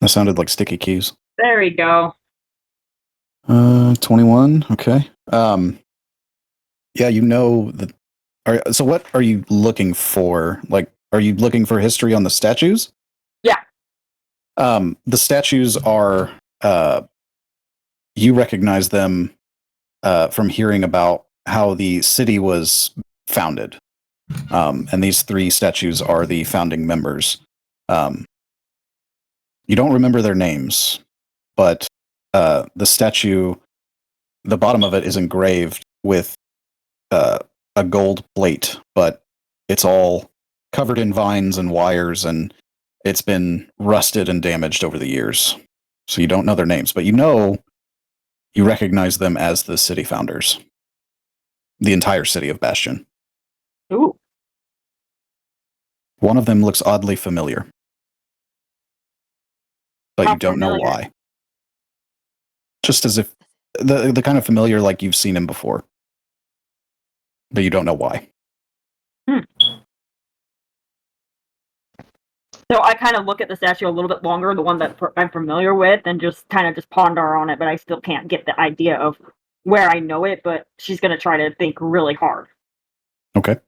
S2: that sounded like sticky keys.
S3: there we go.
S2: 21. Okay. Yeah, you know that. So what are you looking for? Like, are you looking for history on the statues?
S3: Yeah.
S2: The statues are, you recognize them from hearing about how the city was founded. And these three statues are the founding members. You don't remember their names, but the statue, the bottom of it is engraved with a gold plate, but it's all covered in vines and wires, and it's been rusted and damaged over the years. So you don't know their names, but you recognize them as the city founders. The entire city of Bastion.
S3: Ooh.
S2: One of them looks oddly familiar, but
S3: How
S2: you don't know
S3: familiar?
S2: why. Just as if the kind of familiar like you've seen him before, but you don't know why.
S3: So I kind of look at the statue a little bit longer, the one that I'm familiar with, and just kind of just ponder on it, but I still can't get the idea of where I know it, but she's going to try to think really hard.
S2: Okay.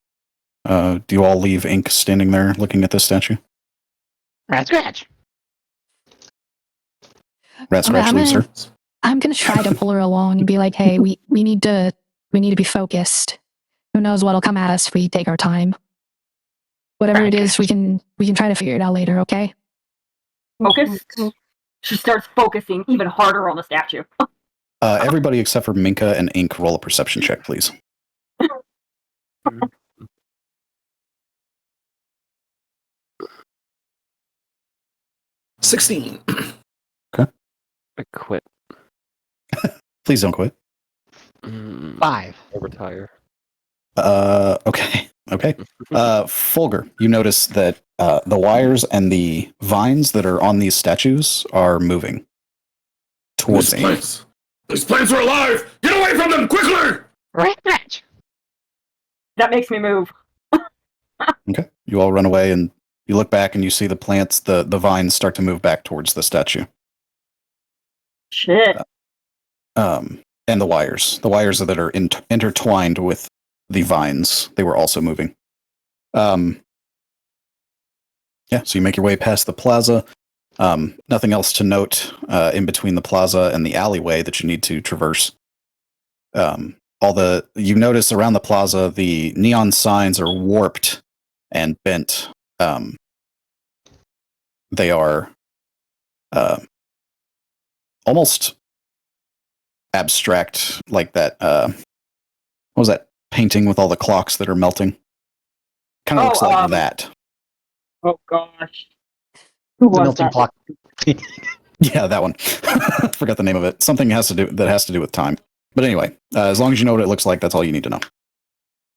S2: Do you all leave Ink standing there looking at this statue?
S4: Rat scratch.
S2: Rat Scratch
S1: I'm
S2: leaves
S1: gonna-
S2: her.
S1: I'm gonna try to pull her along and be like, hey, we need to be focused. Who knows what'll come at us if we take our time. Whatever it is, we can try to figure it out later, okay?
S3: Focus. She starts focusing even harder on the statue.
S2: Everybody except for Minka and Ink roll a perception check, please.
S8: 16.
S7: I quit.
S2: Please don't quit.
S4: 5.
S7: I retire.
S2: Okay. Okay. Fulgur, you notice that the wires and the vines that are on these statues are moving towards
S6: These
S2: Aim.
S6: plants! These plants are alive! Get away from them, quickly!
S3: That makes me move.
S2: Okay. You all run away and you look back and you see the plants, the vines start to move back towards the statue.
S3: Shit.
S2: And the wires that are intertwined with the vines, they were also moving. Yeah, so you make your way past the plaza. Nothing else to note in between the plaza and the alleyway that you need to traverse. You notice around the plaza, the neon signs are warped and bent. They are almost abstract, like that. What was that painting with all the clocks that are melting? Kind of looks like that.
S3: Oh gosh. Who
S4: The
S3: was
S4: melting
S3: that?
S4: clock.
S2: Yeah, that one. Forgot the name of it. Something has to do with time. But anyway, as long as you know what it looks like, that's all you need to know.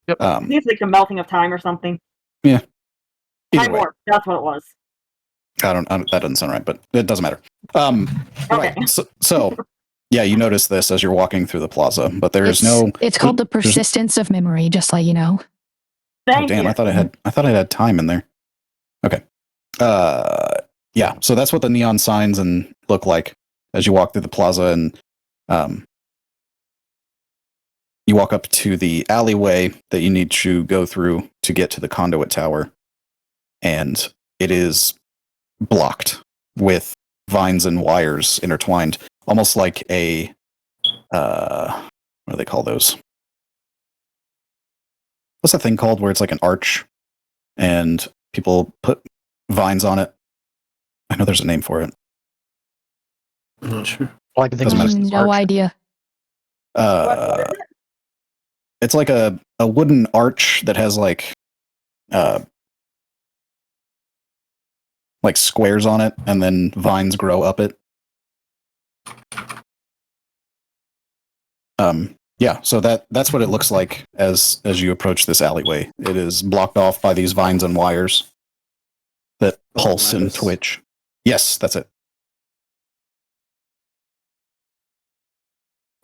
S4: Yep.
S3: It's like the melting of time or something.
S2: Yeah. Either
S3: Time
S2: way.
S3: warp. That's what it was.
S2: That doesn't sound right, but it doesn't matter.
S3: Okay.
S2: Right. So, yeah, you notice this as you're walking through the plaza, but
S1: It's called the persistence of memory, just like you know.
S3: Thank
S2: damn,
S3: you.
S2: I thought I had time in there. Okay. Yeah, so that's what the neon signs and look like as you walk through the plaza, and you walk up to the alleyway that you need to go through to get to the conduit tower, and it is blocked with vines and wires intertwined, almost like a what do they call those? What's that thing called where it's like an arch and people put vines on it? I know there's a name for it.
S6: I'm not sure.
S4: All I can think of
S2: Doesn't
S4: is
S1: No
S4: arch.
S1: idea.
S3: What is it?
S2: It's like a wooden arch that has like squares on it, and then vines grow up it. Yeah, so that's what it looks like as you approach this alleyway. It is blocked off by these vines and wires that pulse and
S8: lattice.
S2: twitch. Yes, that's it.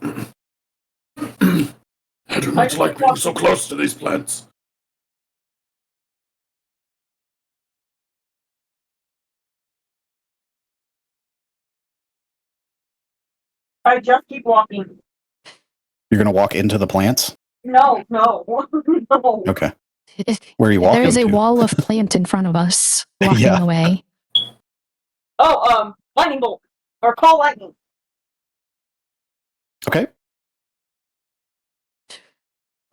S6: I do not like being so close to these plants.
S3: I just keep walking.
S2: You're gonna walk into the plants?
S3: No, no, no.
S2: Okay. Where are you walking
S1: There is a
S2: to?
S1: wall of plant in front of us, blocking
S2: Yeah.
S1: the way.
S3: Oh, lightning bolt or call lightning.
S2: Okay.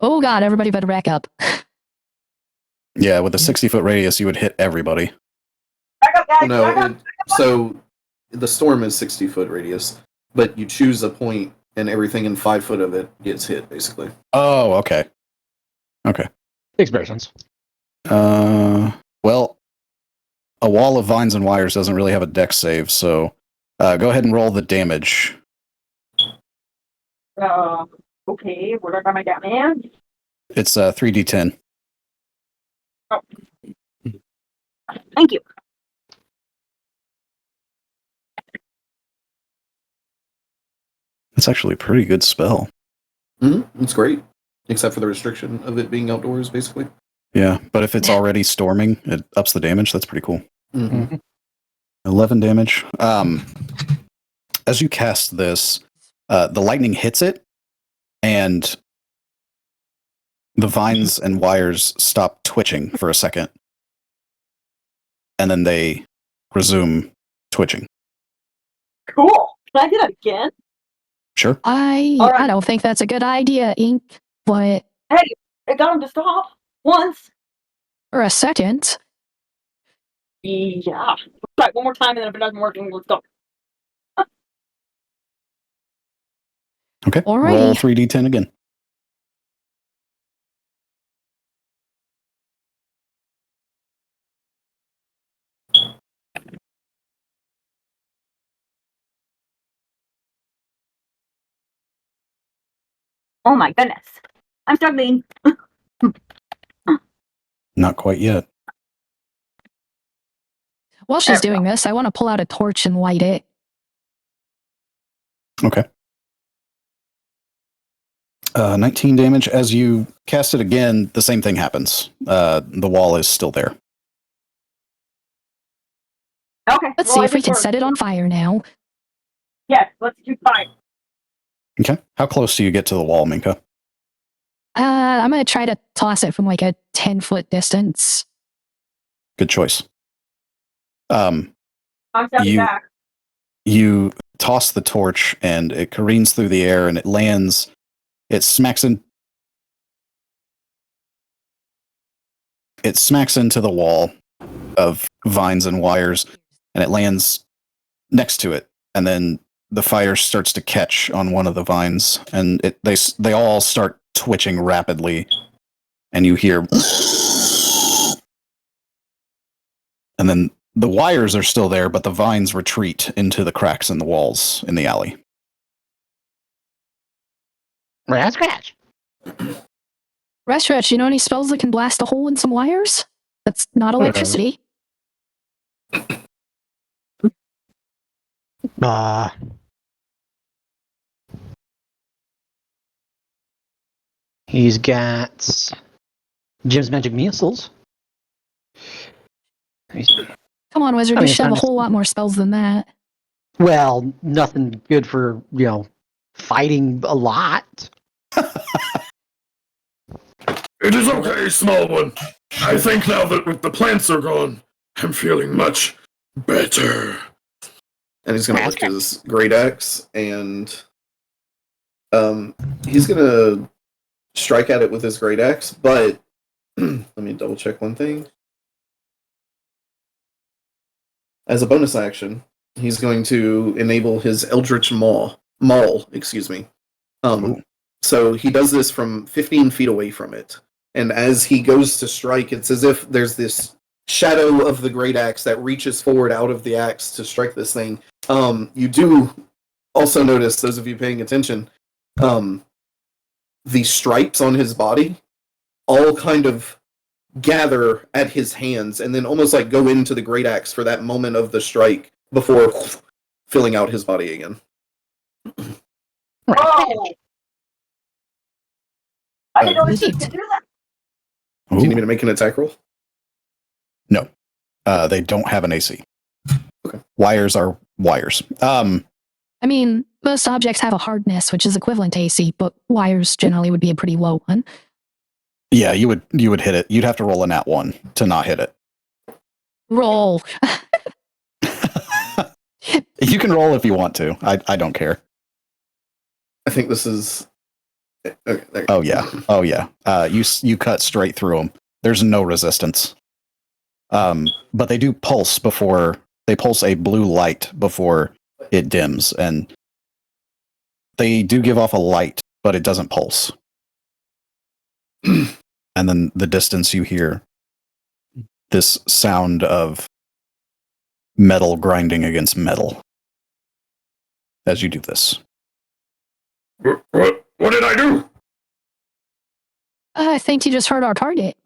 S1: Oh god, everybody better back up.
S2: Yeah, with a 60-foot radius, you would hit everybody.
S3: Back up, guys.
S8: No,
S3: back up.
S8: so the storm is 60-foot radius, but you choose a point and everything in 5 foot of it gets hit, basically.
S2: Oh, okay. Okay.
S4: Makes better sense.
S2: Well, a wall of vines and wires doesn't really have a dex save, so go ahead and roll the damage.
S3: Okay, where do I find my damage?
S2: It's 3d10.
S3: Thank you.
S2: That's actually a pretty good spell.
S8: It's great, except for the restriction of it being outdoors, basically.
S2: Yeah, but if it's already storming, it ups the damage. That's pretty cool.
S8: Mm-hmm.
S2: 11 damage. As you cast this, the lightning hits it, and the vines and wires stop twitching for a second, and then they resume twitching.
S3: Cool. Can I get it again?
S2: Sure.
S1: I
S3: Alright.
S1: don't think that's a good idea, Ink. But
S3: Hey, I got him to stop once.
S1: for a second,
S3: Yeah. Try it one more time, and then if it doesn't work, let's go.
S2: Okay.
S1: Alrighty.
S2: Roll 3d10 again.
S3: Oh my goodness. I'm struggling.
S2: Not quite yet.
S1: While she's doing this, I want to pull out a torch and light it.
S2: Okay. 19 damage. As you cast it again, the same thing happens. The wall is still there.
S3: Okay.
S1: Let's see if we can set it on fire now.
S3: Yes, let's do fire.
S2: Okay. How close do you get to the wall, Minka?
S1: I'm going to try to toss it from like a 10-foot distance.
S2: Good choice.
S3: I'm stepping back.
S2: You toss the torch and it careens through the air and it lands. It smacks into the wall of vines and wires, and it lands next to it. And then the fire starts to catch on one of the vines, and they all start twitching rapidly. And you hear, and then the wires are still there, but the vines retreat into the cracks in the walls in the alley.
S4: Scratch.
S1: Restretch, you know any spells that can blast a hole in some wires? That's not electricity.
S4: He's got Jim's magic missiles.
S1: Come on, wizard,
S4: I
S1: you
S4: mean,
S1: should have a
S4: it's not
S1: whole lot more spells than that.
S4: Well, nothing good for, fighting a lot.
S6: It is okay, small one. I think now that with the plants are gone, I'm feeling much better.
S8: And he's gonna lift his great axe and he's gonna strike at it with his great axe, but let me double check one thing. As a bonus action, he's going to enable his Eldritch Maul, excuse me. So he does this from 15 feet away from it. And as he goes to strike, it's as if there's this shadow of the great axe that reaches forward out of the axe to strike this thing. You do also notice, those of you paying attention, the stripes on his body all kind of gather at his hands and then almost like go into the great axe for that moment of the strike before filling out his body again.
S3: Oh! I didn't know this could do that.
S8: Do you need me to make an attack roll?
S2: No. They don't have an AC.
S8: Okay.
S2: Wires are wires.
S1: I mean, most objects have a hardness, which is equivalent to AC, but wires generally would be a pretty low one.
S2: Yeah, you would hit it. You'd have to roll a nat 1 to not hit it.
S1: Roll.
S2: You can roll if you want to. I don't care.
S8: I think this is... Okay,
S2: Oh yeah. You cut straight through them. There's no resistance. But they do pulse before they pulse a blue light before it dims, and they do give off a light, but it doesn't pulse. And then the distance you hear this sound of metal grinding against metal as you do this.
S6: What did I do?
S1: I think you just hurt our target.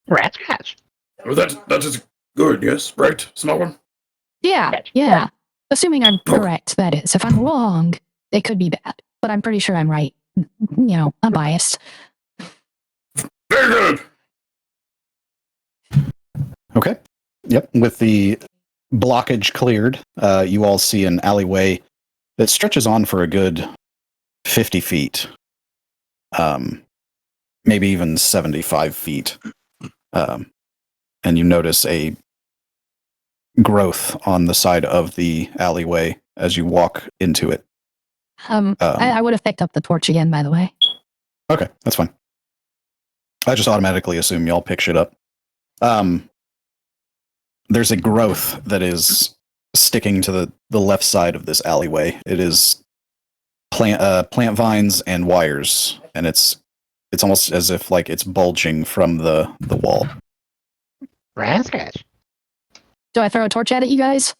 S4: Scratch.
S6: Oh, that is good, yes, right, small one?
S1: Yeah. Assuming I'm correct, that is. If I'm wrong, it could be bad. But I'm pretty sure I'm right. I'm biased.
S6: Very good.
S2: Okay. Yep. With the blockage cleared, you all see an alleyway that stretches on for a good 50 feet. Maybe even 75 feet. And you notice a growth on the side of the alleyway as you walk into it.
S1: I would have picked up the torch again, by the way.
S2: Okay, that's fine. I just automatically assume y'all pick shit up. There's a growth that is sticking to the left side of this alleyway. It is plant vines and wires, and it's almost as if like it's bulging from the wall.
S4: Scratch.
S1: Do I throw a torch at it, you guys?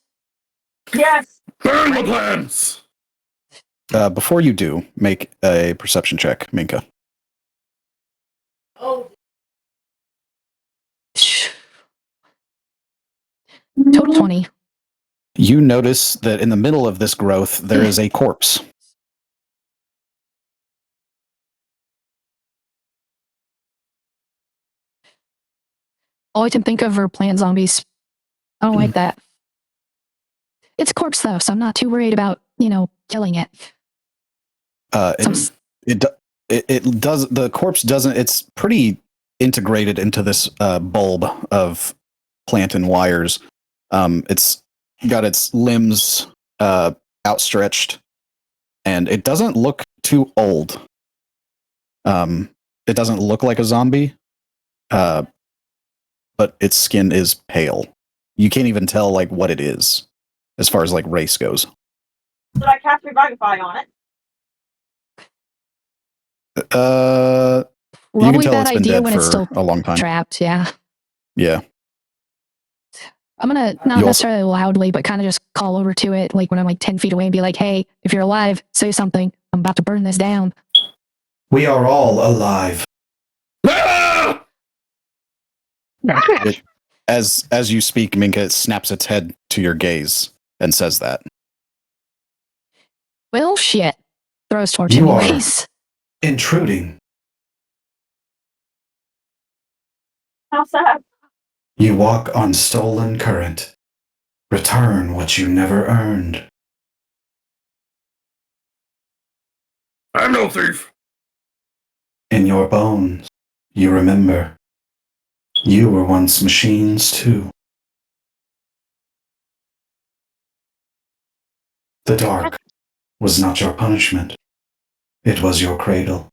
S3: Yes!
S6: Burn the plants!
S2: Before you do, make a perception check, Minka.
S3: Oh.
S1: Total 20.
S2: You notice that in the middle of this growth, there is a corpse.
S1: All I can think of are plant zombies. I don't like that. It's a corpse though, so I'm not too worried about, killing it.
S2: It does. The corpse doesn't. It's pretty integrated into this bulb of plant and wires. It's got its limbs outstretched, and it doesn't look too old. It doesn't look like a zombie, but its skin is pale. You can't even tell like what it is as far as like race goes.
S3: Did I cast Revivify on it?
S2: You can
S1: Probably
S2: tell
S1: bad
S2: it's been
S1: idea
S2: dead
S1: when
S2: for
S1: it's still
S2: a long time.
S1: trapped. Yeah.
S2: Yeah.
S1: I'm gonna not necessarily loudly, but kind of just call over to it, like when I'm like 10 feet away, and be like, "Hey, if you're alive, say something. I'm about to burn this down."
S5: We are all alive.
S6: Ah!
S2: As you speak, Minka, it snaps its head to your gaze and says that.
S1: Well, shit. Throws torch
S5: You are-
S1: anyways.
S5: Intruding.
S3: How sad.
S5: You walk on stolen current. Return what you never earned.
S6: I'm no thief.
S5: In your bones, you remember. You were once machines too. The dark was not your punishment. It was your cradle.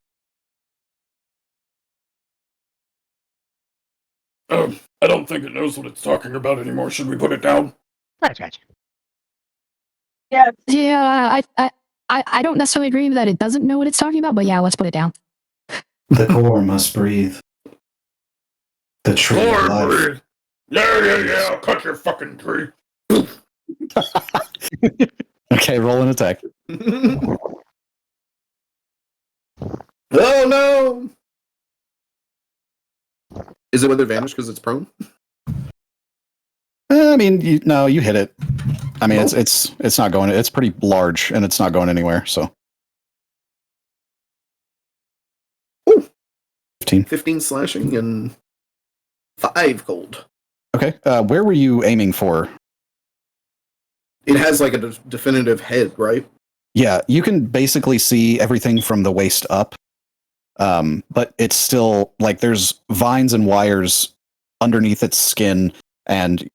S6: I don't think it knows what it's talking about anymore. Should we put it down?
S4: Gotcha.
S3: Yeah.
S1: Yeah, I don't necessarily agree that it doesn't know what it's talking about, but yeah, let's put it down.
S5: The core must breathe. The tree of
S6: Lord,
S5: life.
S6: breathe. Yeah. I'll cut your fucking tree.
S2: Okay, roll an attack.
S8: Oh no! Is it with advantage because it's prone?
S2: I mean, you hit it. I mean, it's not going. It's pretty large, and it's not going anywhere. So,
S8: Ooh.
S2: 15.
S8: 15 slashing and 5 cold.
S2: Okay. Where were you aiming for?
S8: It has like a definitive head, right?
S2: Yeah, you can basically see everything from the waist up. But it's still like there's vines and wires underneath its skin, and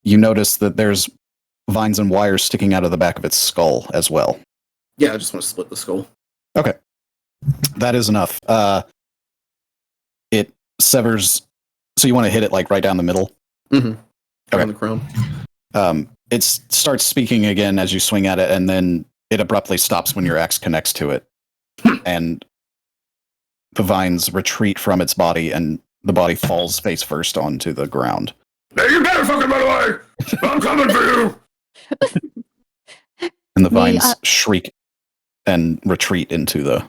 S2: you notice that there's vines and wires sticking out of the back of its skull as well.
S8: Yeah, I just want to split the skull.
S2: Okay. That is enough. It severs, so you want to hit it like right down the middle?
S8: Mm-hmm.
S2: Okay.
S8: On the crown.
S2: It starts speaking again as you swing at it, and then it abruptly stops when your axe connects to it. And the vines retreat from its body, and the body falls face first onto the ground.
S6: Hey, you better fucking run away! I'm coming for you!
S2: And the vines shriek and retreat into the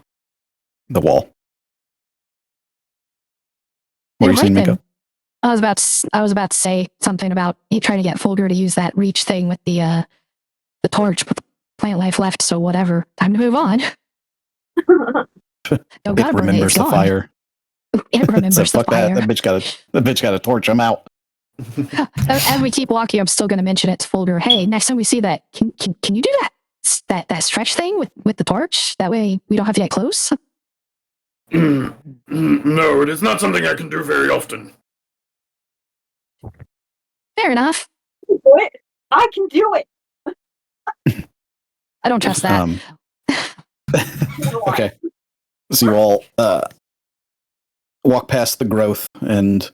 S2: wall. What are you saying, Mika?
S1: I was about to say something about he trying to get Fulgur to use that reach thing with the torch, but plant life left, so whatever. Time to move on.
S2: It remembers the fire.
S1: It remembers
S2: So
S1: the
S2: fuck
S1: fire.
S2: that. That bitch got a torch. I'm out.
S1: As we keep walking, I'm still going to mention it to Fulgur. Hey, next time we see that, can you do that stretch thing with the torch? That way we don't have to get close.
S6: No, it is not something I can do very often.
S1: Fair enough.
S3: What? I can do it.
S1: I don't trust that.
S2: Okay. So you all walk past the growth, and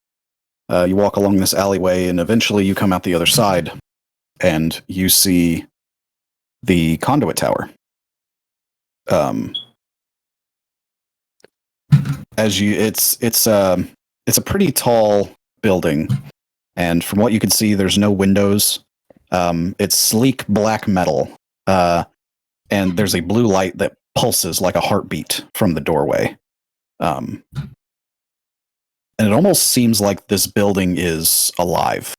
S2: you walk along this alleyway, and eventually you come out the other side, and you see the conduit tower. It's a pretty tall building, and from what you can see, there's no windows. It's sleek black metal, and there's a blue light that pulses like a heartbeat from the doorway. And it almost seems like this building is alive.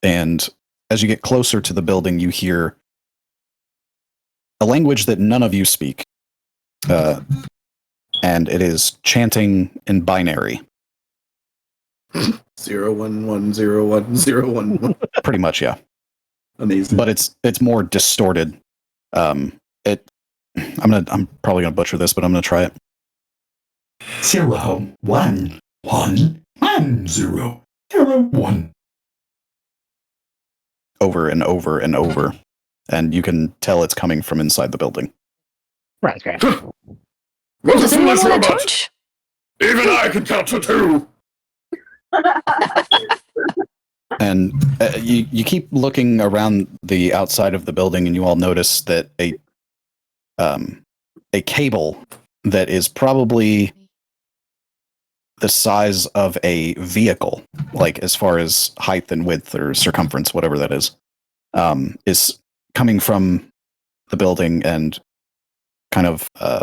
S2: And as you get closer to the building, you hear a language that none of you speak. And it is chanting in binary.
S8: 0110101.
S2: Pretty much, yeah.
S8: Amazing.
S2: But it's more distorted. I'm probably gonna butcher this, but I'm gonna try it.
S9: 0111001.
S2: Over and over and over. And you can tell it's coming from inside the building.
S4: Right, great.
S6: What a
S1: Does anyone
S6: foolish
S1: want a
S6: robot!
S1: torch?
S6: Even I can count to 2!
S2: And you keep looking around the outside of the building, and you all notice that a cable that is probably the size of a vehicle, like as far as height and width or circumference, whatever that is coming from the building and kind of I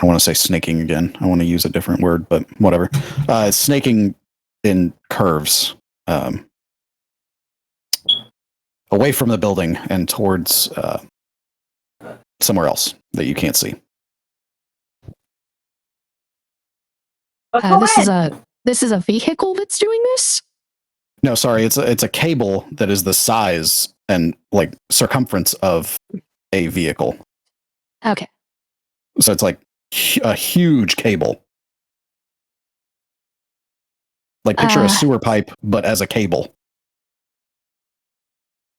S2: don't want to say snaking again. I want to use a different word, but whatever. It's snaking in curves away from the building and towards somewhere else that you can't see.
S1: This is a vehicle that's doing this?
S2: No, sorry, it's a cable that is the size and like circumference of a vehicle.
S1: Okay.
S2: So it's like a huge cable. Like picture a sewer pipe, but as a cable.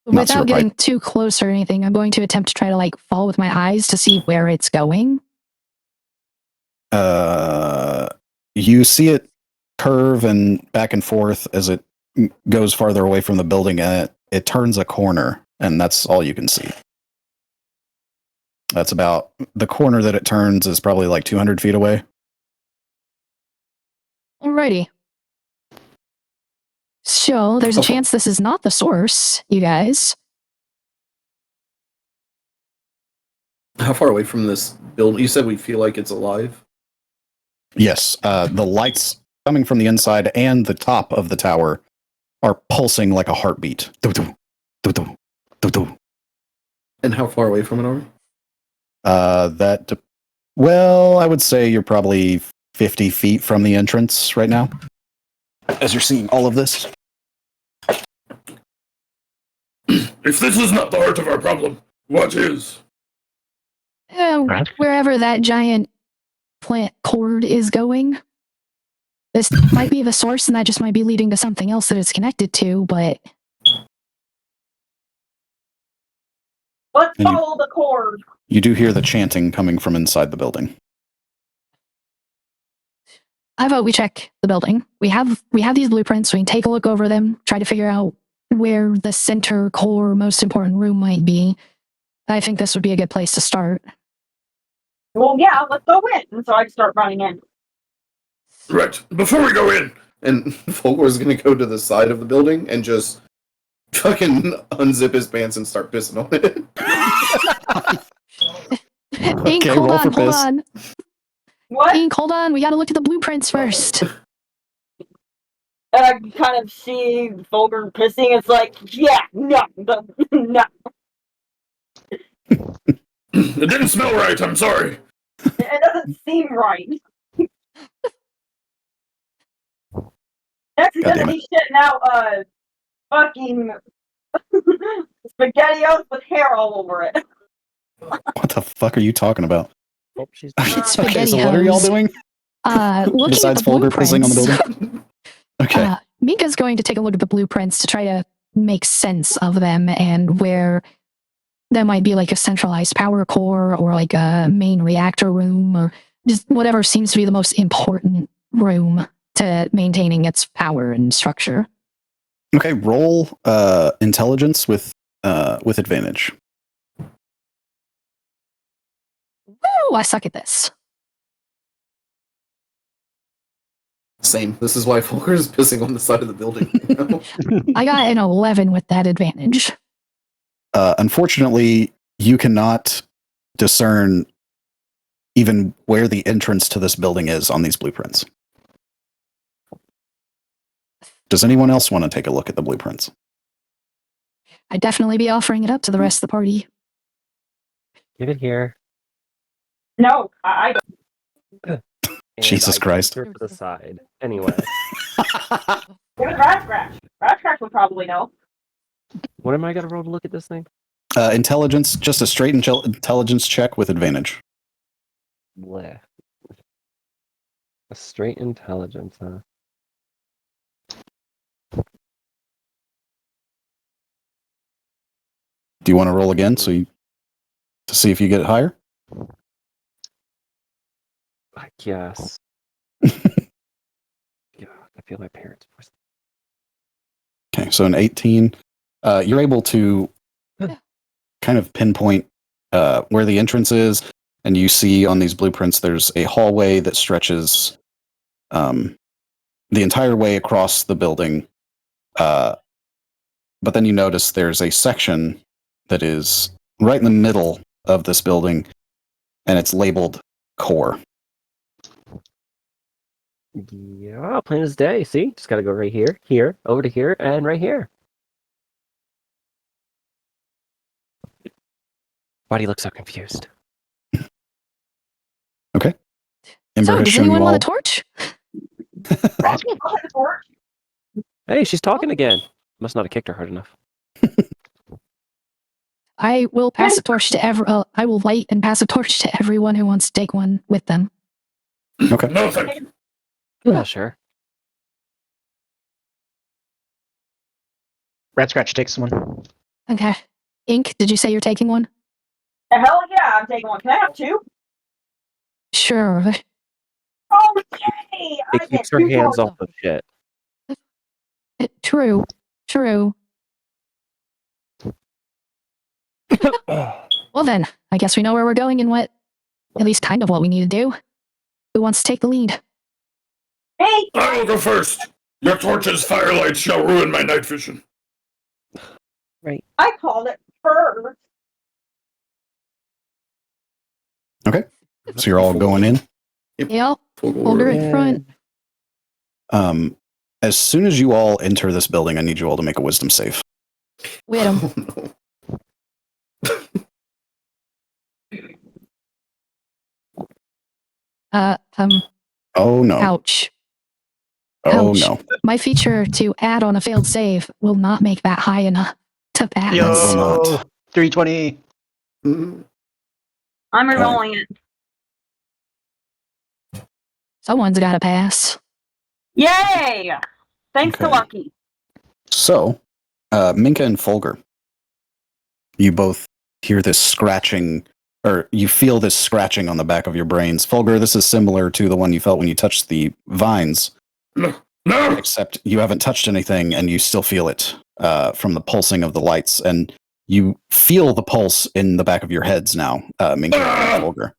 S2: Not sewer
S1: Without getting
S2: pipe.
S1: too close or anything, I'm going to attempt to try to like follow with my eyes to see where it's going.
S2: You see it curve and back and forth as it goes farther away from the building, and it turns a corner, and that's all you can see. That's about the corner that it turns is probably like 200 feet away.
S1: Alrighty. So there's a chance this is not the source, you guys.
S8: How far away from this building? You said we feel like it's alive?
S2: Yes, the lights coming from the inside and the top of the tower are pulsing like a heartbeat.
S8: And how far away from it are we?
S2: Well, I would say you're probably 50 feet from the entrance right now, as you're seeing all of this.
S6: If this is not the heart of our problem, what is?
S1: Wherever that giant plant cord is going. This might be the source, and that just might be leading to something else that it's connected to, but...
S3: Let's
S2: And you-
S3: follow the cord.
S2: You do hear the chanting coming from inside the building.
S1: I vote we check the building. We have these blueprints. We can take a look over them, try to figure out where the center core most important room might be. I think this would be a good place to start.
S3: Well, yeah, let's go in. And so I start running in.
S6: Right, before we go in,
S8: And Folgor's gonna go to the side of the building and just fucking unzip his pants and start pissing on it.
S1: Ink,
S2: Okay,
S1: hold
S2: roll
S1: on,
S2: for
S1: hold
S2: piss.
S1: on.
S3: What?
S1: Ink, hold on. We gotta look at the blueprints first.
S3: And I kind of see Fulgur pissing. It's like, yeah, no.
S6: it didn't smell right, I'm sorry.
S3: It doesn't seem right. Next is
S2: God
S3: gonna
S2: damn
S3: be shitting out fucking SpaghettiOs with hair all over it.
S2: What the fuck are you talking about?
S7: Oh, she's
S1: It's
S2: Okay,
S1: spaghetti
S2: so what are y'all
S1: hose.
S2: doing?
S1: Looking
S2: Besides
S1: at the
S2: Folger pissing on the
S1: blueprints.
S2: building? Okay.
S1: Mika's going to take a look at the blueprints to try to make sense of them and where there might be like a centralized power core or like a main reactor room or just whatever seems to be the most important room to maintaining its power and structure.
S2: Okay, roll intelligence with advantage.
S1: Woo! I suck at this.
S8: Same. This is why Folger's pissing on the side of the building. You know?
S1: I got an 11 with that advantage.
S2: Unfortunately, you cannot discern even where the entrance to this building is on these blueprints. Does anyone else want to take a look at the blueprints?
S1: I'd definitely be offering it up to the rest of the party.
S7: Give it here.
S3: No, I
S7: And
S2: Jesus
S7: I
S2: Christ.
S7: her to the side. Anyway,
S3: give it Rat Scratch. Rat Scratch would probably know.
S7: what am I gonna roll to look at this thing?
S2: Intelligence, just a straight intelligence check with advantage.
S7: Bleh. A straight intelligence, huh?
S2: Do you want to roll again to see if you get higher?
S7: I guess. Yeah, I feel my parents' voice.
S2: Okay, so an 18. You're able to kind of pinpoint where the entrance is, and you see on these blueprints there's a hallway that stretches the entire way across the building. But then you notice there's a section that is right in the middle of this building, and it's labeled core.
S7: Yeah, plain as day. See? Just gotta go right here, here, over to here, and right here. Why do you look so confused?
S2: Okay. Ember
S1: So,
S2: has
S1: does
S2: shown
S1: anyone
S2: you all.
S1: want a torch?
S3: I'll have the torch.
S7: Hey, she's talking again. Must not have kicked her hard enough.
S1: I will pass a torch to I will light and pass a torch to everyone who wants to take one with them.
S2: Okay.
S6: No, thank you.
S7: Yeah, sure.
S4: Rat Scratch takes one.
S1: Okay. Ink, did you say you're taking one?
S3: Hell yeah, I'm taking one. Can I have two?
S1: Sure.
S3: Oh, yay! I
S7: It
S3: get
S7: keeps her
S3: two
S7: hands
S3: torches.
S7: off of shit.
S1: True. True. Well then, I guess we know where we're going and at least kind of what we need to do. Who wants to take the lead?
S3: Hey!
S6: I will go first. Your torch's firelight shall ruin my night vision.
S3: I called it first.
S2: So you're all going in.
S1: Yeah, hold her in front.
S2: As soon as you all enter this building, I need you all to make a wisdom save.
S1: With him.
S8: Oh, no.
S2: Oh no.
S1: Ouch.
S2: Oh
S1: Ouch.
S2: no.
S1: My feature to add on a failed save will not make that high enough to pass.
S2: Yo. will not.
S4: 320.
S8: Mm.
S3: I'm
S2: Okay.
S3: re-rolling it.
S1: Someone's got to pass.
S3: Yay! Thanks to
S2: Okay.
S3: Lucky.
S2: So, Minka and Folger, you both hear this scratching, or you feel this scratching on the back of your brains. Folger, this is similar to the one you felt when you touched the vines,
S6: No, no!
S2: except you haven't touched anything and you still feel it from the pulsing of the lights. And you feel the pulse in the back of your heads now, Minka and Folger.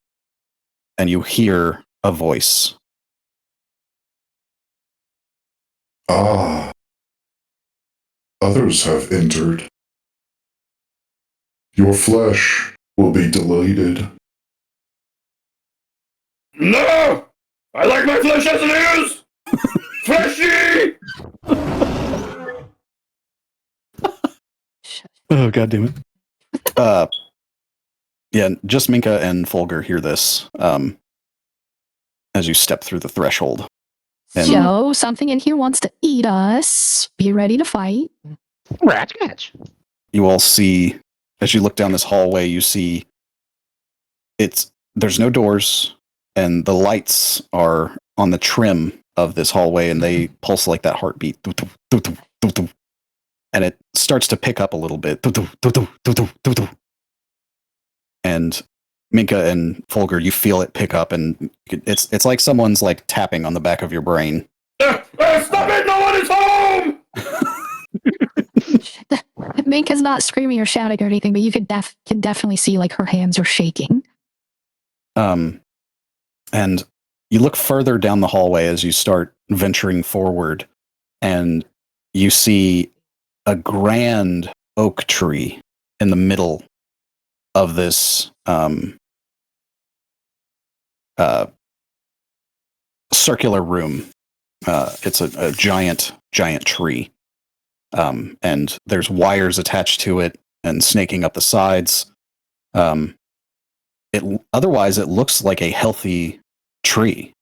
S2: And you hear a voice.
S9: Ah. Others have entered. Your flesh will be deleted.
S6: No! I like my flesh as it is! Fleshy!
S2: Oh, God damn it. Yeah, just Minka and Folger hear this as you step through the threshold. And
S1: So, something in here wants to eat us. Be ready to fight.
S4: Rat Scratch.
S2: you all see, as you look down this hallway, you see there's no doors, and the lights are on the trim of this hallway, and they pulse like that heartbeat. And it starts to pick up a little bit. And Minka and Folger, you feel it pick up, and it's like someone's like tapping on the back of your brain.
S6: Stop it! No one is home!
S1: Minka's not screaming or shouting or anything, but you can definitely see like her hands are shaking.
S2: And you look further down the hallway as you start venturing forward, and you see a grand oak tree in the middle of this circular room. It's a giant tree, and there's wires attached to it and snaking up the sides. Otherwise it looks like a healthy tree.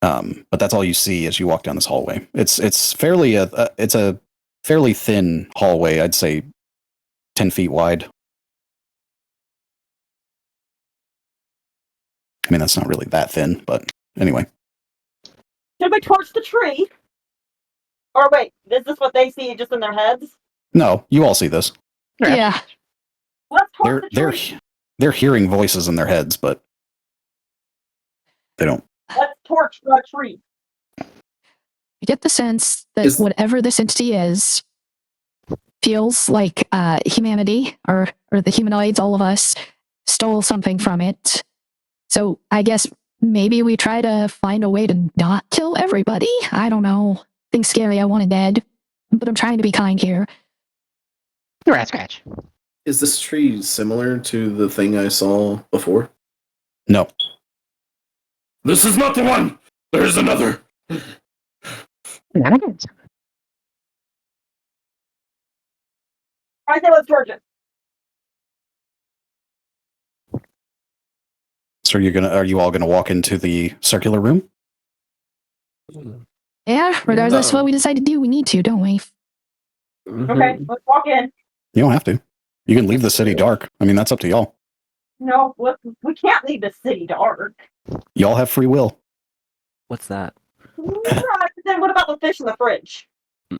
S2: But that's all you see as you walk down this hallway. It's a fairly thin hallway. I'd say 10 feet wide. I mean, that's not really that thin, but anyway.
S3: Should we torch the tree? Or wait, is this what they see just in their heads?
S2: No, you all see this.
S1: Yeah.
S3: Let's torch the tree.
S2: They're hearing voices in their heads, but they don't.
S3: Let's torch the tree.
S1: You get the sense that whatever this entity is feels like humanity or the humanoids, all of us, stole something from it. So I guess maybe we try to find a way to not kill everybody. I don't know. Things scary. I want it dead. But I'm trying to be kind here.
S4: Rat scratch.
S8: Is this tree similar to the thing I saw before?
S2: No.
S6: This is not the one! There's another!
S4: Shenanigans.
S3: I say let's torch it.
S2: So are you all gonna walk into the circular room?
S1: Yeah, regardless of what we decide to do, we need to, don't we?
S3: Okay, let's walk in.
S2: You don't have to. You can leave the city dark. I mean, that's up to y'all.
S3: No, we can't leave the city dark.
S2: Y'all have free will.
S7: What's that?
S3: Right, but then what about the fish in the fridge?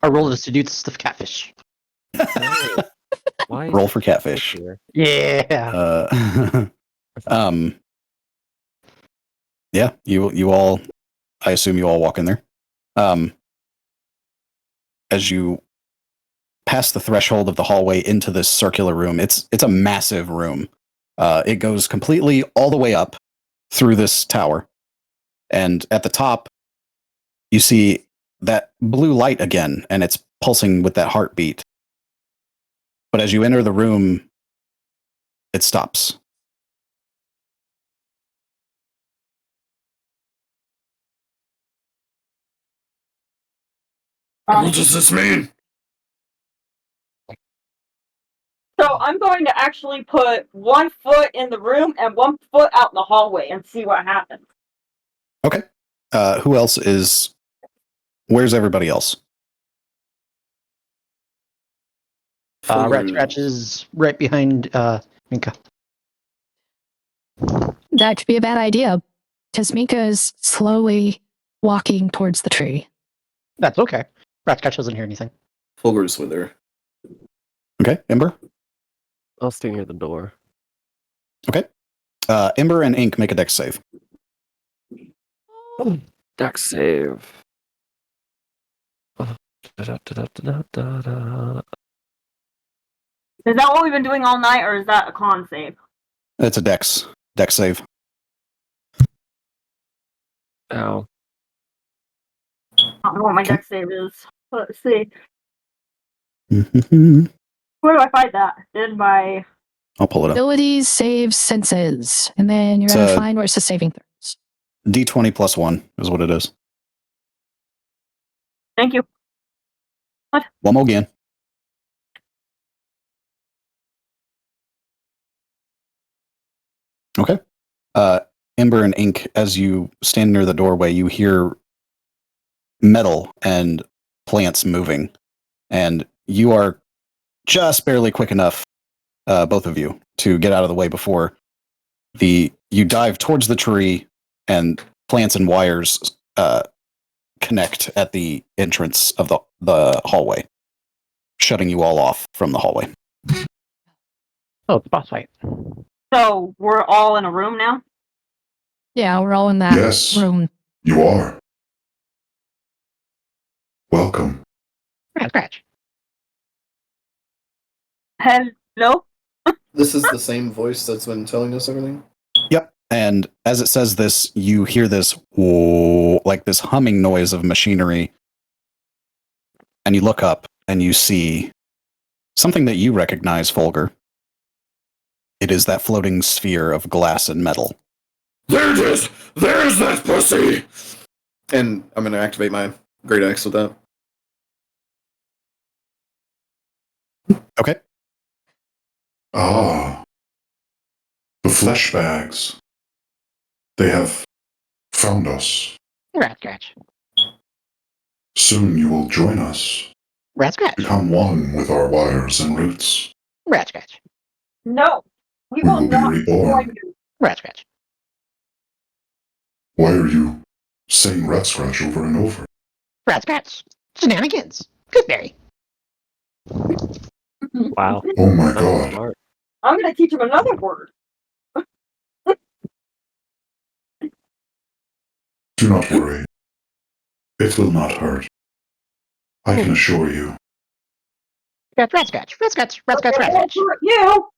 S4: I rolled to seduce the catfish.
S7: Why?
S2: Roll for catfish.
S4: Yeah.
S2: Yeah, you all, I assume you all walk in there. As you pass the threshold of the hallway into this circular room, it's a massive room. It goes completely all the way up through this tower. And at the top, you see that blue light again, and it's pulsing with that heartbeat. But as you enter the room, it stops.
S6: What does this mean?
S3: So I'm going to actually put 1 foot in the room and 1 foot out in the hallway and see what happens.
S2: Okay. Who else is... Where's everybody else?
S4: Rat scratch is right behind Minka.
S1: That could be a bad idea, because Mika is slowly walking towards the tree.
S4: That's okay. Rat scratch doesn't hear anything.
S8: Fulgur's with her.
S2: Okay, Ember?
S7: I'll stay near the door.
S2: Okay. Ember and Ink make a dex save.
S7: Dex save. Da-da-da-da-da-da-da.
S3: Is that what we've been doing all night, or is that a con save?
S2: It's a dex save.
S7: Ow.
S3: I don't know what my dex save is. Let's see.
S2: I'll
S3: Where do I find that? In my...
S2: pull it up.
S1: Abilities, saves, senses. And then you're going to find where it says saving throws.
S2: D20 plus 1 is what it is.
S3: Thank you.
S2: One more again. Okay. Ember and Ink, as you stand near the doorway, you hear metal and plants moving. And you are just barely quick enough, both of you, to get out of the way before you dive towards the tree and plants and wires connect at the entrance of the hallway, shutting you all off from the hallway.
S4: Oh, it's boss fight.
S3: So, we're all in a room now?
S1: Yeah, we're all in that
S9: Yes.
S1: room.
S9: You are. Welcome.
S4: Rat scratch.
S3: Hello?
S8: This is the same voice that's been telling us everything?
S2: Yep. And as it says this, you hear this whoa, like this humming noise of machinery. And you look up and you see something that you recognize, Fulgur. It is that floating sphere of glass and metal.
S6: There it is! There's that pussy!
S8: And I'm going to activate my great axe with that.
S2: Okay.
S9: Ah, the flesh bags. They have found us.
S4: Rat scratch.
S9: Soon you will join us.
S4: Rat scratch.
S9: Become one with our wires and roots.
S4: Rat scratch.
S3: No, we
S9: We
S3: will
S9: will be
S3: not
S9: reborn.
S3: join you.
S4: Rat scratch.
S9: Why are you saying rat scratch over and over?
S4: Rat scratch. Shenanigans. Gooseberry.
S7: Wow.
S9: Oh my
S7: That's
S9: god.
S7: smart.
S3: I'm gonna teach him another word.
S9: Do not worry. It will not hurt. I can assure you.
S4: Rat scratch. Rat scratch. Rat scratch. Rat
S3: It won't
S4: scratch.
S3: hurt you.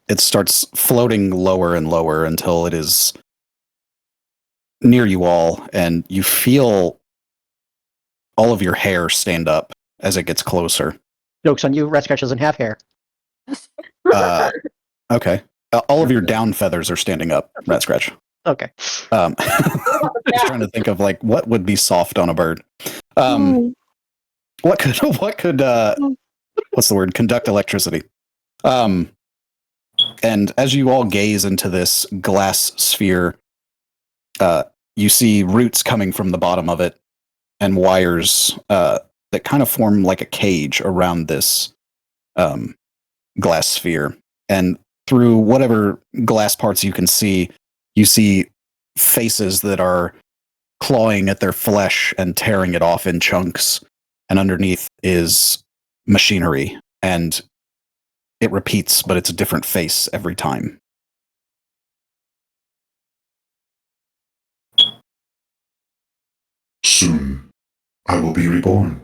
S2: It starts floating lower and lower until it is near you all, and you feel all of your hair stand up as it gets closer.
S4: Joke's on you. Rat scratch doesn't have hair.
S2: Okay. All of your down feathers are standing up, Rat Scratch.
S4: Okay.
S2: Just trying to think of like what would be soft on a bird. What could what's the word? Conduct electricity. And as you all gaze into this glass sphere, you see roots coming from the bottom of it and wires that kind of form like a cage around this glass sphere. And through whatever glass parts you can see, you see faces that are clawing at their flesh and tearing it off in chunks. And underneath is machinery. And it repeats, but it's a different face every time.
S9: Soon, I will be reborn.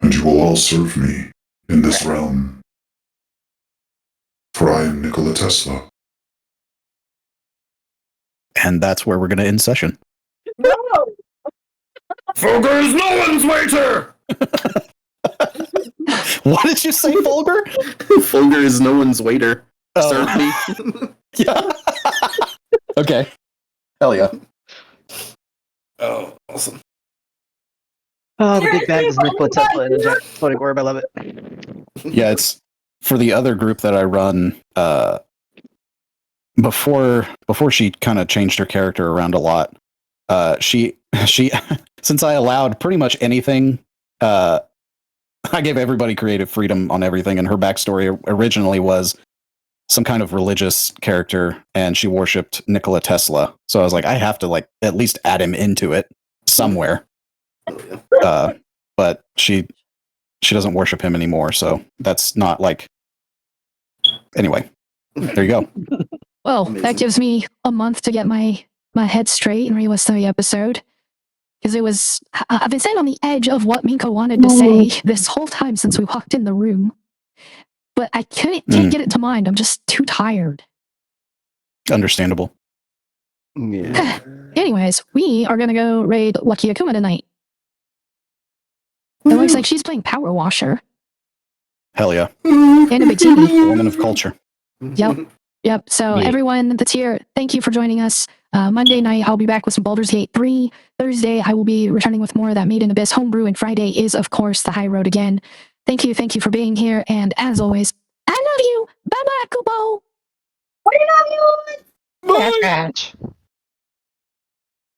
S9: And you will all serve me in this realm. For I am Nikola Tesla.
S2: And that's where we're going to end session.
S3: No.
S6: Fogre is no one's waiter!
S2: What did you say, Fulgur?
S8: Fulgur is no one's waiter.
S2: Oh.
S8: Serve me.
S2: Yeah. Okay. Hell yeah.
S8: Oh, awesome.
S4: Oh, the big bag is Nikola Tesla and a giant floating orb. I love it.
S2: Yeah, it's for the other group that I run. Before she kind of changed her character around a lot, she since I allowed pretty much anything, I gave everybody creative freedom on everything, and her backstory originally was some kind of religious character, and she worshipped Nikola Tesla. So I was like, I have to like at least add him into it somewhere. But she doesn't worship him anymore, so that's not like. Anyway, there you go.
S1: Well,
S8: Amazing.
S1: that gives me a month to get my head straight and rewatch the episode. Because I've been sitting on the edge of what Minko wanted to say this whole time since we walked in the room. But I can't get it to mind. I'm just too tired.
S2: Understandable.
S7: Yeah.
S1: Anyways, we are going to go raid Lucky Akuma tonight. It looks like she's playing Power Washer
S2: Hell yeah.
S1: and a bikini.
S2: Woman of culture.
S1: Yep. So
S7: Yeah.
S1: everyone that's here, thank you for joining us. Monday night, I'll be back with some Baldur's Gate 3. Thursday, I will be returning with more of that Made in Abyss homebrew. And Friday is, of course, the High Road again. Thank you for being here. And as always, I love you. Bye-bye, Kubo.
S3: What do you know?
S4: Rat scratch.